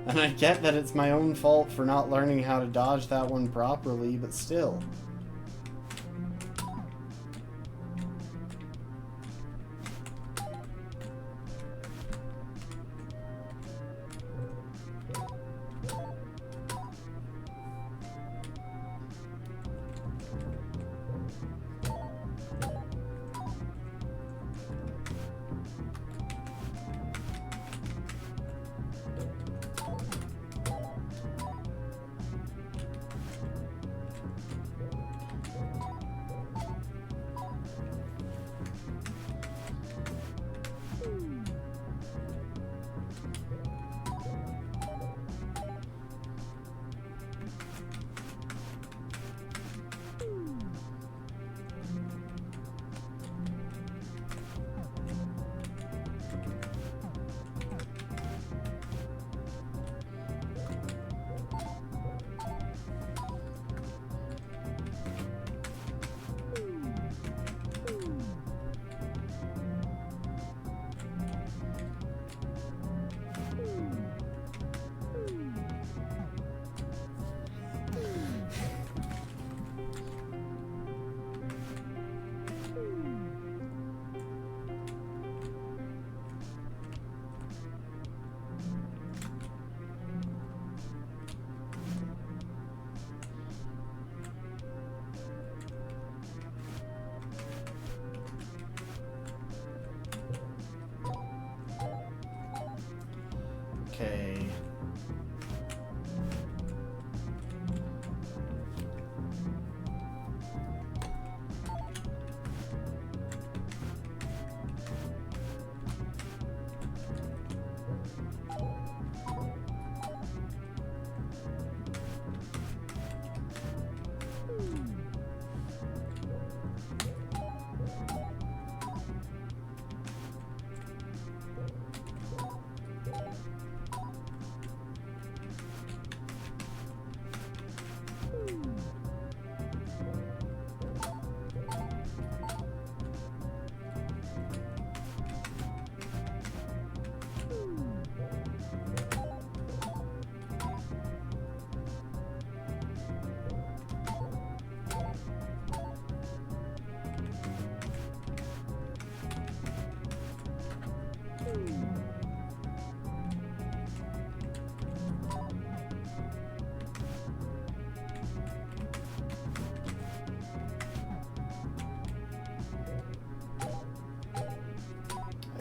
And I get that it's my own fault for not learning how to dodge that one properly, but still.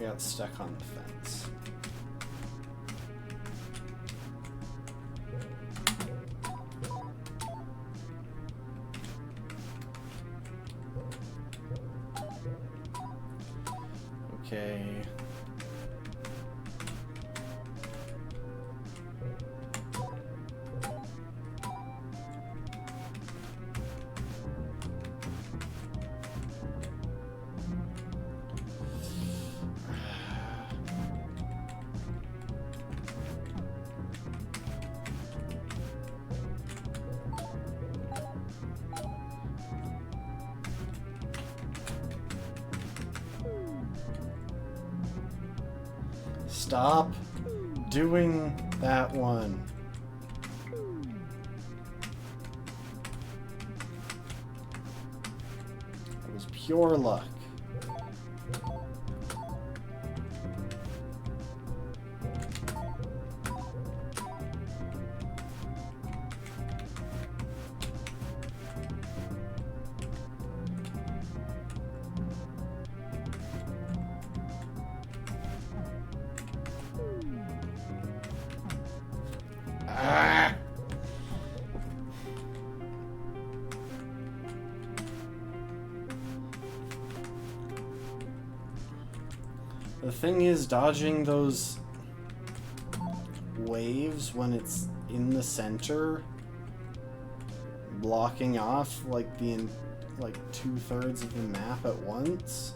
got stuck on the fence. Okay. Stop doing that one. It was pure luck. Ah! The thing is, dodging those waves when it's in the center, blocking off like like 2/3 of the map at once.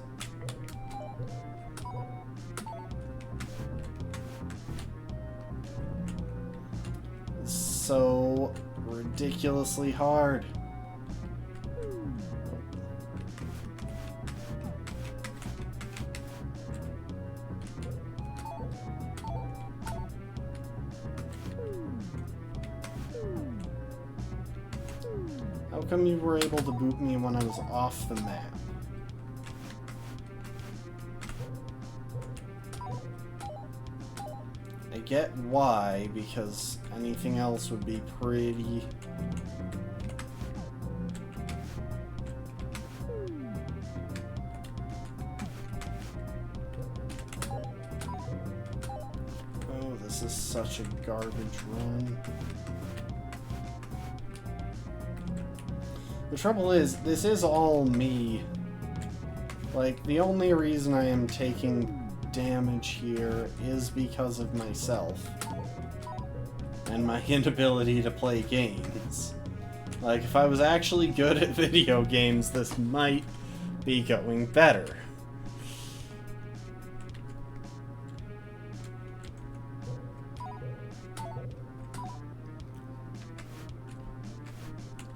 So ridiculously hard. How come you were able to boot me when I was off the map? I get why, because anything else would be pretty... Oh, this is such a garbage run. The trouble is, this is all me. Like, the only reason I am taking damage here is because of myself and my inability to play games. Like, if I was actually good at video games, this might be going better.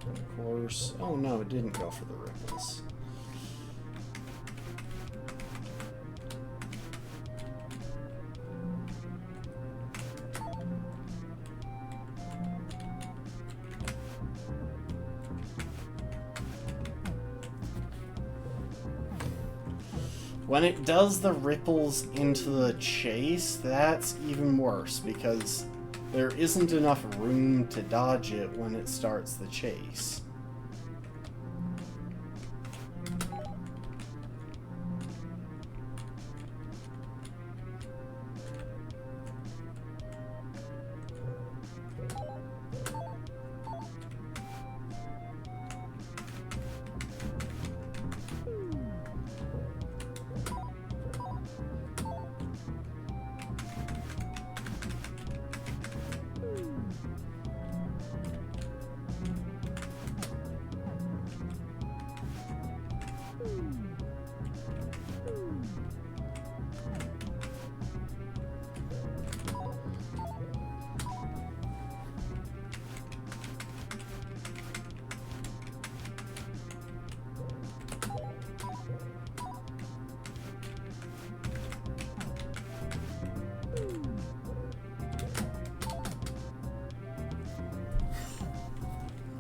Of course. Oh no, it didn't go for the ripples. When it does the ripples into the chase, that's even worse, because there isn't enough room to dodge it when it starts the chase.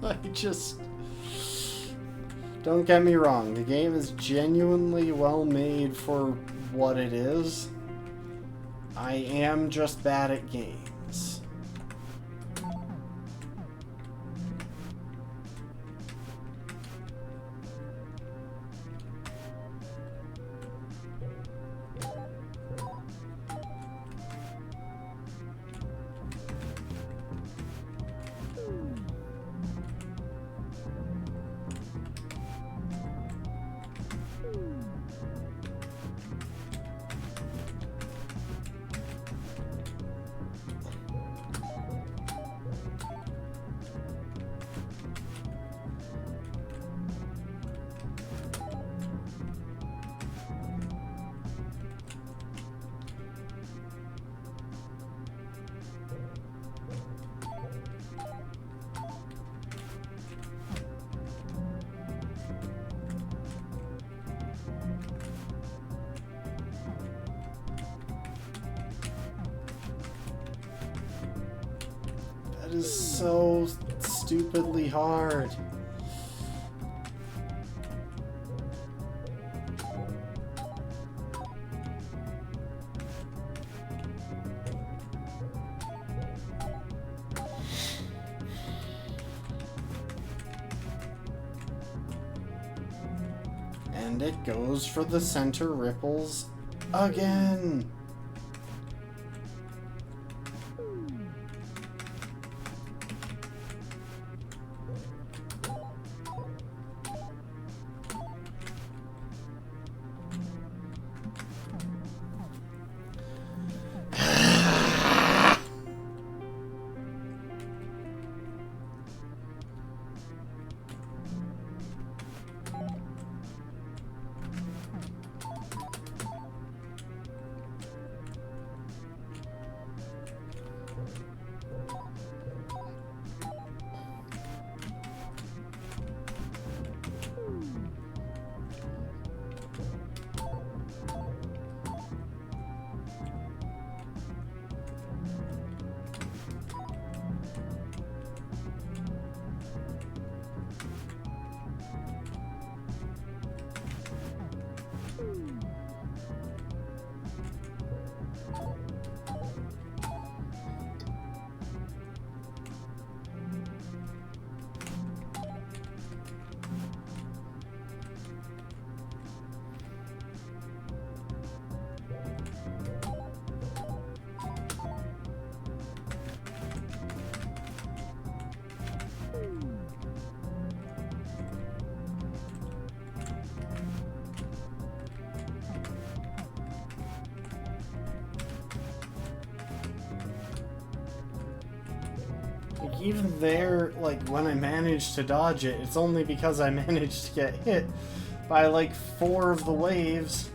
I just... Don't get me wrong, the game is genuinely well made for what it is. I am just bad at games. is so stupidly hard. And it goes for the center ripples again. Like, even there, like, when I managed to dodge it, it's only because I managed to get hit by, like, 4 of the waves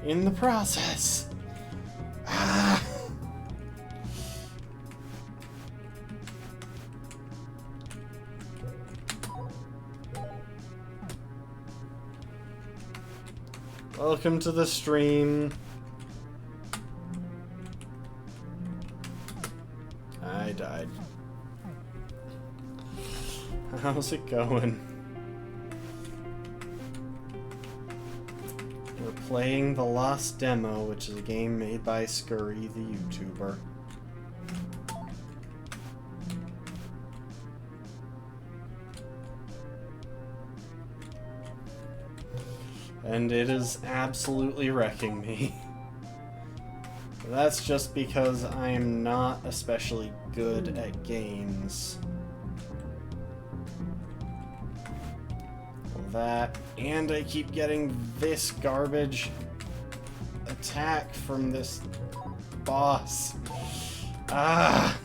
in the process. Ah. Welcome to the stream. I died. How's it going? We're playing The Lost Demo, which is a game made by Scurry, the YouTuber. And it is absolutely wrecking me. That's just because I am not especially good at games. That, and I keep getting this garbage attack from this boss. Ah!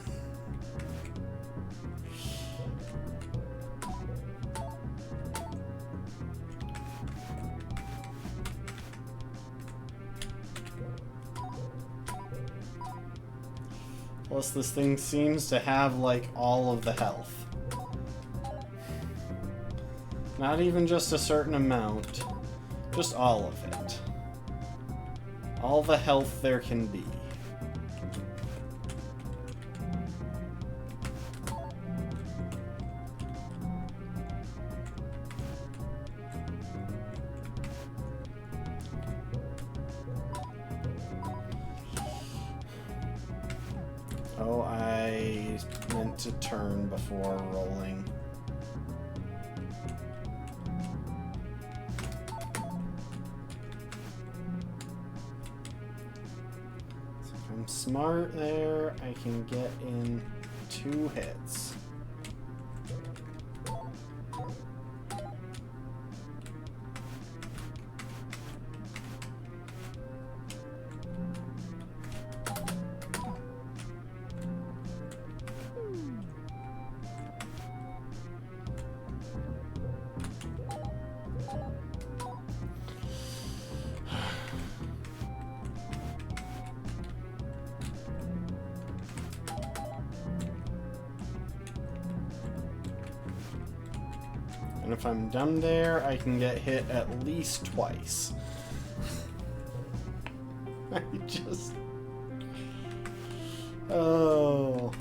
Plus, this thing seems to have, like, all of the health. Not even just a certain amount, just all of it. All the health there can be. Oh, I meant to turn before rolling. Smart there, I can get in 2 hits. And if I'm done there, I can get hit at least twice. I just... Oh...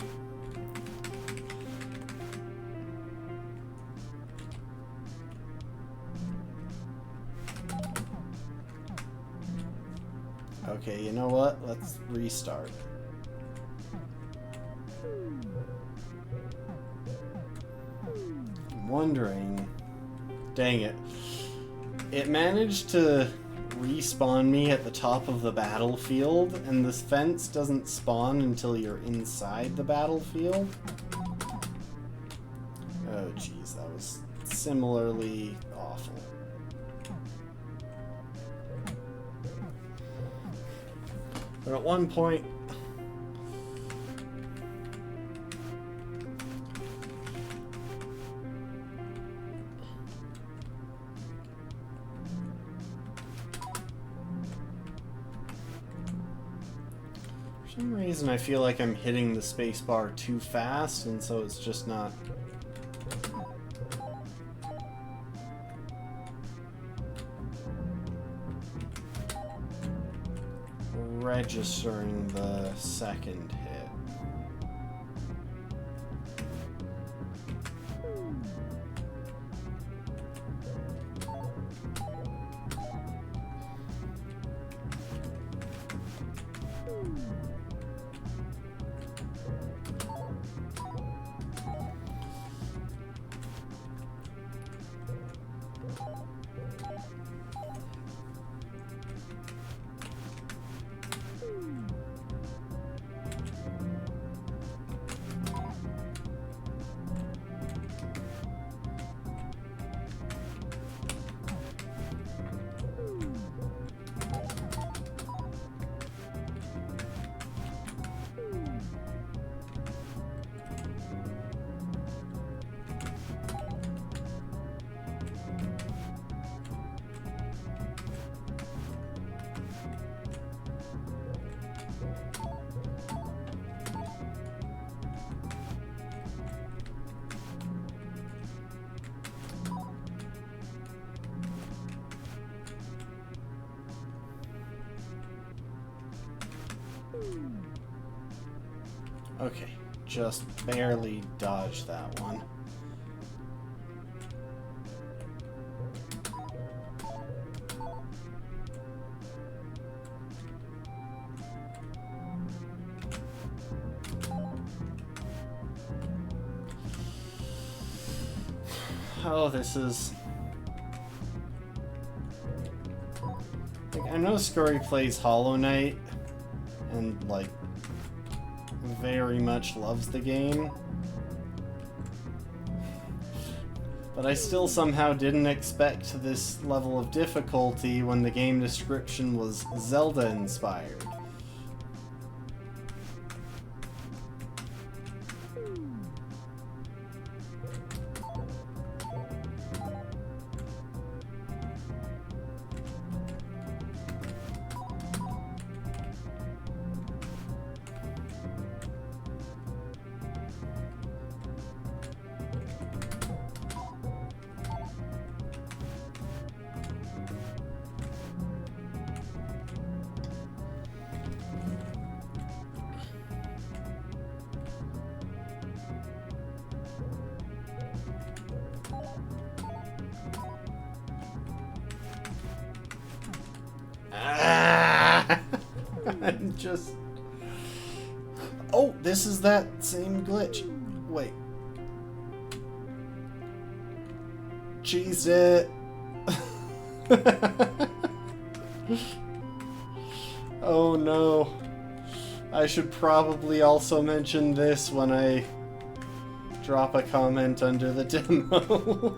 Okay, you know what? Let's restart. I'm wondering... Dang it. It managed to respawn me at the top of the battlefield, and this fence doesn't spawn until you're inside the battlefield. Oh jeez, that was similarly awful. But at one point... For some reason I feel like I'm hitting the spacebar too fast, and so it's just not... registering the second hit. Okay, just barely dodged that one. Oh, this is... Like, I know Scurry plays Hollow Knight, and, like, very much loves the game. But I still somehow didn't expect this level of difficulty when the game description was Zelda-inspired. I'm just... Oh, this is that same glitch. Wait. Cheesed it. Oh no. I should probably also mention this when I drop a comment under the demo.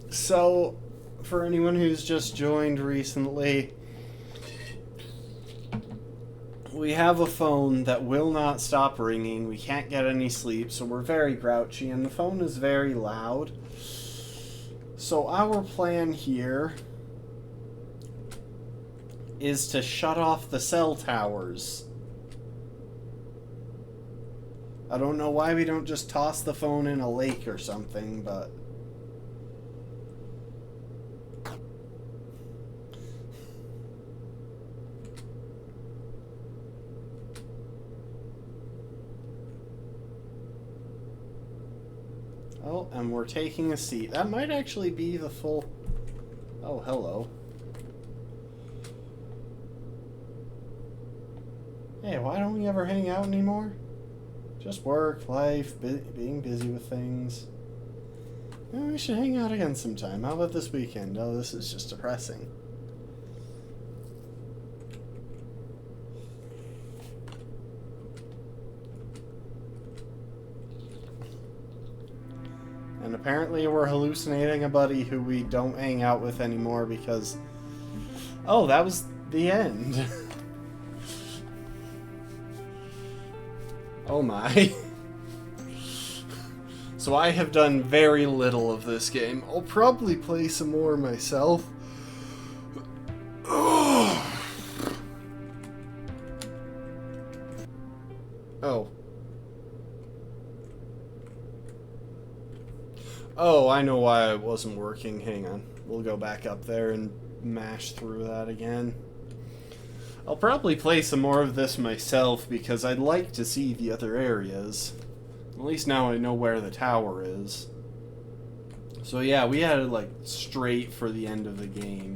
So, for anyone who's just joined recently, we have a phone that will not stop ringing. We can't get any sleep, so we're very grouchy, and the phone is very loud. So our plan here is to shut off the cell towers. I don't know why we don't just toss the phone in a lake or something, but... Oh, and we're taking a seat. That might actually be the full... Oh, hello. Hey, why don't we ever hang out anymore? Just work, life, being busy with things. Maybe we should hang out again sometime. How about this weekend? Oh, this is just depressing. And apparently we're hallucinating a buddy who we don't hang out with anymore because... Oh, that was the end. Oh my. So I have done very little of this game. I'll probably play some more myself. Oh. Oh, I know why it wasn't working. Hang on. We'll go back up there and mash through that again. I'll probably play some more of this myself because I'd like to see the other areas. At least now I know where the tower is. So yeah, we had it like straight for the end of the game.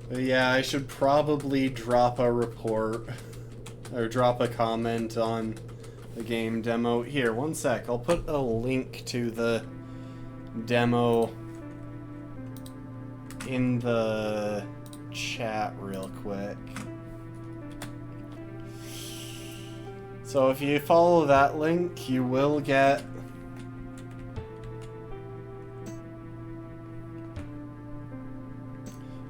But yeah, I should probably drop a report or drop a comment on the game demo. Here, one sec. I'll put a link to the demo in the chat real quick. So if you follow that link, you will get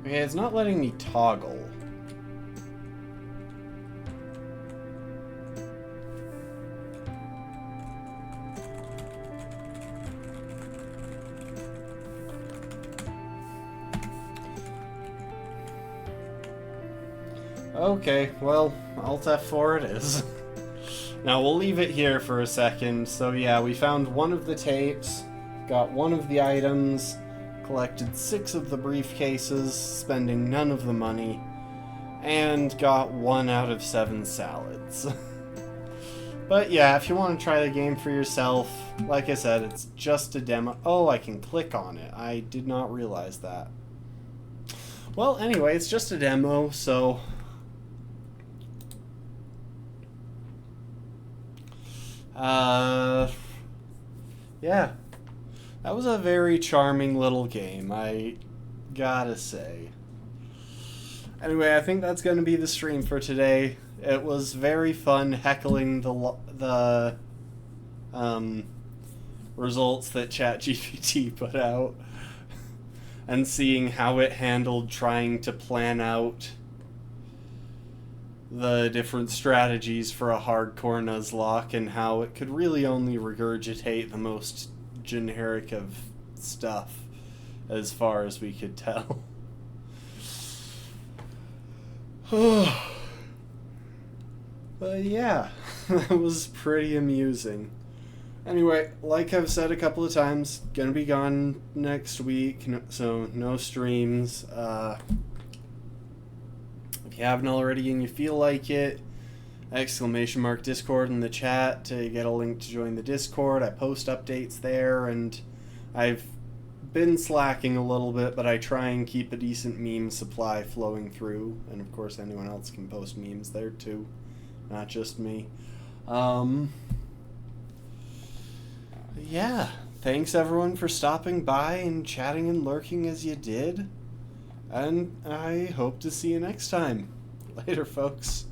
okay, it's not letting me toggle. Okay, well, Alt F4 it is. Now we'll leave it here for a second. So yeah, we found one of the tapes, got one of the items, collected 6 of the briefcases, spending none of the money, and got 1 out of 7 salads. But yeah, if you want to try the game for yourself, like I said, it's just a demo. Oh, I can click on it. I did not realize that. Well, anyway, it's just a demo, so... yeah. That was a very charming little game, I gotta say. Anyway, I think that's going to be the stream for today. It was very fun heckling the results that ChatGPT put out and seeing how it handled trying to plan out the different strategies for a hardcore Nuzlocke and how it could really only regurgitate the most generic of stuff as far as we could tell. But yeah, that was pretty amusing. Anyway, like I've said a couple of times, gonna be gone next week, so no streams. If you haven't already and you feel like it, !Discord in the chat to get a link to join the Discord. I post updates there, and I've been slacking a little bit, but I try and keep a decent meme supply flowing through, and of course anyone else can post memes there too, not just me. Yeah, thanks everyone for stopping by and chatting and lurking as you did, and I hope to see you next time. Later, folks.